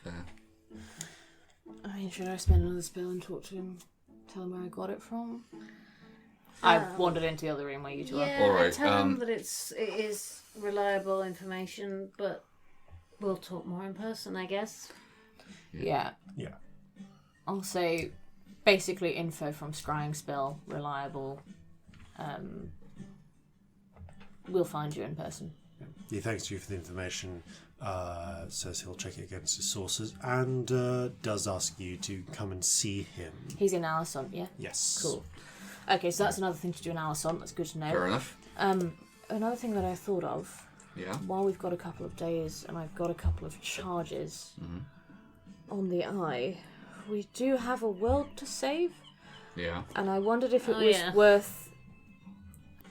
Fair. I mean, should I spend another spell and talk to him? Tell him where I got it from? I've wandered into the other room where you two are. Yeah, All right, tell him that it is reliable information, but we'll talk more in person, I guess. Yeah. Yeah. I'll say basically info from scrying spell, reliable. We'll find you in person. He thanks you for the information, says he'll check it against his sources, and does ask you to come and see him. He's in Alison, yeah? Yes. Cool. Okay, so that's another thing to do in Alison. That's good to know. Fair enough. Another thing that I thought of, Yeah. while we've got a couple of days and I've got a couple of charges on the eye, we do have a world to save. Yeah. And I wondered if it was worth...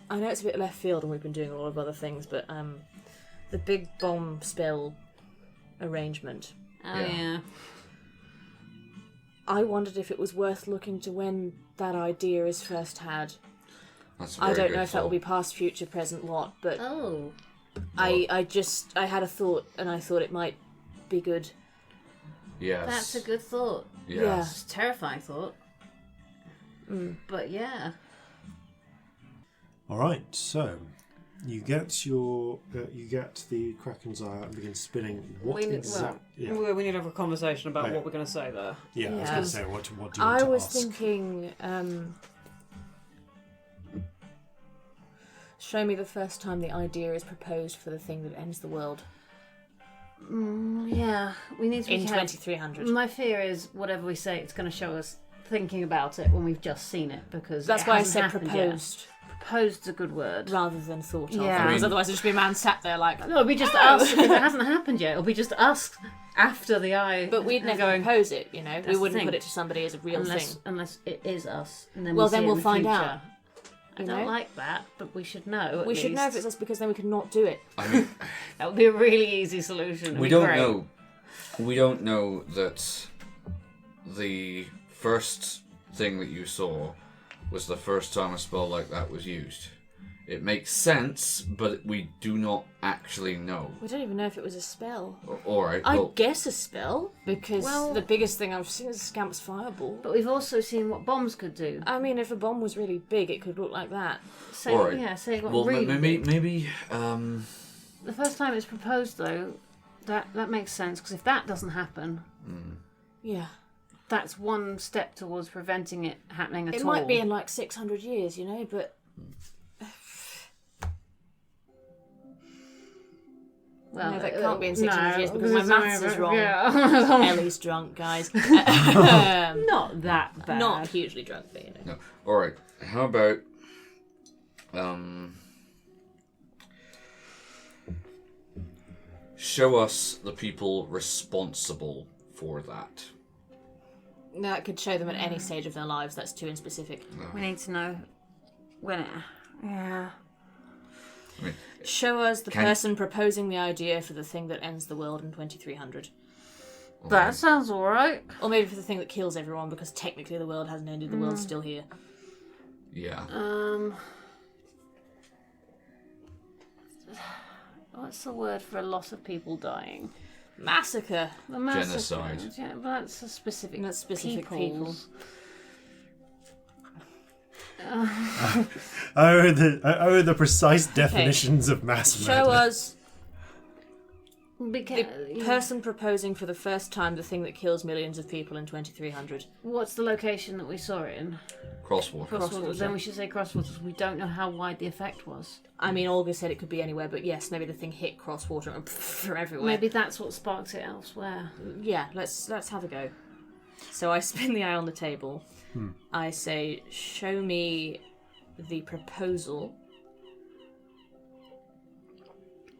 I know it's a bit left field and we've been doing a lot of other things, but the big bomb spell arrangement. Oh, yeah. I wondered if it was worth looking to when that idea is first had. That's I don't know if that will be past, future, present, what, but I had a thought, and I thought it might be good. Yes. That's a good thought. Yes. It's a terrifying thought. But yeah. All right, so you get the Kraken's eye out and begin spinning. What We exactly? Yeah. We need to have a conversation about Yeah. what we're going to say there. Yeah, I was Yeah. going to say, what do you want I to was ask? thinking, show me the first time the idea is proposed for the thing that ends the world. Yeah, we need to be In careful. 2300. My fear is whatever we say, it's going to show us thinking about it when we've just seen it, because That's it why I hasn't said happened proposed. Yet. Proposed's a good word. Rather than thought of. Yeah. Because otherwise it'd just be a man sat there like, No, it'll be just us. If it hasn't happened yet, it'll be just us after the eye. but we'd never going, propose it, you know. We the wouldn't thing. put it to somebody as a real thing. Unless it is us. And then Well, we see then it we'll in the find future. out. I You don't know? like that, but we should know. At We should know if least. it's us because then we can not do it. I mean, That would be a really easy solution. It'd we be don't great. know. We don't know that the first thing that you saw was the first time a spell like that was used. It makes sense, but we do not actually know. We don't even know if it was a spell. Alright, I well, guess a spell, because Well- the biggest thing I've seen is Scamp's fireball. But we've also seen what bombs could do. I mean, if a bomb was really big, it could look like that. Say, Alright. yeah, say what well really big. maybe, The first time it's proposed, though, that makes sense, because if that doesn't happen, Yeah. that's one step towards preventing it happening at all. It might be in like 600 years, you know, but... Well, no, that can't be in 600 no, years because my it's maths not- is wrong. Yeah. Ellie's drunk, guys. Not that bad. Not hugely drunk, but you know. no. Alright, how about, show us the people responsible for that. No, that could show them at any stage of their lives. That's too inspecific. We need to know when it... Yeah. I mean, Show us the Can- person proposing the idea for the thing that ends the world in 2300. That sounds alright. Or maybe for the thing that kills everyone, because technically the world hasn't ended, the world's still here. yeah. What's the word for a lot of people dying? Massacre. The massacre. Genocide. Yeah, but that's a specific. That's specific peoples. The precise definitions of mass murder. Show us Because, the person proposing for the first time the thing that kills millions of people in 2300. what's the location that we saw it in? Crosswater. Crosswaters. Then we should say Crosswaters. We don't know how wide the effect was. I mean, Olga said it could be anywhere, but yes, maybe the thing hit Crosswater and they're everywhere. Maybe that's what sparked it elsewhere. Yeah, let's have a go. So I spin the eye on the table. I say, show me the proposal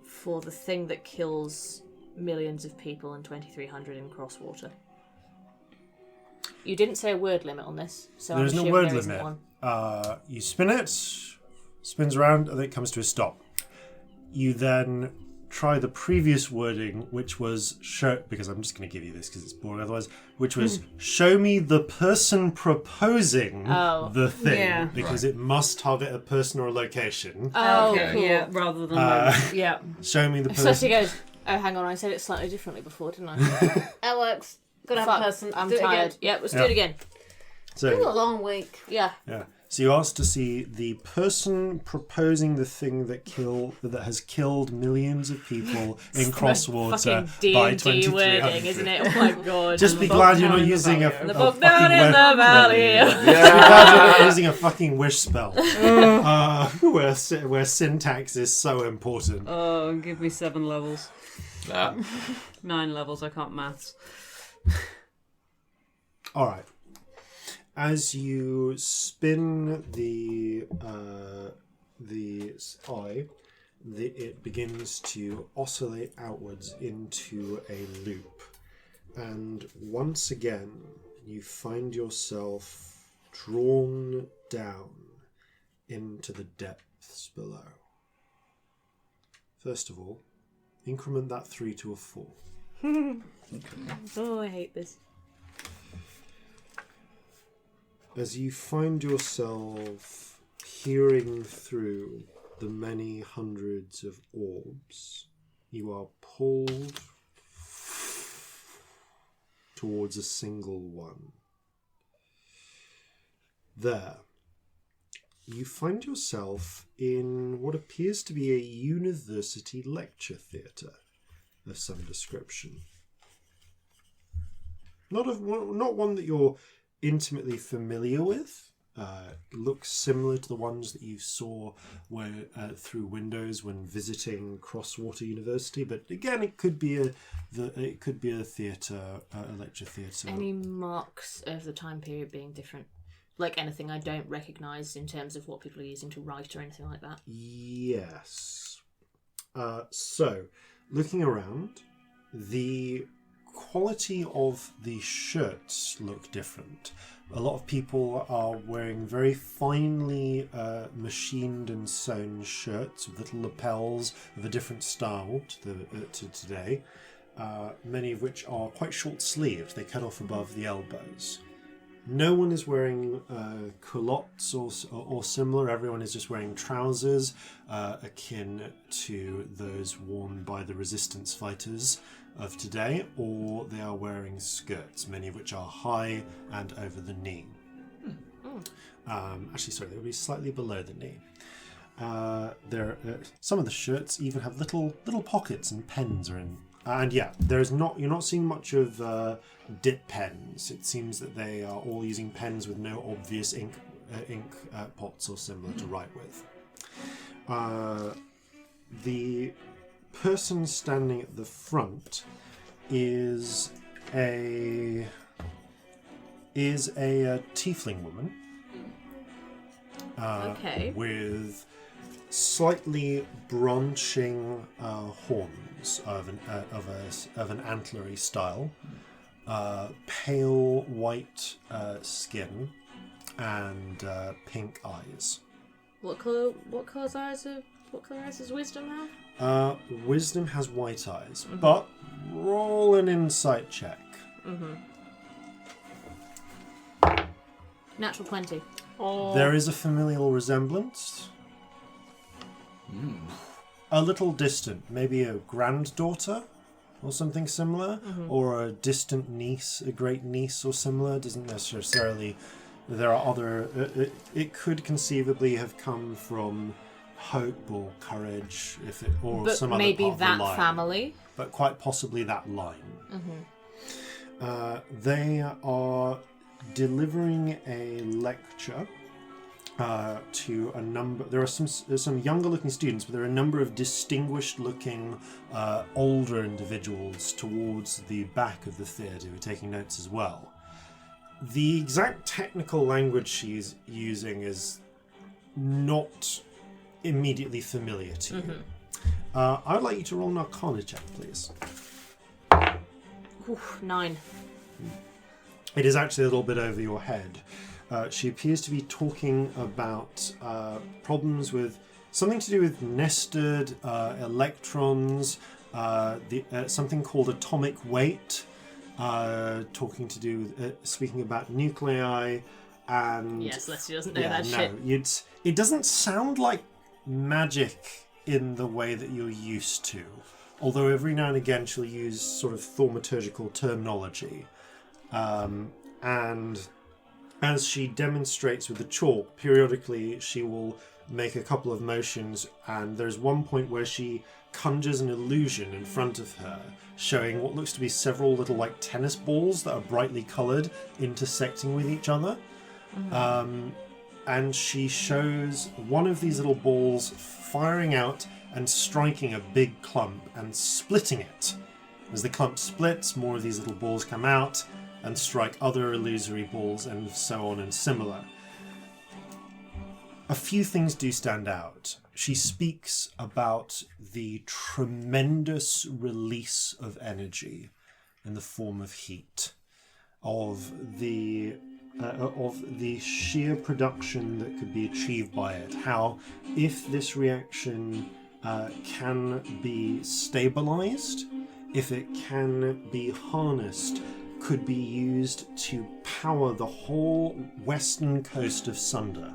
for the thing that kills millions of people in 2300 in Crosswater. You didn't say a word limit on this, so There's I'm no assuming word there isn't limit. one. You spin it, spins around, and then it comes to a stop. You then try the previous wording, which was show, because I'm just going to give you this because it's boring otherwise, which was show me the person proposing the thing, yeah. because it must target a person or a location. Oh, Okay. cool. Yeah, rather than yeah. Show me the So person. she goes, oh, hang on, I said it slightly differently before, didn't I? That works. Gotta have Fuck, a person. I'm Do it tired. again. Yeah, let's do Yeah. it again. It's been a So, long week. Yeah. yeah. So you asked to see the person proposing the thing that has killed millions of people in Crosswater Fucking by D&D 2300. wording, isn't it? Oh my god. Just be glad you're not using a The a book fucking down in web- the valley. Just be glad you're not using a fucking wish spell, where syntax is so important. Oh, give me 7 levels. That. 9 levels, I can't maths. All right. As you spin the eye, it begins to oscillate outwards into a loop, and once again you find yourself drawn down into the depths below. First of all, increment that 3 to a 4. Oh, I hate this. As you find yourself peering through the many hundreds of orbs, you are pulled towards a single one. There, you find yourself in what appears to be a university lecture theatre of some description. Not one that you're intimately familiar with. Looks similar to the ones that you saw through windows when visiting Crosswater University, but again, it could be a theatre, a lecture theatre. Any marks of the time period being different? Like anything I don't recognise in terms of what people are using to write or anything like that? Yes. So, looking around, the quality of the shirts look different. A lot of people are wearing very finely machined and sewn shirts with little lapels of a different style to today, many of which are quite short-sleeved. They cut off above the elbows. No one is wearing culottes or similar. Everyone is just wearing trousers akin to those worn by the resistance fighters of today, or they are wearing skirts, many of which are high and over the knee. Actually, sorry, they will be slightly below the knee. Some of the shirts even have little pockets and pens are in. And yeah, you're not seeing much of dip pens. It seems that they are all using pens with no obvious ink pots or similar to write with. The person standing at the front is a tiefling woman. Okay. With slightly branching horns of an antlery style, pale white skin, and pink eyes. What colour eyes does Wisdom have? Wisdom has white eyes, but roll an insight check. Natural 20. Oh. There is a familial resemblance. A little distant, maybe a granddaughter or something similar, or a distant niece, a great niece or similar. Doesn't necessarily. There are other. It could conceivably have come from hope or courage, But some other maybe part of that the line. family. But quite possibly that line. They are delivering a lecture to a number. There are some younger-looking students, but there are a number of distinguished-looking older individuals towards the back of the theatre who are taking notes as well. The exact technical language she's using is not immediately familiar to you. I would like you to roll an Arcana check, please. 9. It is actually a little bit over your head. She appears to be talking about problems with something to do with nested electrons, something called atomic weight, speaking about nuclei, and Yes, Celestia doesn't know that shit. It doesn't sound like magic in the way that you're used to. Although every now and again she'll use sort of thaumaturgical terminology. And as she demonstrates with the chalk, periodically she will make a couple of motions, and there's one point where she conjures an illusion in front of her, showing what looks to be several little like tennis balls that are brightly coloured intersecting with each other. And she shows one of these little balls firing out and striking a big clump and splitting it. As the clump splits, more of these little balls come out and strike other illusory balls, and so on and similar. A few things do stand out. She speaks about the tremendous release of energy in the form of heat, of the sheer production that could be achieved by it. How, if this reaction can be stabilized, if it can be harnessed, could be used to power the whole western coast of Sunder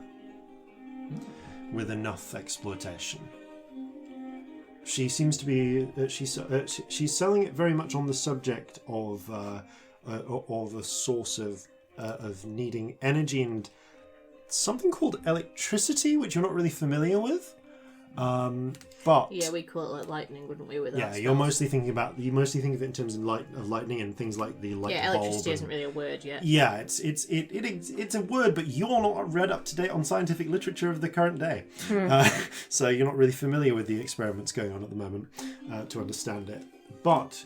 with enough exploitation. She seems to be she's selling it very much on the subject of a source of needing energy and something called electricity, which you're not really familiar with. But yeah, we call it like lightning, wouldn't we? With yeah, you mostly think of it in terms of lightning and things like the light bulb. Electricity isn't really a word yet. Yeah, it's a word, but you're not read up to date on scientific literature of the current day, so you're not really familiar with the experiments going on at the moment to understand it. But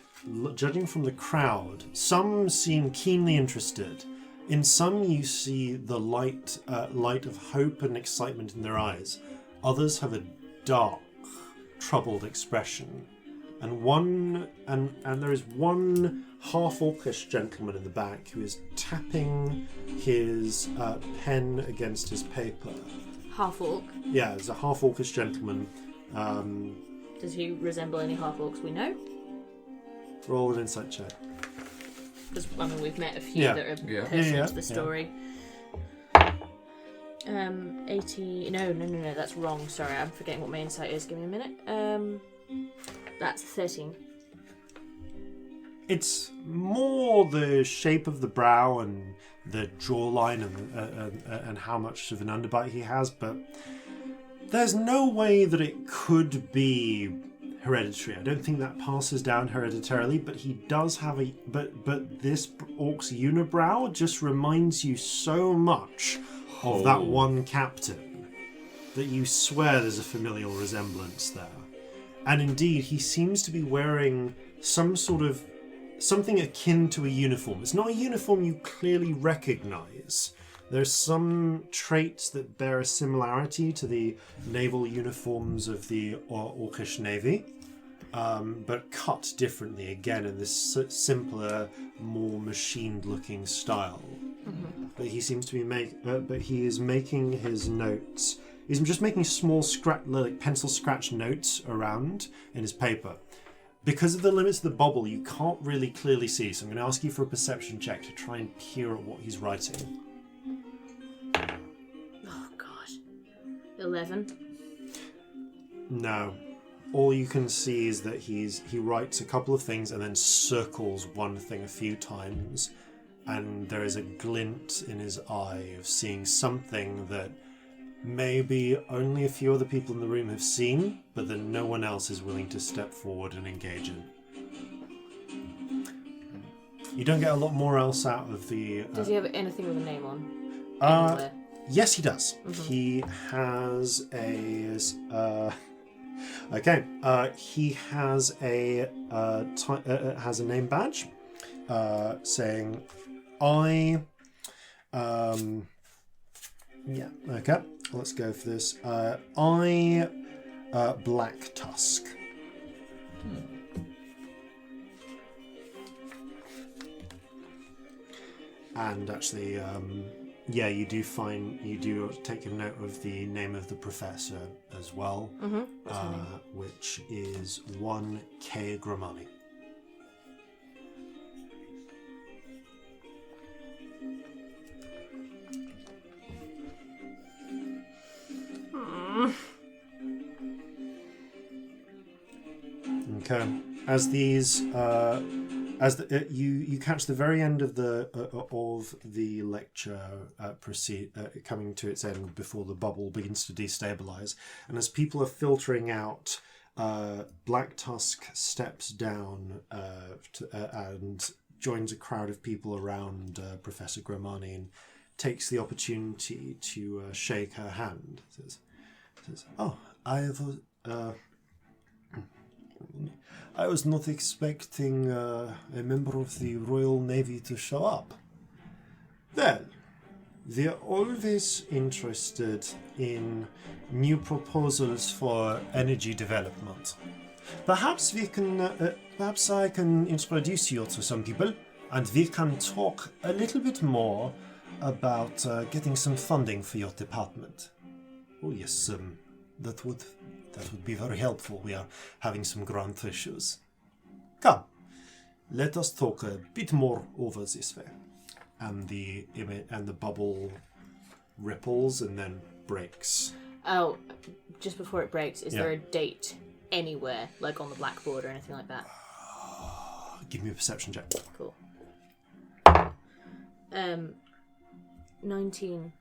judging from the crowd, some seem keenly interested. In some, you see the light of hope and excitement in their eyes. Others have a dark, troubled expression, and there is one half-orcish gentleman in the back who is tapping his pen against his paper. Half-orc? Yeah, there's a half-orcish gentleman. Does he resemble any half-orcs we know? Roll an insight check. I mean, we've met a few that are pertinent to the story. 80... No, that's wrong. Sorry, I'm forgetting what my insight is. Give me a minute. That's 13. It's more the shape of the brow and the jawline and how much of an underbite he has, but there's no way that it could be hereditary. I don't think that passes down hereditarily, but he does have a... But this orc's unibrow just reminds you so much of that one captain that you swear there's a familial resemblance there. And indeed, he seems to be wearing something akin to a uniform. It's not a uniform you clearly recognize. There's some traits that bear a similarity to the naval uniforms of the Orcish Navy, but cut differently, again, in this simpler, more machined-looking style. Mm-hmm. But he seems to be he is making his notes. He's just making small pencil scratch notes around in his paper. Because of the limits of the bubble, you can't really clearly see, so I'm going to ask you for a perception check to try and peer at what he's writing. Oh, God. 11. No. All you can see is that he writes a couple of things and then circles one thing a few times, and there is a glint in his eye of seeing something that maybe only a few other people in the room have seen, but that no one else is willing to step forward and engage in. You don't get a lot more else out of the... Does he have anything with a name on? Anywhere? Yes, he does. Mm-hmm. He has a... he has a name badge saying, let's go for this. Black Tusk. And actually, you do take a note of the name of the professor as well, which is 1K Gramani. Okay. As these, you catch the very end of the lecture coming to its end before the bubble begins to destabilize, and as people are filtering out, Black Tusk steps down and joins a crowd of people around Professor Gramani and takes the opportunity to shake her hand. Says, "Oh, I was not expecting a member of the Royal Navy to show up. Well, we're always interested in new proposals for energy development. Perhaps I can introduce you to some people, and we can talk a little bit more about getting some funding for your department." Oh yes, that would be very helpful. We are having some grant issues. Come, let us talk a bit more over this way. And the bubble ripples and then breaks. Oh, just before it breaks, is there a date anywhere, like on the blackboard or anything like that? Give me a perception check. Cool. 19.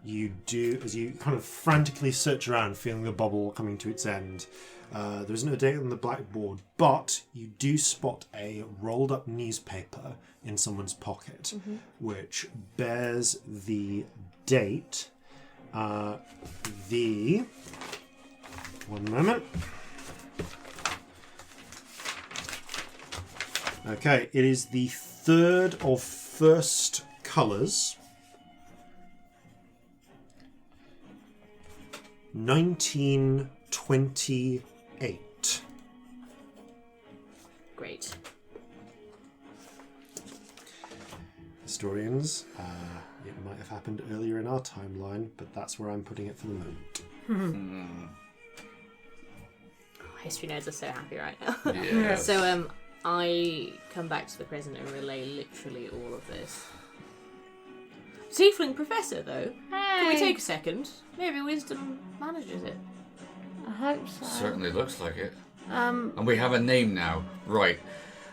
You do, as you kind of frantically search around, feeling the bubble coming to its end. There isn't a date on the blackboard, but you do spot a rolled up newspaper in someone's pocket, which bears the date. One moment. Okay, it is the 3rd of 1st colours. 1928. Great. Historians, it might have happened earlier in our timeline, but that's where I'm putting it for the moment. History nerds are so happy right now. Yes. So, I come back to the present and relay literally all of this. Tiefling Professor, though. Hey. Can we take a second? Maybe Wisdom manages it. I hope so. Certainly looks like it. And we have a name now. Right.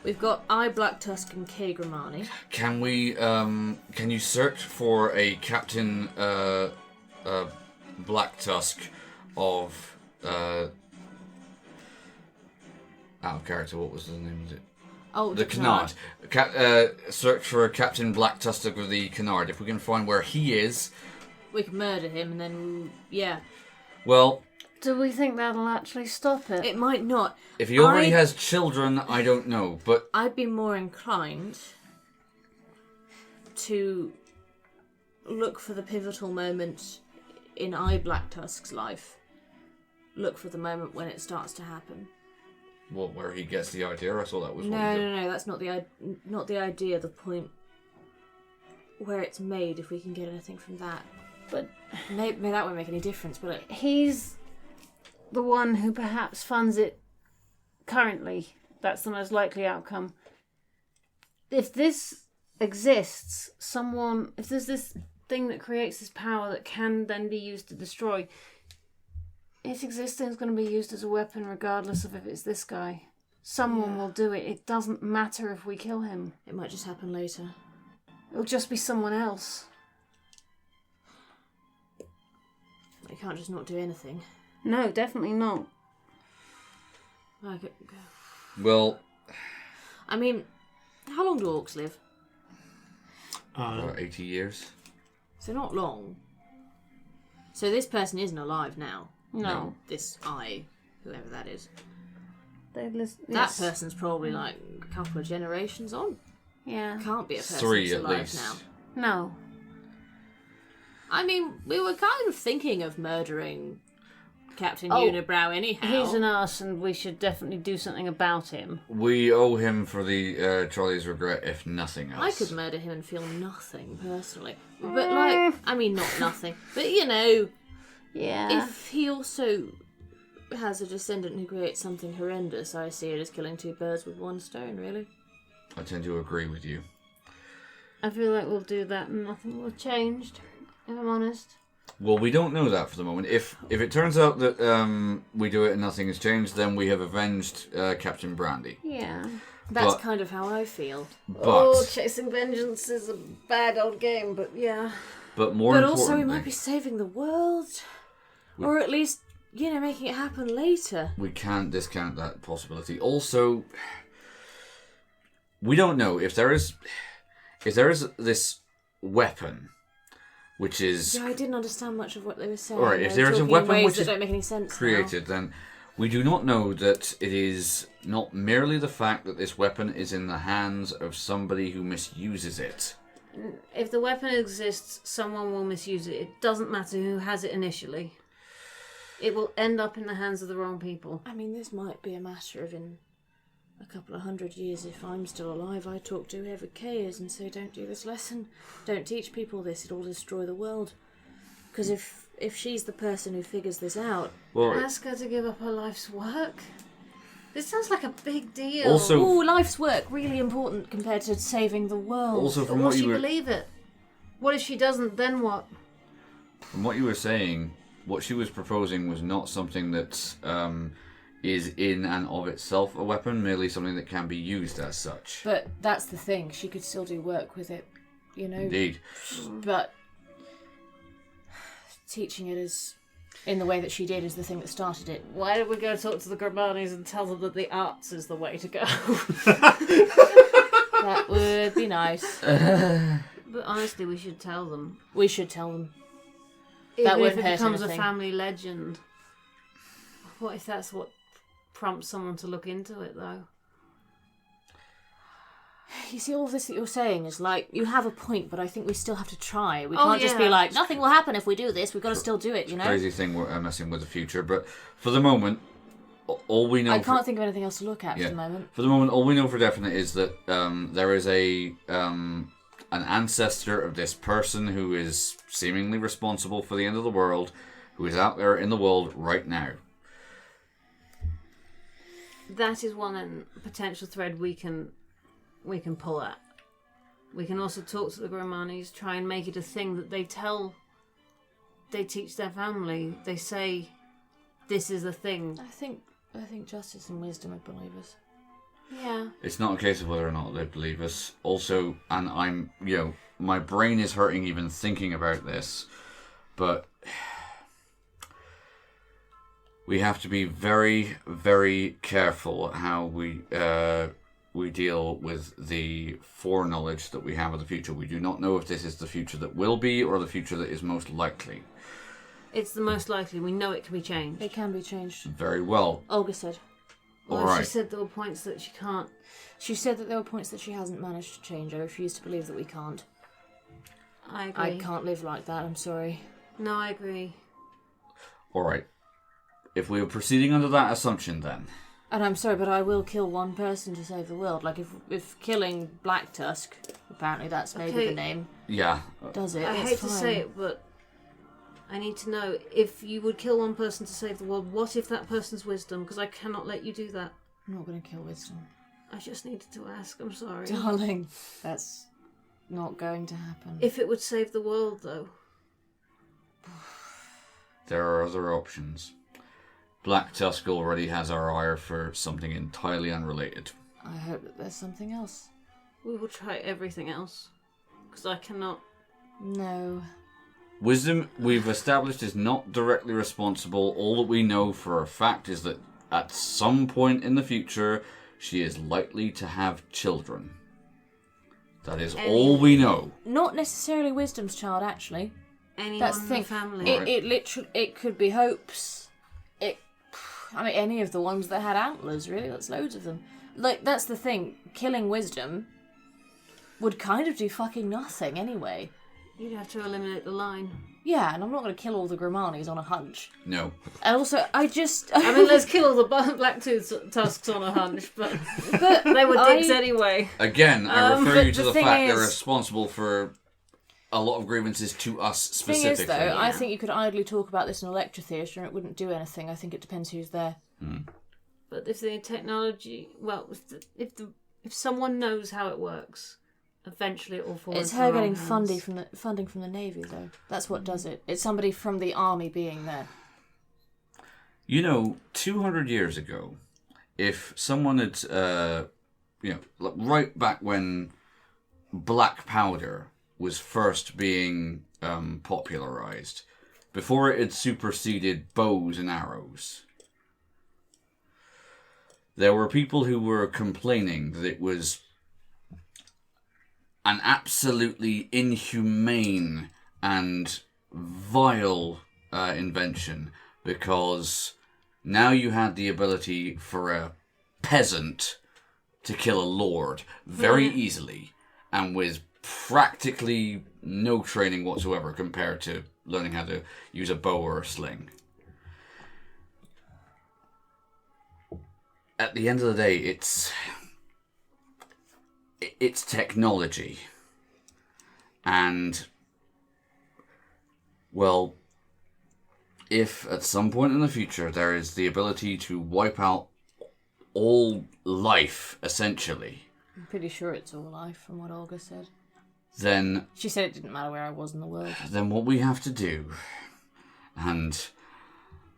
We've got I, Black Tusk, and K. Grimani. Can we, can you search for a Captain, Black Tusk of, out of character, what was the name of it? Oh, The Canard. Search for Captain Black Tusk of the Canard. If we can find where he is... We can murder him and then, Well... Do we think that'll actually stop it? It might not. If he already has children, I don't know, but... I'd be more inclined to look for the pivotal moment in I, Black Tusk's life. Look for the moment when it starts to happen. Well, where he gets the idea? I thought that was No, that's not the idea. The point where it's made, if we can get anything from that. But maybe that won't make any difference, will it? He's the one who perhaps funds it currently. That's the most likely outcome. If this exists, if there's this thing that creates this power that can then be used to destroy, its existence is going to be used as a weapon regardless of if it's this guy. Someone will do it. It doesn't matter if we kill him. It might just happen later. It'll just be someone else. I can't just not do anything. No, definitely not. Well... I mean, how long do orcs live? About 80 years. So not long. So this person isn't alive now. No. This whoever that is. That person's probably like a couple of generations on. Yeah. Can't be a person 3 who's at alive least. now. No. I mean, we were kind of thinking of murdering Captain Unibrow anyhow. He's an arse and we should definitely do something about him. We owe him for the Charlie's regret, if nothing else. I could murder him and feel nothing, personally. But, like, I mean, not nothing. But, you know... Yeah. If he also has a descendant who creates something horrendous, I see it as killing 2 birds with 1 stone, really. I tend to agree with you. I feel like we'll do that and nothing will have changed, if I'm honest. Well, we don't know that for the moment. If it turns out that we do it and nothing has changed, then we have avenged Captain Brandy. Yeah. That's kind of how I feel. But chasing vengeance is a bad old game, but yeah. But more But importantly... also we might be saving the world. Or at least, you know, making it happen later. We can't discount that possibility. Also, we don't know if there is this weapon, which is... Yeah, I didn't understand much of what they were saying. Alright, if there is a weapon which is don't make any sense created, then we do not know that it is not merely the fact that this weapon is in the hands of somebody who misuses it. If the weapon exists, someone will misuse it. It doesn't matter who has it initially. It will end up in the hands of the wrong people. I mean, this might be a matter of in a couple of 100 years, if I'm still alive, I talk to whoever Kay is and say, don't do this lesson. Don't teach people this. It'll destroy the world. Because if she's the person who figures this out... Well, ask her to give up her life's work. This sounds like a big deal. Also, Ooh, life's work, really important compared to saving the world. Also, from Will what she you were, believe it? What if she doesn't? Then what? from what you were saying, what she was proposing was not something that is in and of itself a weapon, merely something that can be used as such. But that's the thing, she could still do work with it, you know? Indeed. But teaching it is in the way that she did is the thing that started it. Why don't we go talk to the Grimmanis and tell them that the arts is the way to go? That would be nice. But honestly, we should tell them. We should tell them. Even That if wouldn't it hurt becomes anything. a family legend. What if that's what prompts someone to look into it, though? You see, all of this that you're saying is like, you have a point, but I think we still have to try. We Oh, can't just be yeah. like, nothing will happen if we do this, we've got to still do it, you know? Crazy thing we're messing with the future, but for the moment, all we know. I can't think of anything else to look at Yeah. for the moment. For the moment, all we know for definite is that there is an ancestor of this person who is seemingly responsible for the end of the world, who is out there in the world right now. That is one potential thread we can pull at. We can also talk to the Grimmanis, try and make it a thing that they teach their family. They say, this is a thing. I think justice and wisdom would believe us. Yeah. It's not a case of whether or not they believe us. Also, and my brain is hurting even thinking about this, but we have to be very, very careful how we deal with the foreknowledge that we have of the future. We do not know if this is the future that will be or the future that is most likely. It's the most likely. We know it can be changed. It can be changed. Very well. Olga said. Well, All right. she said there were points that she can't. She said that there were points that she hasn't managed to change. I refuse to believe that we can't. I agree. I can't live like that, I'm sorry. No, I agree. All right. If we are proceeding under that assumption, then. And I'm sorry, but I will kill one person to save the world. Like, if killing Black Tusk, apparently that's maybe Okay. the name, Yeah. does it, I it's hate fine. to say it, but I need to know, if you would kill one person to save the world, what if that person's wisdom? Because I cannot let you do that. I'm not going to kill Wisdom. I just needed to ask, I'm sorry. Darling, that's not going to happen. If it would save the world, though. There are other options. Black Tusk already has our ire for something entirely unrelated. I hope that there's something else. We will try everything else. Because I cannot... No. Wisdom, we've established, is not directly responsible. All that we know for a fact is that at some point in the future, she is likely to have children. That is all we know. Not necessarily Wisdom's child, actually. Anyone That's the in thing. the family. It literally, it could be Hope's. Any of the ones that had antlers, really. That's loads of them. Like, that's the thing. Killing Wisdom would kind of do fucking nothing anyway. You'd have to eliminate the line. Yeah, and I'm not going to kill all the Grimanis on a hunch. No. And also, I mean, let's kill all the black tusks on a hunch, but they were dicks anyway. Again, I refer you to the thing fact they're is- responsible for a lot of grievances to us specifically. Thing is, though, I think you could idly talk about this in a lecture theatre and it wouldn't do anything. I think it depends who's there. But if the technology... Well, if someone knows how it works, eventually it will fall It's into her the wrong getting hands. funding from the Navy, though. That's what does it. It's somebody from the Army being there. 200 years ago, if someone had, right back when black powder was first being popularized, before it had superseded bows and arrows, there were people who were complaining that it was an absolutely inhumane and vile invention, because now you had the ability for a peasant to kill a lord very easily and with practically no training whatsoever compared to learning how to use a bow or a sling. At the end of the day, it's technology. And, well, if at some point in the future there is the ability to wipe out all life, essentially, I'm pretty sure it's all life from what Olga said. then She said it didn't matter where I was in the world. what we have to do, and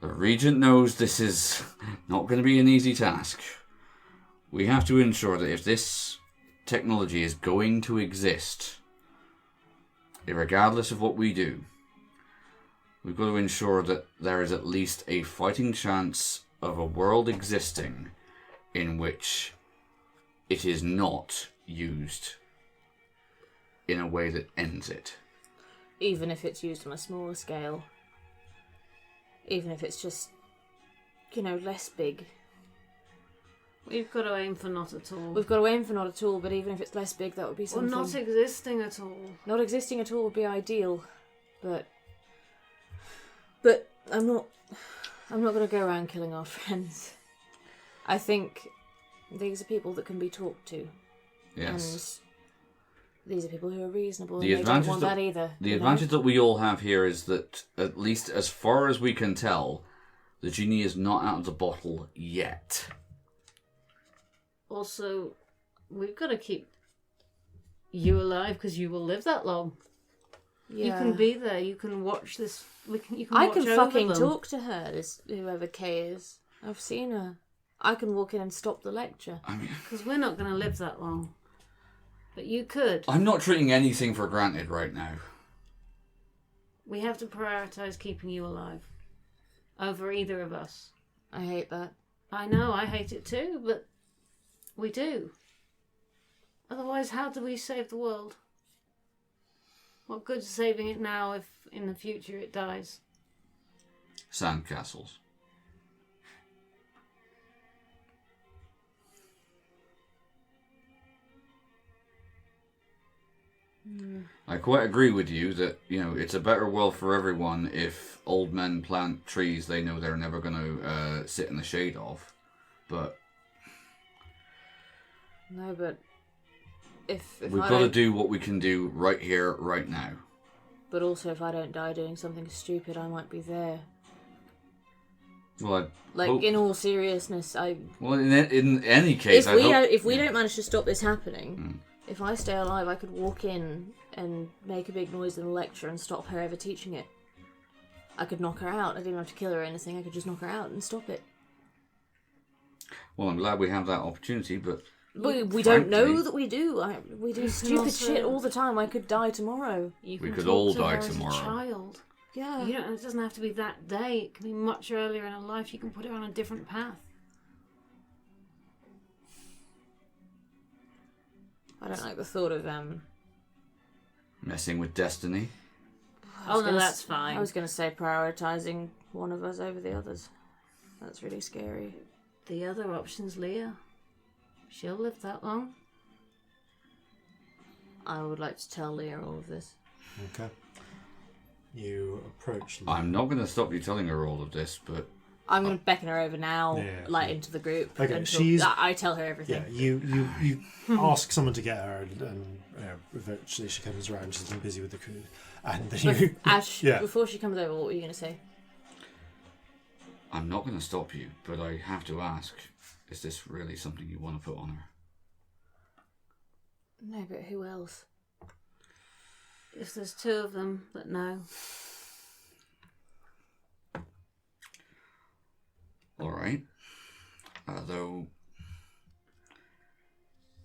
the Regent knows this is not going to be an easy task, we have to ensure that if this technology is going to exist, regardless of what we do, we've got to ensure that there is at least a fighting chance of a world existing in which it is not used in a way that ends it. Even if it's used on a smaller scale. Even if it's just, less big. We've got to aim for not at all. We've got to aim for not at all, but even if it's less big, that would be something. Or not existing at all. Not existing at all would be ideal, but I'm not going to go around killing our friends. I think these are people that can be talked to. Yes. And these are people who are reasonable, The and they don't want that either. The advantage that we all have here is that, at least as far as we can tell, the genie is not out of the bottle yet. Also, we've got to keep you alive because you will live that long. Yeah. You can be there. You can watch this. You can. I watch can over fucking them. talk to her, whoever Kay is. I've seen her. I can walk in and stop the lecture. I mean, because we're not going to live that long. But you could. I'm not treating anything for granted right now. We have to prioritise keeping you alive over either of us. I hate that. I know, I hate it too, but we do. Otherwise, how do we save the world? What good is saving it now if in the future it dies? Sandcastles. I quite agree with you that, it's a better world for everyone if old men plant trees they know they're never going to sit in the shade of. But... No, but if we've got to do what we can do right here, right now. But also, if I don't die doing something stupid, I might be there. Well, in all seriousness, Well, in any case, if we don't manage to stop this happening, if I stay alive, I could walk in and make a big noise in the lecture and stop her ever teaching it. I could knock her out. I didn't have to kill her or anything. I could just knock her out and stop it. Well, I'm glad we have that opportunity, but we don't know that we do. We do stupid shit all the time. I could die tomorrow. We could all die tomorrow. As a child. Yeah. It doesn't have to be that day. It can be much earlier in her life. You can put her on a different path. I don't like the thought of messing with destiny. That's fine. I was going to say prioritising one of us over the others. That's really scary. The other option's Leah. She'll live that long. I would like to tell Leah all of this. Okay. You approach Leah. I'm not going to stop you telling her all of this, but... I'm going to beckon her over now, into the group. Okay, I tell her everything. Yeah, you ask someone to get her, and eventually she comes around. She's been busy with the crew, and then before she comes over, what were you going to say? I'm not going to stop you, but I have to ask: is this really something you want to put on her? No, but who else? If there's two of them that know. All right. Though,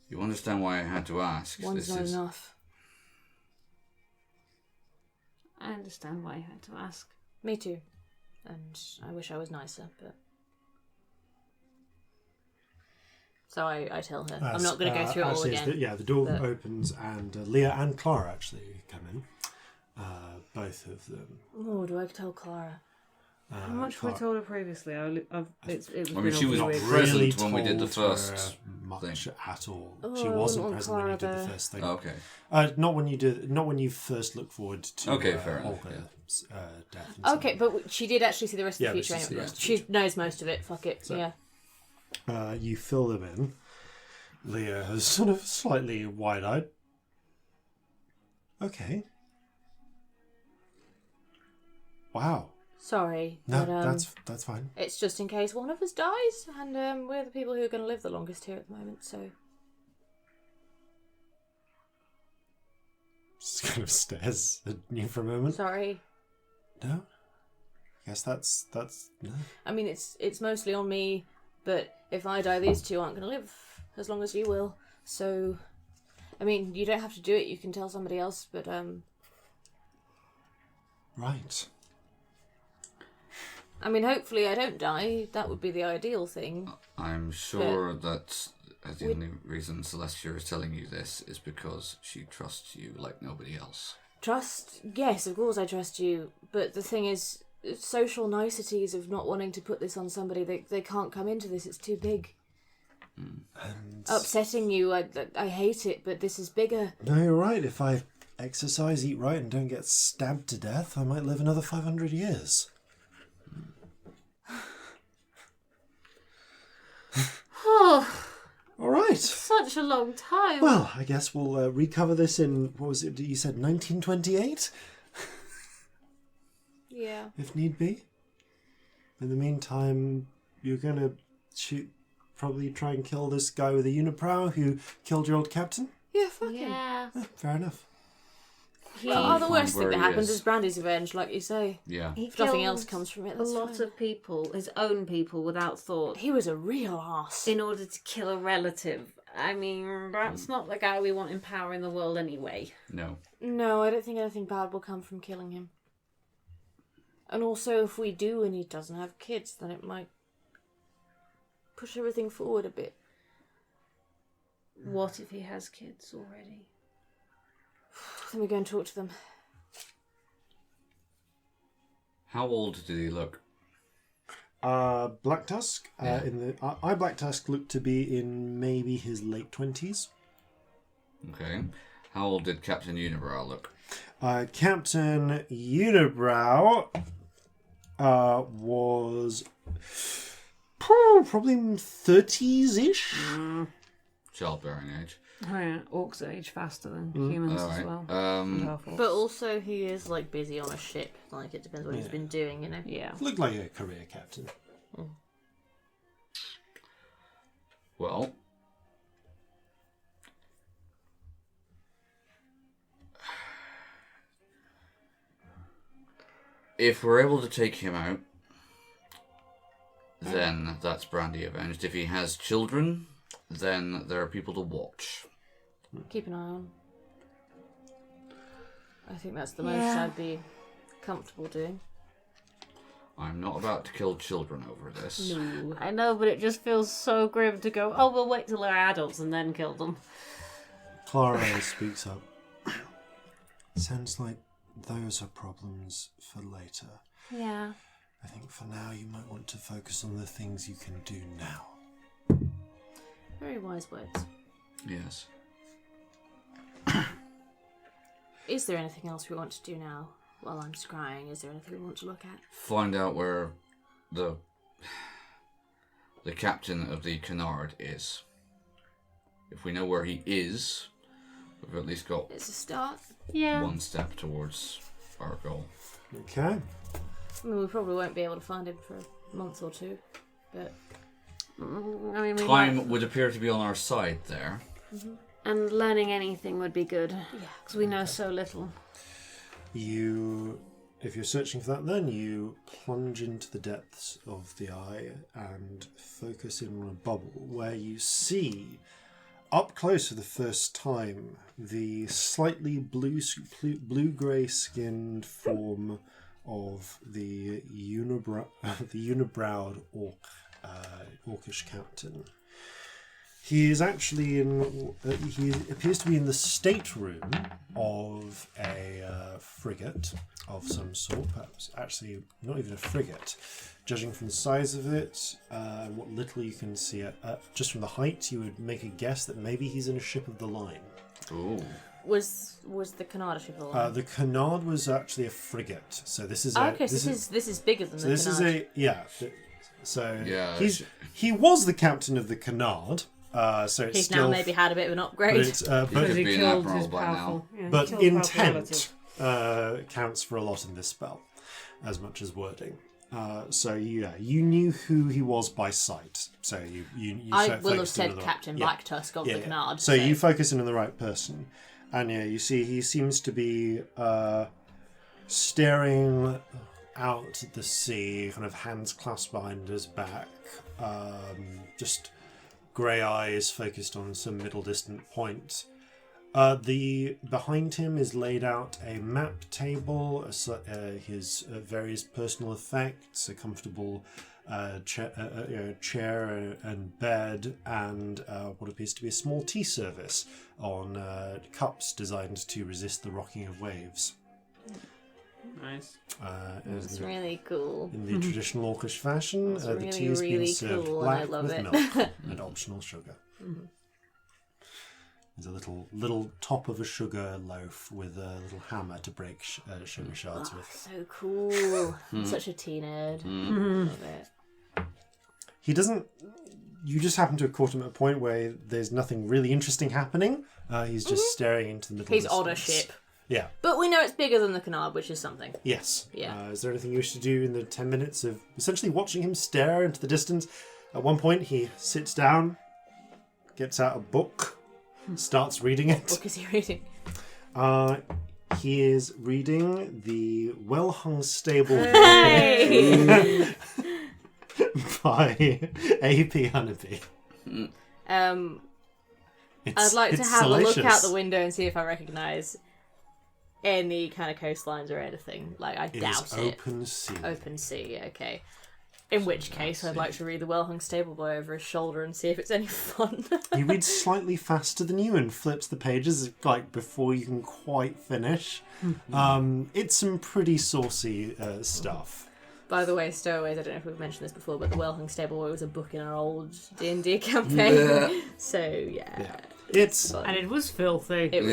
you understand why I had to ask. One's not enough. I understand why you had to ask. Me too. And I wish I was nicer, but... So I tell her. I'm not going to go through it all again. The door opens and Leah and Clara actually come in. Both of them. Oh, do I tell Clara? How much were I told her previously? She was present when we did the first much thing. at all. Oh, she wasn't present when you did the first thing. Not when you first look forward to fair enough. death. Okay, but she did actually see the rest of the future anyway. She knows most of it. Fuck it. So, you fill them in. Leah has sort of slightly wide-eyed. Okay. Wow. Sorry. No, but, that's fine. It's just in case one of us dies, and we're the people who are going to live the longest here at the moment, so... Just kind of stares at you for a moment. Sorry. No? I guess that's no. I mean, it's mostly on me, but if I die, these two aren't going to live as long as you will. So, I mean, you don't have to do it. You can tell somebody else, but Right. I mean, hopefully I don't die. That would be the ideal thing. I'm sure that the only reason Celestia is telling you this is because she trusts you like nobody else. Trust? Yes, of course I trust you. But the thing is, social niceties of not wanting to put this on somebody, they can't come into this. It's too big. And Upsetting you, I hate it, but this is bigger. no, you're right. If I exercise, eat right, and don't get stabbed to death, I might live another 500 years. Oh, All right. such a long time. Well, I guess we'll recover this in, what was it you said, 1928? Yeah. If need be. In the meantime, you're going to probably try and kill this guy with a unibrow who killed your old captain? Yeah, fuck him. Yeah. Fair enough. Well, the Find worst thing where that he happens is. is Brandy's revenge, like you say. Yeah. He If nothing killed else comes from it, a that's lot fine. of people, his own people, without thought, He was a real arse. in order to kill a relative. I mean, that's not the guy we want in power in the world anyway. No. No, I don't think anything bad will come from killing him. And also, if we do and he doesn't have kids, then it might push everything forward a bit. What if he has kids already? Then we go and talk to them. How old did he look? Black Tusk. Yeah. I Black Tusk looked to be in maybe his late 20s. Okay. How old did Captain Unibrow look? Captain Unibrow was probably 30s-ish. Childbearing age. Oh yeah, orcs age faster than humans as well. And half-orcs. But also, he is, like, busy on a ship. Like, it depends what he's been doing, you know? yeah. Looked like a career captain. Well, if we're able to take him out, then that's Brandy avenged. If he has children, then there are people to watch. Keep an eye on. I think that's the most I'd be comfortable doing. I'm not about to kill children over this. No. I know, but it just feels so grim to go, oh, we'll wait till they're adults and then kill them. Clara speaks up. Sounds like those are problems for later. Yeah. I think for now you might want to focus on the things you can do now. Very wise words. Yes. Is there anything else we want to do now? While I'm scrying, is there anything we want to look at? Find out where the captain of the Canard is. If we know where he is, we've at least got It's a start. Yeah. one step towards our goal. Okay. I mean, we probably won't be able to find him for a month or two, but... I mean, we Time might- would appear to be on our side there. and learning anything would be good. Yeah. Because we know so little. If you're searching for that, then you plunge into the depths of the eye and focus in on a bubble where you see, up close for the first time, the slightly blue-grey skinned form of the unibrowed orcish captain. He is actually he appears to be in the stateroom of a frigate of some sort. Perhaps actually not even a frigate. Judging from the size of it, what little you can see just from the height, you would make a guess that maybe he's in a ship of the line. Ooh. Was the Canard a ship of the line? The Canard was actually a frigate. So this is okay, so this is bigger than so the this Canard. is a yeah. So Yeah, he was the captain of the Canard. So it's He's still, now maybe had a bit of an but, upgrade. it's, Could Because he be an killed admiral his by now. powerful. Yeah, he but killed powerful intent relatives. counts for a lot in this spell. as much as wording. So you knew who he was by sight. So you I will have focused in on said the Captain right, Black Tusk of the Canard. So you focus in on the right person, and you see he seems to be staring out at the sea, kind of hands clasped behind his back, just grey eyes focused on some middle distant point. Behind him is laid out a map table, his various personal effects, a comfortable chair and bed, and what appears to be a small tea service on cups designed to resist the rocking of waves. Nice. It's really cool. In the traditional orcish fashion, the really, tea is being really served cool, black and I love with it. milk and optional sugar. There's a little top of a sugar loaf with a little hammer to break sugar shards with. So cool. Such a tea nerd. Love it. He doesn't... You just happen to have caught him at a point where there's nothing really interesting happening. He's just staring into the middle He's distance. on a ship. Yeah. But we know it's bigger than the Canard, which is something. Yes. Yeah. Is there anything you wish to do in the 10 minutes of essentially watching him stare into the distance? At one point, he sits down, gets out a book, starts reading it. What book is he reading? He is reading The Well-Hung Stable Hey! by A.P. Honeybee. I'd like to have a look out the window and see if I recognise any kind of coastlines or anything. Like, I doubt it. Open sea. Open sea, okay. In which case, I'd like to read The Well-Hung Stable Boy over his shoulder and see if it's any fun. He reads slightly faster than you and flips the pages like before you can quite finish. It's some pretty saucy stuff. By the way, stowaways, I don't know if we've mentioned this before, but The Well-Hung Stable Boy was a book in our old D&D campaign. So, yeah. It's fun. And it was filthy. It was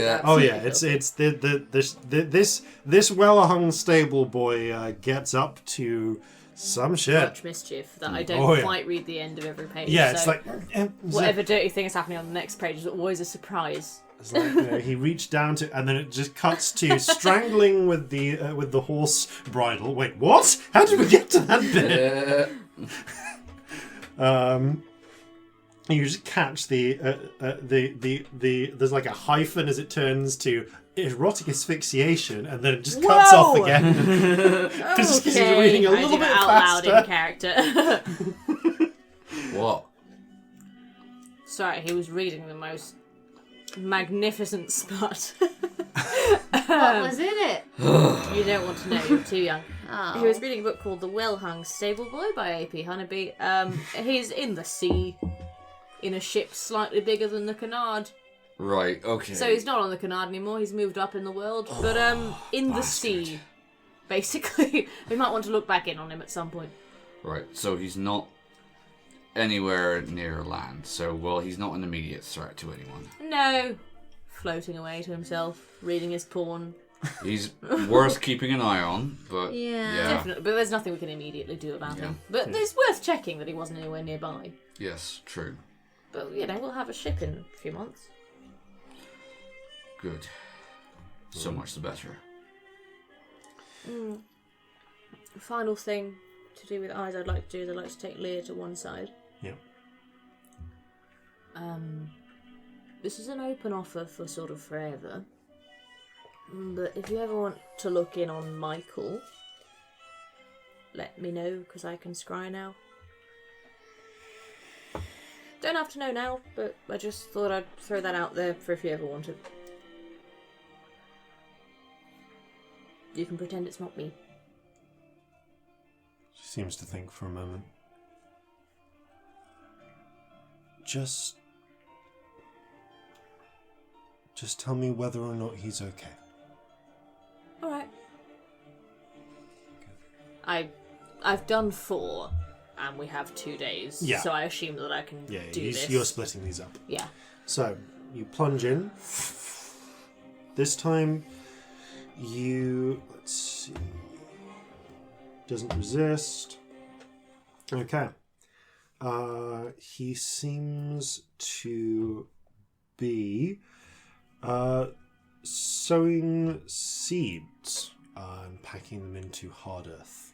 this well-hung stable boy gets up to some shit. Much mischief that I don't quite read the end of every page. Yeah, it's so like whatever dirty thing is happening on the next page is always a surprise. It's like, he reached down to, and then it just cuts to strangling with the horse bridle. Wait, what? How did we get to that bit? You just catch the there's like a hyphen as it turns to erotic asphyxiation, and then it just cuts off again. Just because you're reading a little bit out faster. loud in character. What? Sorry, he was reading the most magnificent spot. What was in it? You don't want to know, you're too young. Oh. He was reading a book called The Well-Hung Stable Boy by A.P. Honeybee. He's in the sea, in a ship slightly bigger than the Canard. Right, okay. So he's not on the Canard anymore, he's moved up in the world. But in the sea, basically. We might want to look back in on him at some point. Right, so he's not anywhere near land. So, well, he's not an immediate threat to anyone. No. Floating away to himself, reading his porn. He's worth keeping an eye on, but Yeah. Definitely, but there's nothing we can immediately do about him. But it's worth checking that he wasn't anywhere nearby. Yes, true. But, we'll have a ship in a few months. Good. So much the better. Final thing to do with eyes I'd like to do is I'd like to take Leah to one side. Yeah. This is an open offer for sort of forever. But if you ever want to look in on Michael, let me know, because I can scry now. Don't have to know now, but I just thought I'd throw that out there for if you ever wanted. You can pretend it's not me. She seems to think for a moment. Just tell me whether or not he's okay. Alright. I've done 4, and we have 2 days, so I assume that I can do this. You're splitting these up. Yeah. So, you plunge in. This time, let's see, doesn't resist. Okay. He seems to be sowing seeds and packing them into hard earth.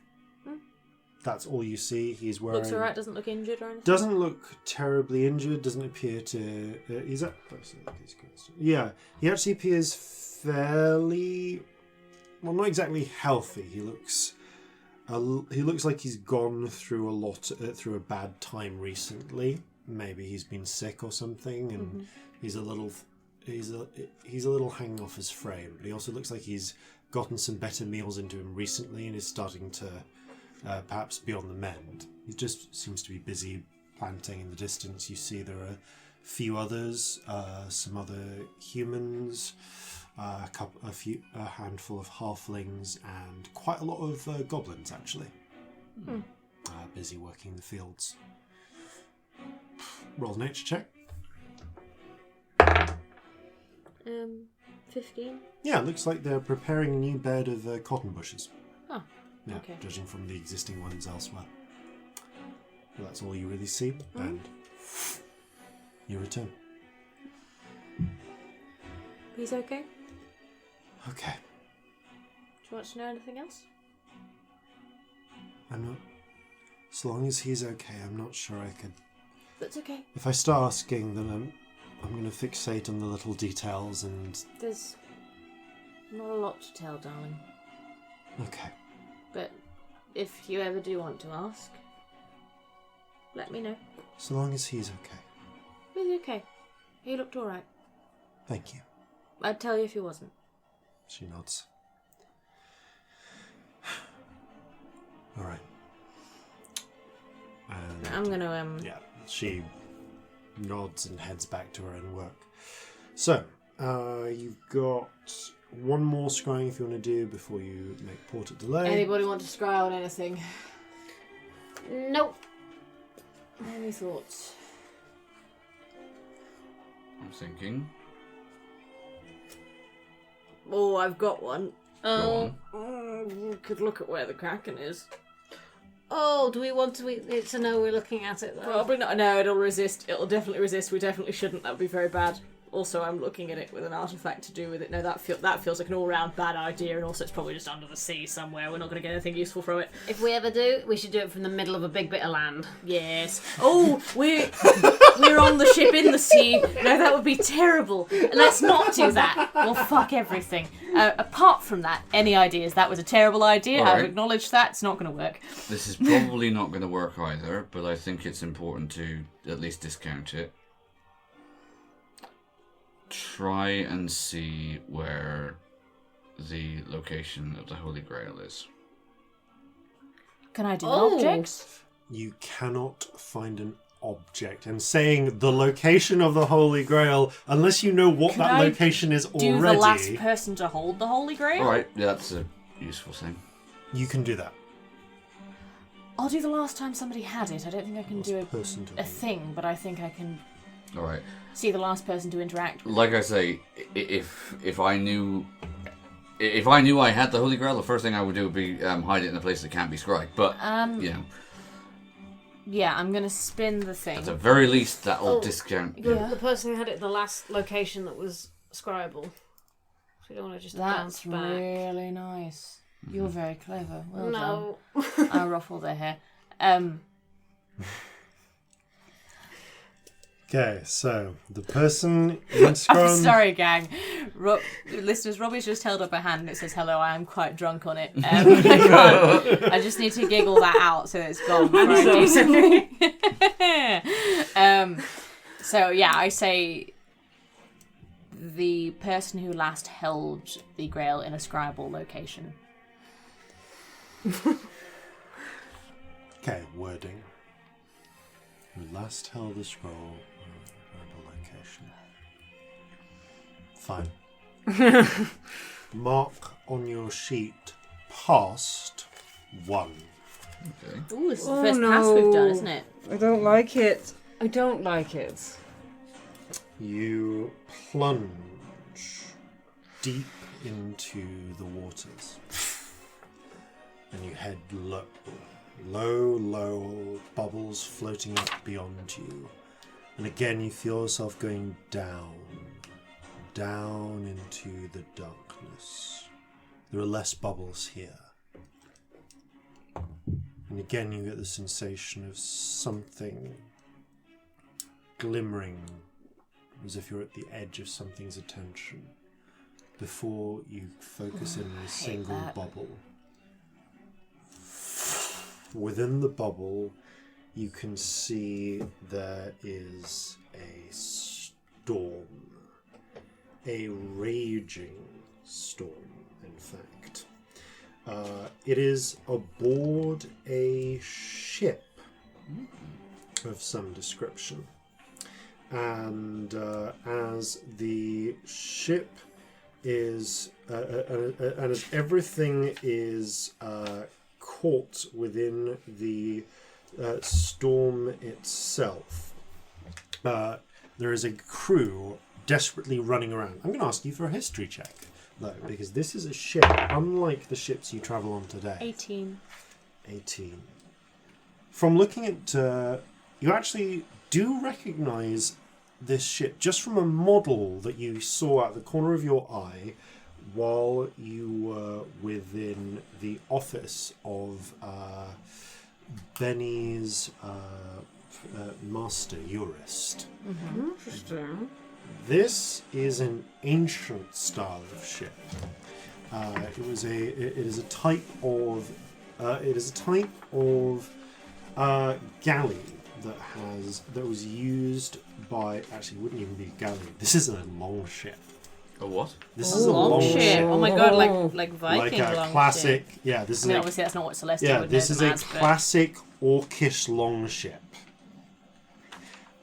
That's all you see. He's wearing... Looks alright, doesn't look injured or anything? Doesn't look terribly injured, doesn't appear to... yeah, he actually appears fairly... Well, not exactly healthy. He looks like he's gone through through a bad time recently. Maybe he's been sick or something, and he's a little hanging off his frame. But he also looks like he's gotten some better meals into him recently and is starting to perhaps be on the mend. He just seems to be busy planting. In the distance, you see there are a few others, some other humans. A handful of halflings and quite a lot of goblins, actually. Busy working the fields. Roll nature check. 15. Yeah, it looks like they're preparing a new bed of cotton bushes. Oh, yeah, okay. Judging from the existing ones elsewhere. Well, that's all you really see, and you return. He's okay? Okay. Do you want to know anything else? I'm not... As long as he's okay, I'm not sure I could... That's okay. If I start asking, then I'm going to fixate on the little details and... There's not a lot to tell, darling. Okay. But if you ever do want to ask, let me know. So long as he's okay. He's okay. He looked alright. Thank you. I'd tell you if he wasn't. She nods. All right. And I'm gonna yeah, she nods and heads back to her own work. So, you've got one more scrying if you want to do before you make port at delay. Anybody want to scry on anything? Nope. Any thoughts? I'm thinking. Oh, I've got one. Go Could look at where the Kraken is. Oh, do we want to know we're looking at it, though? Probably not. No, it'll resist. It'll definitely resist. We definitely shouldn't. That would be very bad. Also, I'm looking at it with an artifact to do with it. No, that feels like an all-round bad idea, and also it's probably just under the sea somewhere. We're not going to get anything useful from it. If we ever do, we should do it from the middle of a big bit of land. Yes. Oh, we're on the ship in the sea. No, that would be terrible. Let's not do that. We'll fuck everything. Apart from that, any ideas? That was a terrible idea. Right. I've acknowledged that. It's not going to work. This is probably not going to work either, but I think it's important to at least discount it. Try and see where the location of the Holy Grail is. Can I do objects? You cannot find an object, and saying the location of the Holy Grail, unless you know what Can that I location is Do already, the last person to hold the Holy Grail? Alright, yeah, that's a useful thing. you can do that. I'll do the last time somebody had it. I don't think I can Last do person to a hold. thing, but I think I can Alright. see the last person to interact with. Like I say, if I knew I had the Holy Grail, the first thing I would do would be hide it in a place that can't be scryed. But you know, Yeah, I'm gonna spin the thing. at the very least, that'll discount. The person who had it at the last location that was scryable. So you don't want to just bounce That's back. really nice. You're very clever. Well No. done. I ruffle their hair. Okay, so the person in Scrum... I'm sorry, gang. Listeners, Robbie's just held up a hand and it says, "Hello, I am quite drunk on it." I can't. I just need to giggle that out so it's gone before I do something. So, yeah, I say the person who last held the Grail in a scribal location. Okay, wording. Who last held the scroll on a location. Fine. Mark on your sheet past 1. Okay. Ooh, this is the first pass we've done, isn't it? I don't like it. I don't like it. You plunge deep into the waters. And you head low. Low bubbles floating up beyond you. And again you feel yourself going down into the darkness. There are less bubbles here. And again you get the sensation of something glimmering, as if you're at the edge of something's attention, before you focus in on a single bubble. Within the bubble, you can see there is a storm. A raging storm, in fact. It is aboard a ship of some description. And as the ship is, and as everything is caught within the storm itself, there is a crew desperately running around. I'm going to ask you for a history check, though, because this is a ship unlike the ships you travel on today. 18. From looking at, you actually do recognise this ship just from a model that you saw out the corner of your eye while you were within the office of Benny's master jurist. Interesting. This is an ancient style of ship. It is a type of galley that was used by, actually it wouldn't even be a galley. This is a long ship. A what? This is a long ship. Oh my god, like Viking like a long classic. ship. Yeah, this is. I mean, obviously that's not what Celestia Yeah, would this know is them a as, but- classic orcish long ship.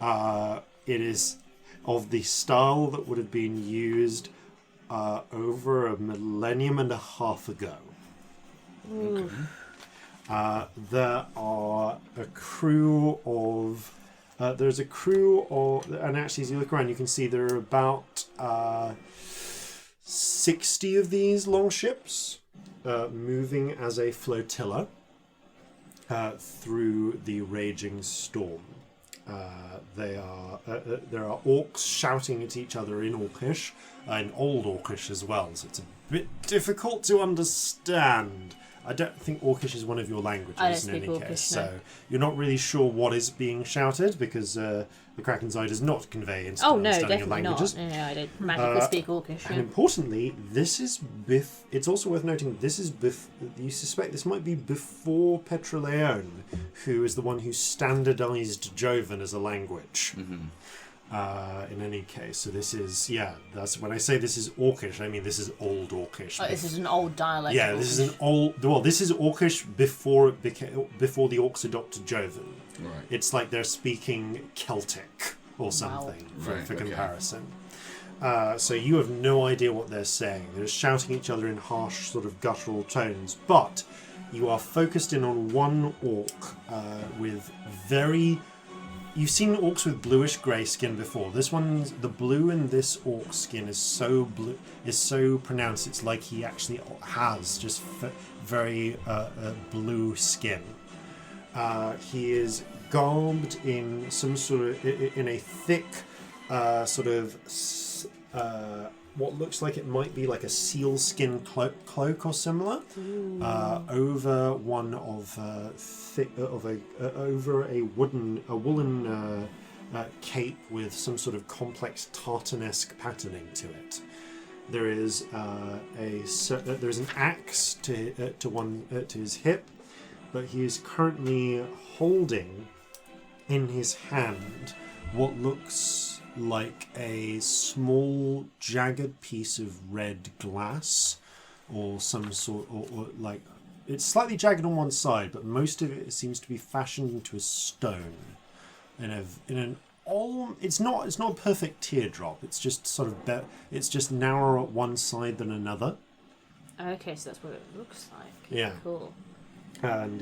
It is of the style that would have been used over a millennium and a half ago. Ooh. There are a crew of. There's a crew of, and actually, as you look around, you can see there are about 60 of these long ships moving as a flotilla through the raging storm. There are orcs shouting at each other in Orcish, in Old Orcish as well, so it's a bit difficult to understand. I don't think Orcish is one of your languages in any Orcish, case, no. so you're not really sure what is being shouted because the Kraken's Eye does not convey instant understanding of languages. Not. Yeah, I don't magically speak Orcish. And Yeah. importantly, this is it's also worth noting this is you suspect this might be before Petroleone, who is the one who standardized Jovan as a language. In any case, so this is that's when I say this is Orcish, I mean this is Old Orcish. This is an old dialect. Yeah, this is an old. Well, this is Orcish before the Orcs adopted Jovan. Right. It's like they're speaking Celtic or something for comparison. So you have no idea what they're saying. They're shouting at each other in harsh, sort of guttural tones. But you are focused in on one orc with very. You've seen orcs with bluish-grey skin before. This one's the blue in this orc skin is so pronounced. It's like he actually has just very blue skin. He is garbed in some sort of in a thick what looks like it might be like a sealskin cloak or similar over one of over a woolen cape with some sort of complex tartanesque patterning to it. There is there's an axe to his hip, but he is currently holding in his hand what looks like a small jagged piece of red glass or some sort or like it's slightly jagged on one side, but most of it seems to be fashioned into a stone it's not a perfect teardrop. It's just sort of it's just narrower at one side than another. Okay, so that's what it looks like. Yeah. Cool. And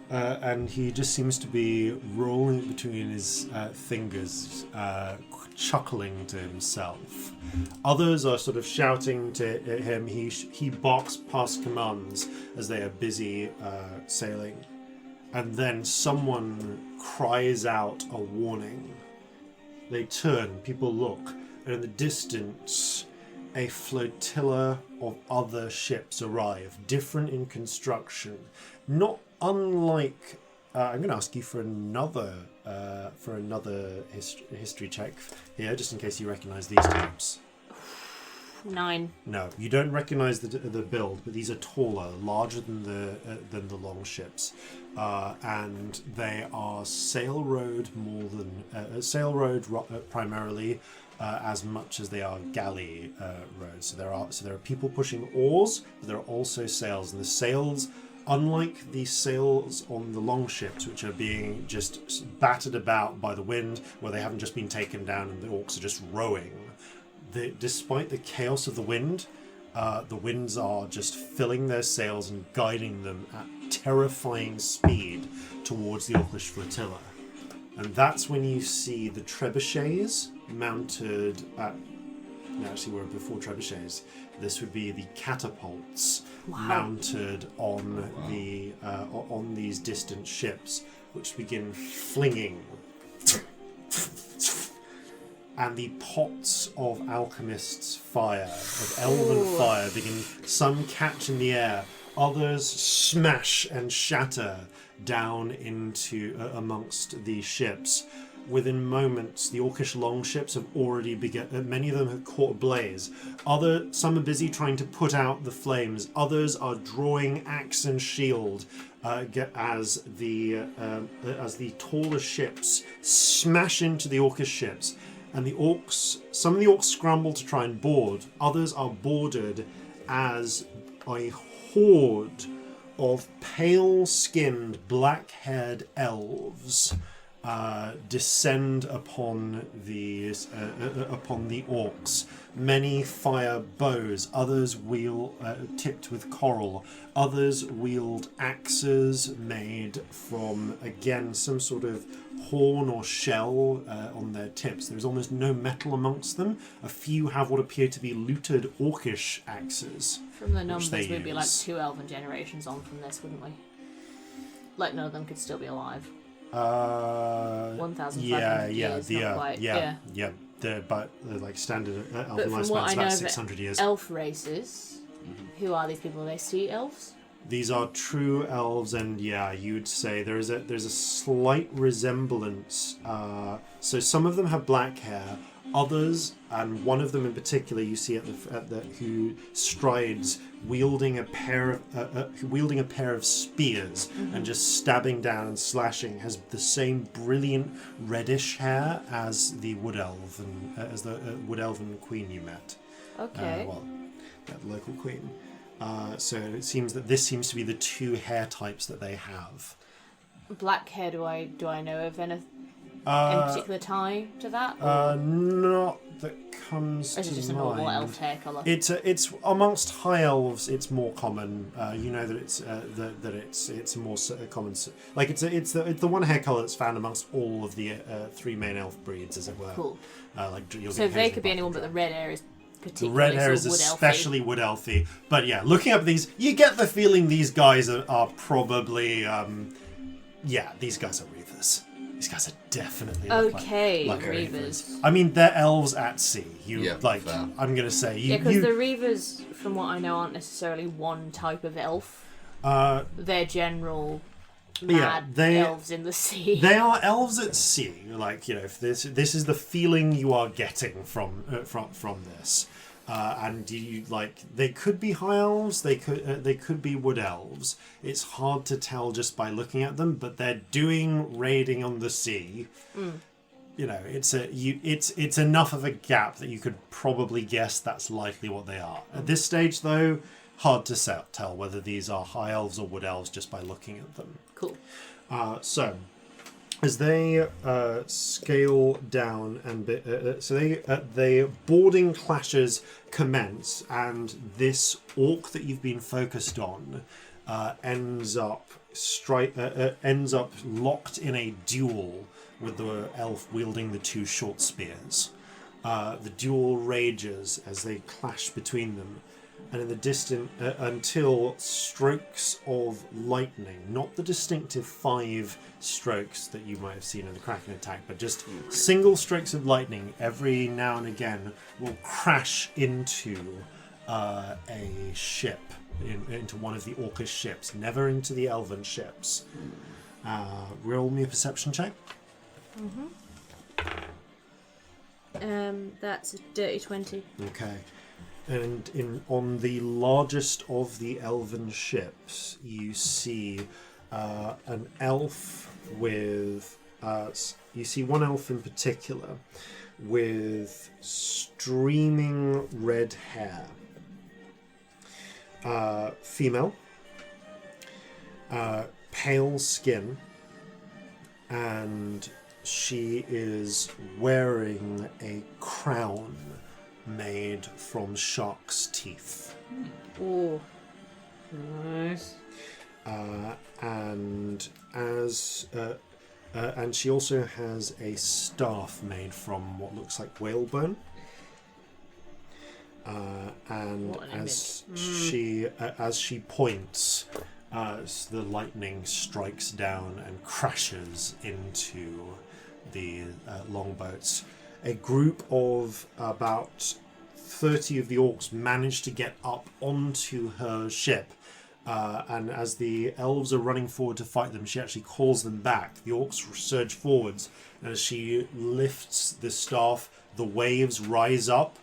and he just seems to be rolling it between his fingers, chuckling to himself. Others are sort of shouting to him. He barks past commands as they are busy sailing. And then someone cries out a warning. They turn, people look, and in the distance a flotilla of other ships arrive, different in construction, not unlike. I'm going to ask you for another history check here, just in case you recognise these types. 9. No, you don't recognise the build, but these are taller, larger than the long ships, and they are sail-rowed primarily, as much as they are galley rowed. So there are people pushing oars, but there are also sails, and the sails, unlike the sails on the long ships, which are being just battered about by the wind, where they haven't just been taken down and the orcs are just rowing. Despite the chaos of the winds are just filling their sails and guiding them at terrifying speed towards the Orcish flotilla. And that's when you see the trebuchets mounted at... No, actually, we're before trebuchets. This would be the catapults mounted on on these distant ships, which begin flinging. And the pots of alchemists' fire, of elven fire, begin. Some catch in the air, others smash and shatter down into amongst the ships. Within moments, the Orcish longships have already begun. Many of them have caught ablaze. Some are busy trying to put out the flames. Others are drawing axe and shield as the taller ships smash into the Orcish ships. And some of the orcs scramble to try and board. Others are boarded as a horde of pale-skinned, black-haired elves descend upon the orcs. Many fire bows, others tipped with coral, others wield axes made from, again, some sort of horn or shell on their tips. There's almost no metal amongst them. A few have what appear to be looted orcish axes. From the numbers, we'd be like 2 elven generations on from this, wouldn't we? Like, none of them could still be alive. 1,500 years, not quite. Yeah. But like standard elven lifespan's about 600 years. Elf races, who are these people? Are they sea elves? These are true elves, and you would say there's a slight resemblance. So some of them have black hair, others, and one of them in particular, you see who strides wielding a pair of spears and just stabbing down and slashing, has the same brilliant reddish hair as the wood elf and as the wood elven queen you met. Okay. That local queen. So it seems that this seems to be the 2 hair types that they have. Black hair, do I know of any particular tie to that? Not that comes to mind. Is it just a normal elf hair colour? It's amongst high elves. It's more common. You know that it's more common. Like it's the one hair colour that's found amongst all of the 3 main elf breeds, as it were. Cool. So they could be anyone, but the red hair is. The red hair is especially wood elfy. But yeah, looking up these, you get the feeling these guys are probably, these guys are reavers. These guys are definitely like reavers. I mean, they're elves at sea. Fair. I'm gonna say because the reavers, from what I know, aren't necessarily one type of elf. They're general. Elves in the sea. They are elves at sea. Like, if this is the feeling you are getting from this, and they could be high elves. They could be wood elves. It's hard to tell just by looking at them, but they're doing raiding on the sea. It's enough of a gap that you could probably guess that's likely what they are. At this stage, though, hard to tell whether these are high elves or wood elves just by looking at them. Cool. So, as they scale down and the boarding clashes commence, and this orc that you've been focused on ends up locked in a duel with the elf wielding the 2 short spears. The duel rages as they clash between them. and in the distant until strokes of lightning, not the distinctive 5 strokes that you might have seen in the Kraken attack, but just single strokes of lightning every now and again will crash into a ship, into one of the Orcish ships, never into the Elven ships. Roll me a perception check. That's a dirty 20. Okay. And on the largest of the Elven ships, you see an elf with... you see one elf in particular with streaming red hair. Female. Pale skin. And she is wearing a crown made from shark's teeth. Oh, nice. And she also has a staff made from what looks like whalebone. And as she points, the lightning strikes down and crashes into the longboats. A group of about 30 of the orcs manage to get up onto her ship, and as the elves are running forward to fight them, she actually calls them back. The orcs surge forwards, and as she lifts the staff, the waves rise up,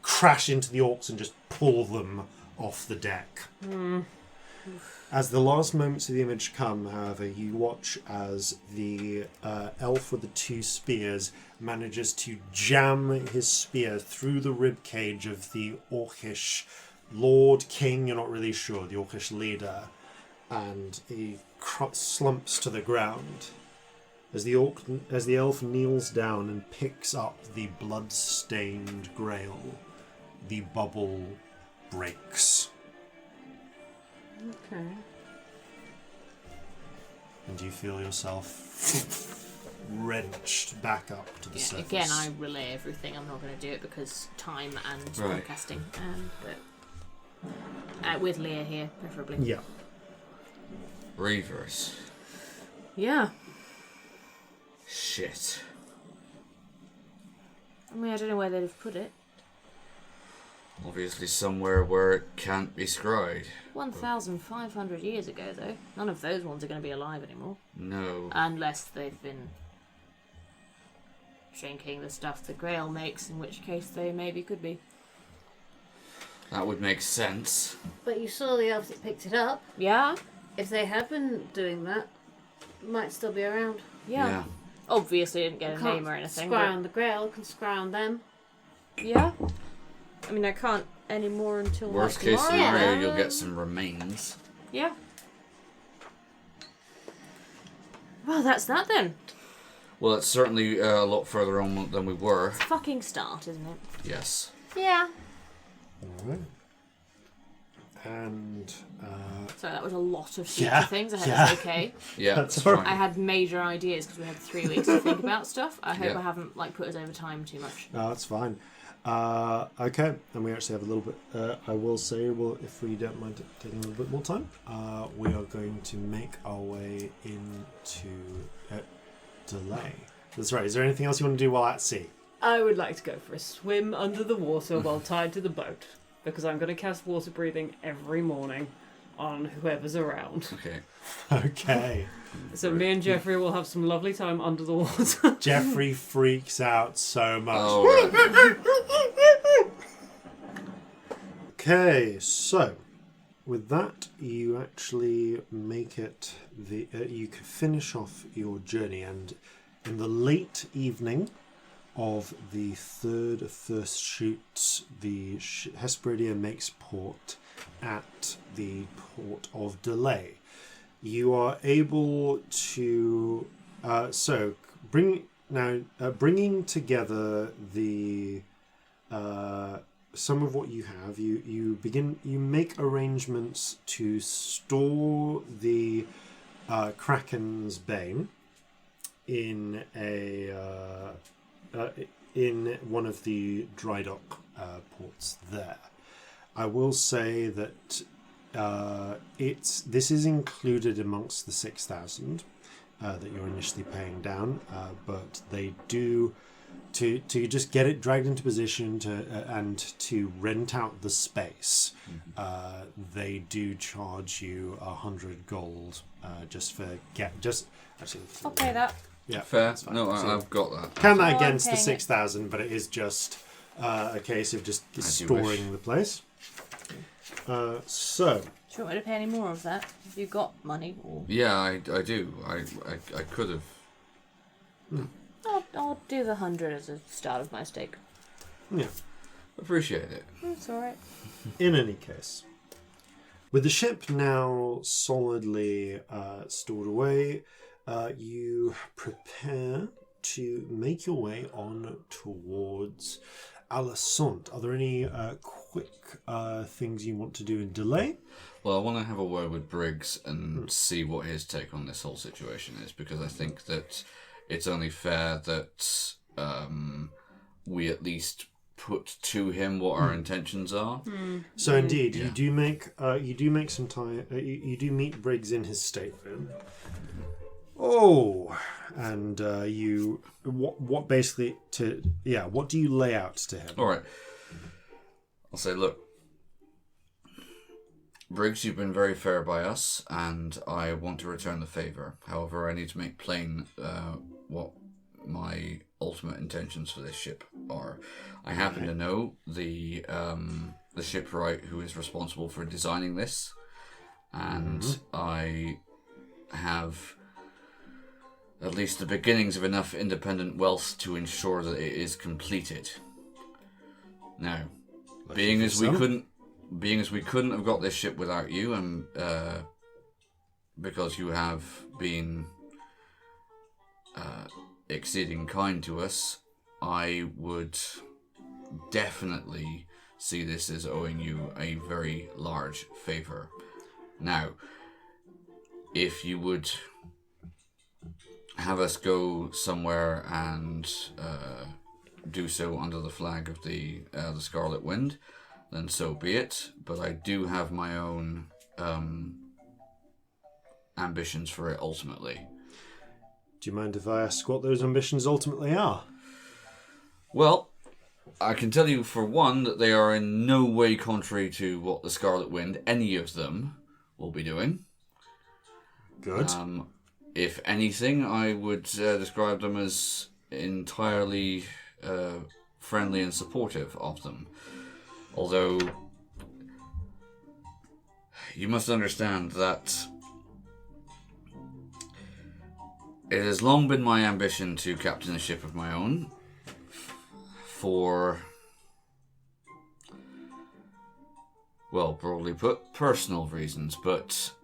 crash into the orcs, and just pull them off the deck. As the last moments of the image come, however, you watch as the elf with the 2 spears manages to jam his spear through the ribcage of the Orcish Lord, King, you're not really sure, the Orcish leader, and he slumps to the ground. As the elf kneels down and picks up the blood-stained grail, the bubble breaks. Okay. And you feel yourself wrenched back up to the surface. Again, I relay everything. I'm not going to do it because time and broadcasting. But with Leah here, preferably. Yeah. Reavers. Yeah. Shit. I mean, I don't know where they'd have put it. Obviously somewhere where it can't be scryed. 1,500 years ago, though. None of those ones are going to be alive anymore. No. Unless they've been drinking the stuff the Grail makes, in which case they maybe could be. That would make sense. But you saw the elves that picked it up. Yeah? If they have been doing that, it might still be around. Yeah. Obviously didn't get a name or anything. Scry on the Grail, can scry on them. Yeah. I mean, I can't anymore until Worst like case tomorrow. scenario, you'll get some remains. Yeah. Well, that's that then. Well, it's certainly a lot further on than we were. It's a fucking start, isn't it? Yes. Yeah. Alright. And So that was a lot of future things. I hope it's okay. Yeah, that's fine. I had major ideas because we had 3 weeks to think about stuff. I hope Yeah. I haven't put us over time too much. no, that's fine. Okay, and we actually have a little bit. I will say, well, if we don't mind taking a little bit more time, we are going to make our way into Delay. That's right. Is there anything else you want to do while at sea? I would like to go for a swim under the water while tied to the boat, because I'm going to cast water breathing every morning on whoever's around. Okay. Okay. So me and Jeffrey will have some lovely time under the water. Jeffrey freaks out so much. Oh, right. Okay, so with that, you actually make it. You can finish off your journey, and in the late evening of the third first shoot, the Hesperidia makes port at the port of Delay. You are able to bringing together the some of what you have. You make arrangements to store the Kraken's Bane in in one of the dry dock ports there. I will say that this is included amongst the 6,000 that you're initially paying down, but they do to just get it dragged into position and to rent out the space. They do charge you 100 gold just for actually. I'll pay that. Yeah, Fair. No, I've got that. Count that against the 6,000, but it is just a case of just storing the place. So. Do you want me to pay any more of that? Have you got money? Or... Yeah, I do. I could have. I'll do the 100 as a start of my stake. Yeah. Appreciate it. That's alright. In any case, with the ship now solidly stored away, you prepare to make your way on towards Alessant. Are there any quick things you want to do in delay? Well, I want to have a word with Briggs and see what his take on this whole situation is, because I think that it's only fair that we at least put to him what our intentions are. So indeed, you do make some time. You do meet Briggs in his stateroom. Oh, and you what basically what do you lay out to him? All right, I'll say, look, Briggs, you've been very fair by us, and I want to return the favour. However, I need to make plain what my ultimate intentions for this ship are. I happen to know the shipwright who is responsible for designing this, and I have at least the beginnings of enough independent wealth to ensure that it is completed. Now, being as we couldn't have got this ship without you, and because you have been exceeding kind to us, I would definitely see this as owing you a very large favour. Now, if you would have us go somewhere and do so under the flag of the Scarlet Wind, then so be it. But I do have my own ambitions for it ultimately. Do you mind if I ask what those ambitions ultimately are? Well, I can tell you for one that they are in no way contrary to what the Scarlet Wind, any of them, will be doing. Good. If anything, I would describe them as entirely friendly and supportive of them. Although, you must understand that it has long been my ambition to captain a ship of my own for, well, broadly put, personal reasons. But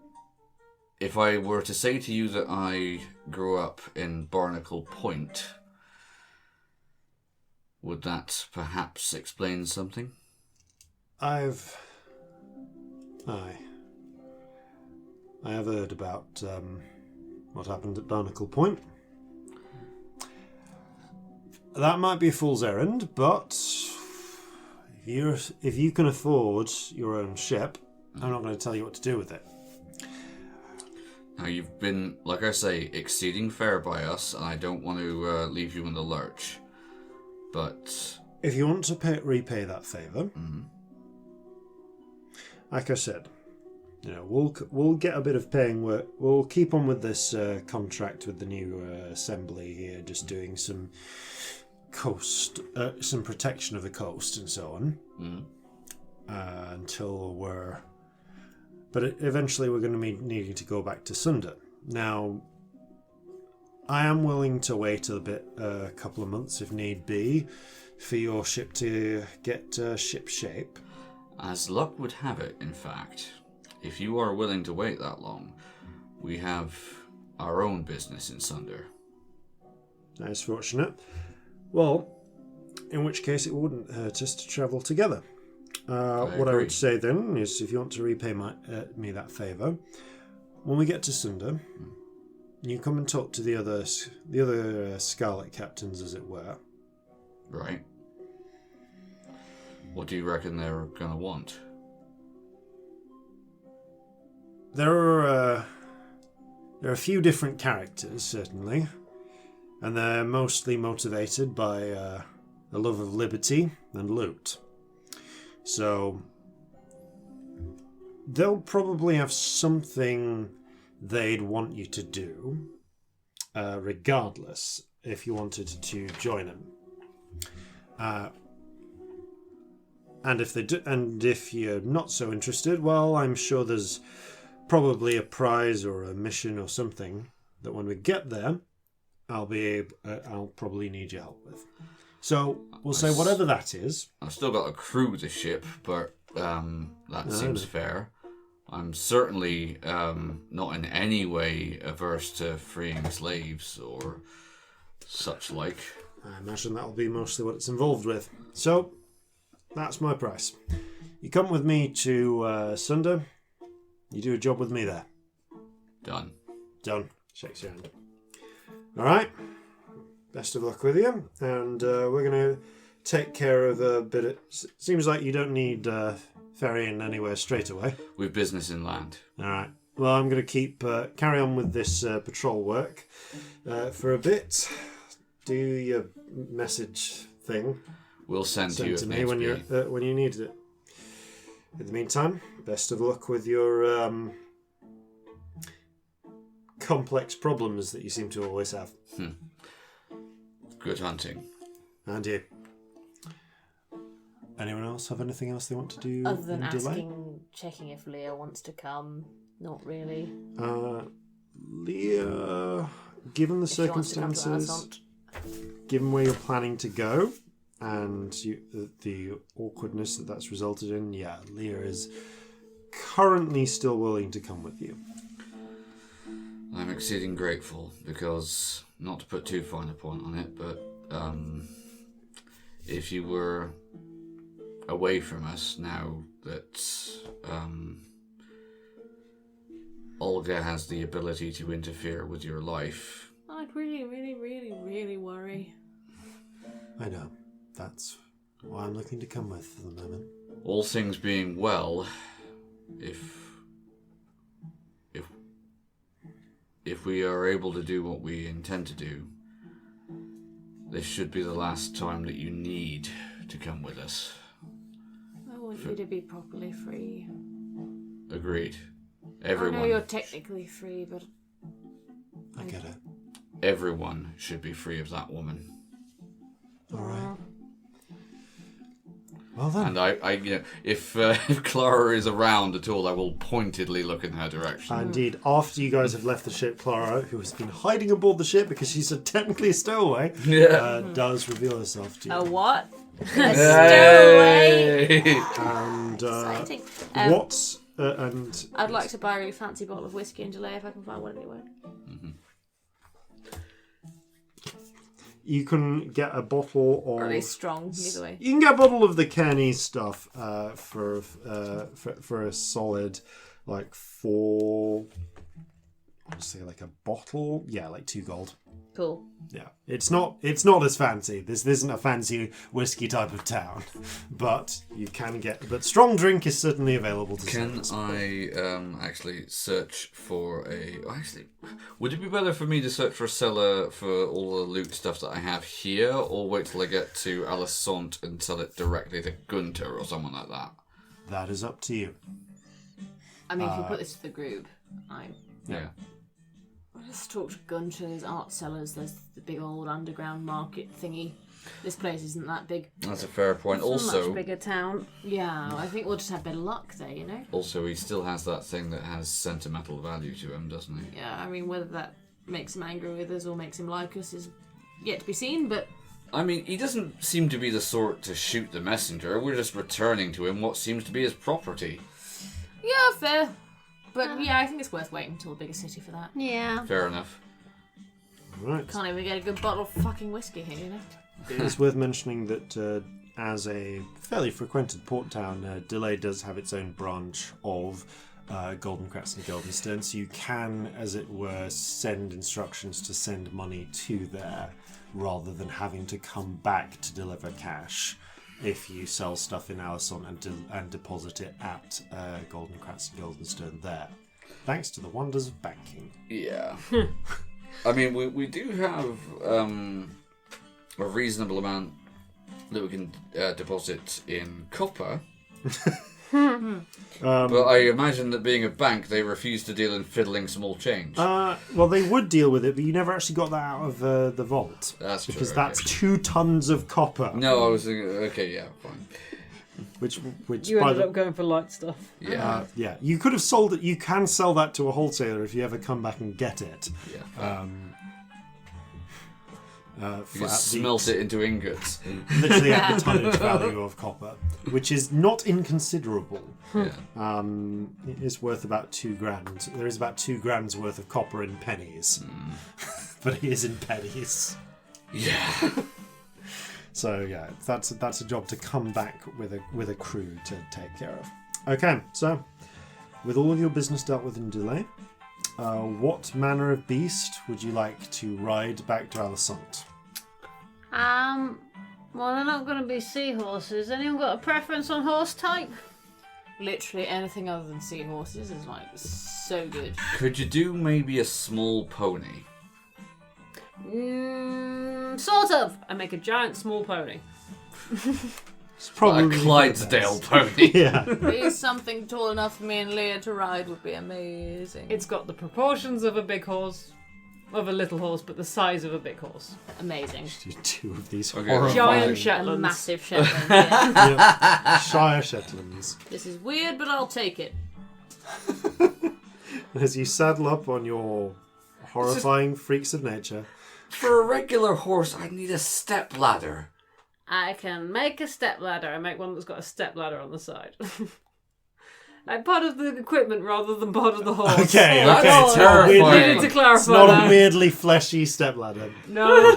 if I were to say to you that I grew up in Barnacle Point, would that perhaps explain something? I have heard about what happened at Barnacle Point. That might be a fool's errand, but if you can afford your own ship, I'm not going to tell you what to do with it. Now, you've been, like I say, exceeding fair by us, and I don't want to leave you in the lurch. But if you want to repay that favour, like I said, we'll get a bit of paying work. We'll keep on with this contract with the new assembly here, just doing some some protection of the coast and so on, until we're. But eventually, we're going to be needing to go back to Sunder. Now, I am willing to wait a couple of months if need be, for your ship to get ship shape. As luck would have it, in fact, if you are willing to wait that long, we have our own business in Sunder. That is fortunate. Well, in which case it wouldn't hurt us to travel together. What I would say then is, if you want to repay me that favour, when we get to Sunder, you come and talk to the other Scarlet captains, as it were. Right. What do you reckon they're going to want? there are a few different characters, certainly, and they're mostly motivated by a love of liberty and loot. So they'll probably have something they'd want you to do, regardless, if you wanted to join them. And if you're not so interested, well, I'm sure there's probably a prize or a mission or something that when we get there, I'll probably need your help with. So we'll say whatever that is. I've still got to crew the ship, but that seems fair. I'm certainly not in any way averse to freeing slaves or such like. I imagine that'll be mostly what it's involved with. So that's my price. You come with me to Sunder. You do a job with me there. Done. Shakes your hand. All right. Best of luck with you. And we're going to take care of a bit of... Seems like you don't need ferrying anywhere straight away. We've business inland. All right. Well, I'm going to carry on with this patrol work for a bit. Do your message thing. We'll send you to me when you need it. In the meantime, best of luck with your complex problems that you seem to always have. Good hunting. And you. Anyone else have anything else they want to do? Other than checking if Leah wants to come. Not really. Leah, given the circumstances, given where you're planning to go, and the awkwardness that's resulted in, yeah, Leah is currently still willing to come with you. I'm exceeding grateful because, not to put too fine a point on it, but if you were away from us now that Olga has the ability to interfere with your life, I'd really, really, really, really worry. I know. That's why I'm looking to come with for the moment. All things being well, if we are able to do what we intend to do, this should be the last time that you need to come with us. I want you to be properly free. Agreed. Everyone. I know you're technically free, but... I get it. Everyone should be free of that woman. All right. Well then. And if Clara is around at all, I will pointedly look in her direction. Indeed, after you guys have left the ship, Clara, who has been hiding aboard the ship because she's technically a stowaway, does reveal herself to you. A what? A stowaway. And exciting. and I'd like to buy a really fancy bottle of whiskey and delay if I can find one anywhere. Mm-hmm. You can get a bottle of... Or at least strong, either way. You can get a bottle of the Cairney stuff for a solid, like, 4... I would say like a bottle. Yeah, like 2 gold. Cool. Yeah, it's not as fancy. This isn't a fancy whiskey type of town, but you can get. But strong drink is certainly available to. Can I actually search for a? Actually, would it be better for me to search for a cellar for all the loot stuff that I have here, or wait till I get to Alisant and sell it directly to Gunter or someone like that? That is up to you. I mean, if you put this to the group, Yeah. Let's talk to Gunter. There's art sellers. There's the big old underground market thingy. This place isn't that big. That's a fair point. It's Also, a much bigger town. Yeah, I think we'll just have better luck there, you know? Also, he still has that thing that has sentimental value to him, doesn't he? Yeah, I mean, whether that makes him angry with us or makes him like us is yet to be seen, but... I mean, he doesn't seem to be the sort to shoot the messenger. We're just returning to him what seems to be his property. Yeah, fair. But yeah, I think it's worth waiting until a bigger city for that. Yeah. Fair enough. Right. Can't even get a good bottle of fucking whiskey here, you know? It's worth mentioning that as a fairly frequented port town, Delay does have its own branch of Golden Crest and Guildenstern, so you can, as it were, send instructions to send money to there rather than having to come back to deliver cash if you sell stuff in Alisant and deposit it at Golden Crest and Guildenstern there. thanks to the wonders of banking. Yeah. I mean, we do have a reasonable amount that we can deposit in copper. But I imagine that being a bank, they refuse to deal in fiddling small change. Well, they would deal with it, but you never actually got that out of the vault. That's true. Because that's 2 tons of copper. No, I was thinking, okay, yeah, fine. Which you ended up going for light stuff. Yeah. Yeah. You could have sold it. You can sell that to a wholesaler if you ever come back and get it. Yeah. You smelt it into ingots. Literally at the tonnage value of copper, which is not inconsiderable. Yeah. It is worth about 2 grand. There is about 2 grand's worth of copper in pennies. But it is in pennies. Yeah. So yeah, that's a job to come back with a crew to take care of. Okay, so with all of your business dealt with in delay, what manner of beast would you like to ride back to Alisant? Well, they're not going to be seahorses. Anyone got a preference on horse type? Literally anything other than seahorses is like so good. Could you do maybe a small pony? Sort of. I make a giant small pony. It's probably a Clydesdale pony. Yeah. Please, something tall enough for me and Leah to ride would be amazing. It's got the proportions of a big horse, of a little horse, but the size of a big horse. Amazing. Do 2 of these Okay. Giant A Shetlands. massive Shetland. Yeah. Yep. Shire Shetlands. This is weird, but I'll take it. As you saddle up on your horrifying freaks of nature. For a regular horse, I'd need a step ladder. I can make a stepladder. I make one that's got a step ladder on the side. Like part of the equipment rather than part of the horse. Okay, That's okay. terrifying. Needed to clarify It's not that. a weirdly fleshy stepladder. No.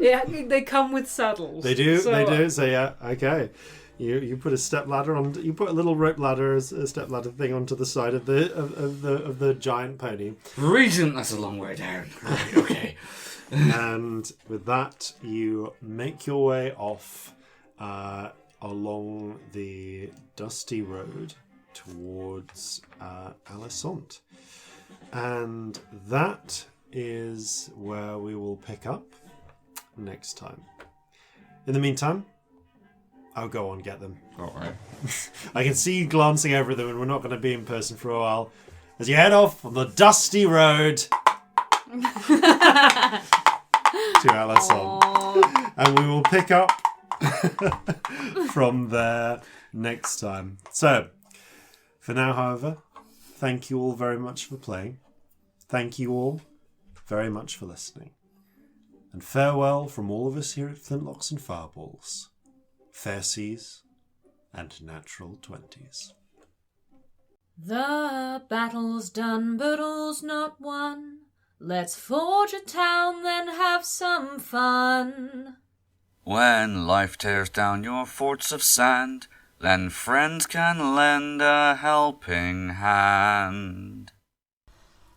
Yeah, they come with saddles. They do, So, they do. So yeah, okay. You put a step ladder on. You put a little rope ladder, a step ladder thing onto the side of the giant pony. Regent, that's a long way down. Right, okay. And with that, you make your way off along the dusty road towards Alisant. And that is where we will pick up next time. In the meantime, I'll go on get them. All right. I can see you glancing over them, and we're not going to be in person for a while. As you head off on the dusty road to Alisant. And we will pick up from there next time. So, for now, however, thank you all very much for playing. Thank you all very much for listening. And farewell from all of us here at Flintlocks and Fireballs. Fair seas and natural 20s. The battle's done, but all's not won. Let's forge a town, then have some fun. When life tears down your forts of sand, then friends can lend a helping hand.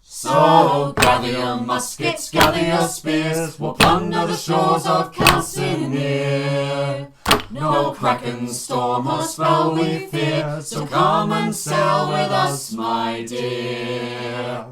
So gather your muskets, gather your spears, we'll plunder the shores of Calcinea. No kraken, storm or spell we fear, so come and sail with us, my dear.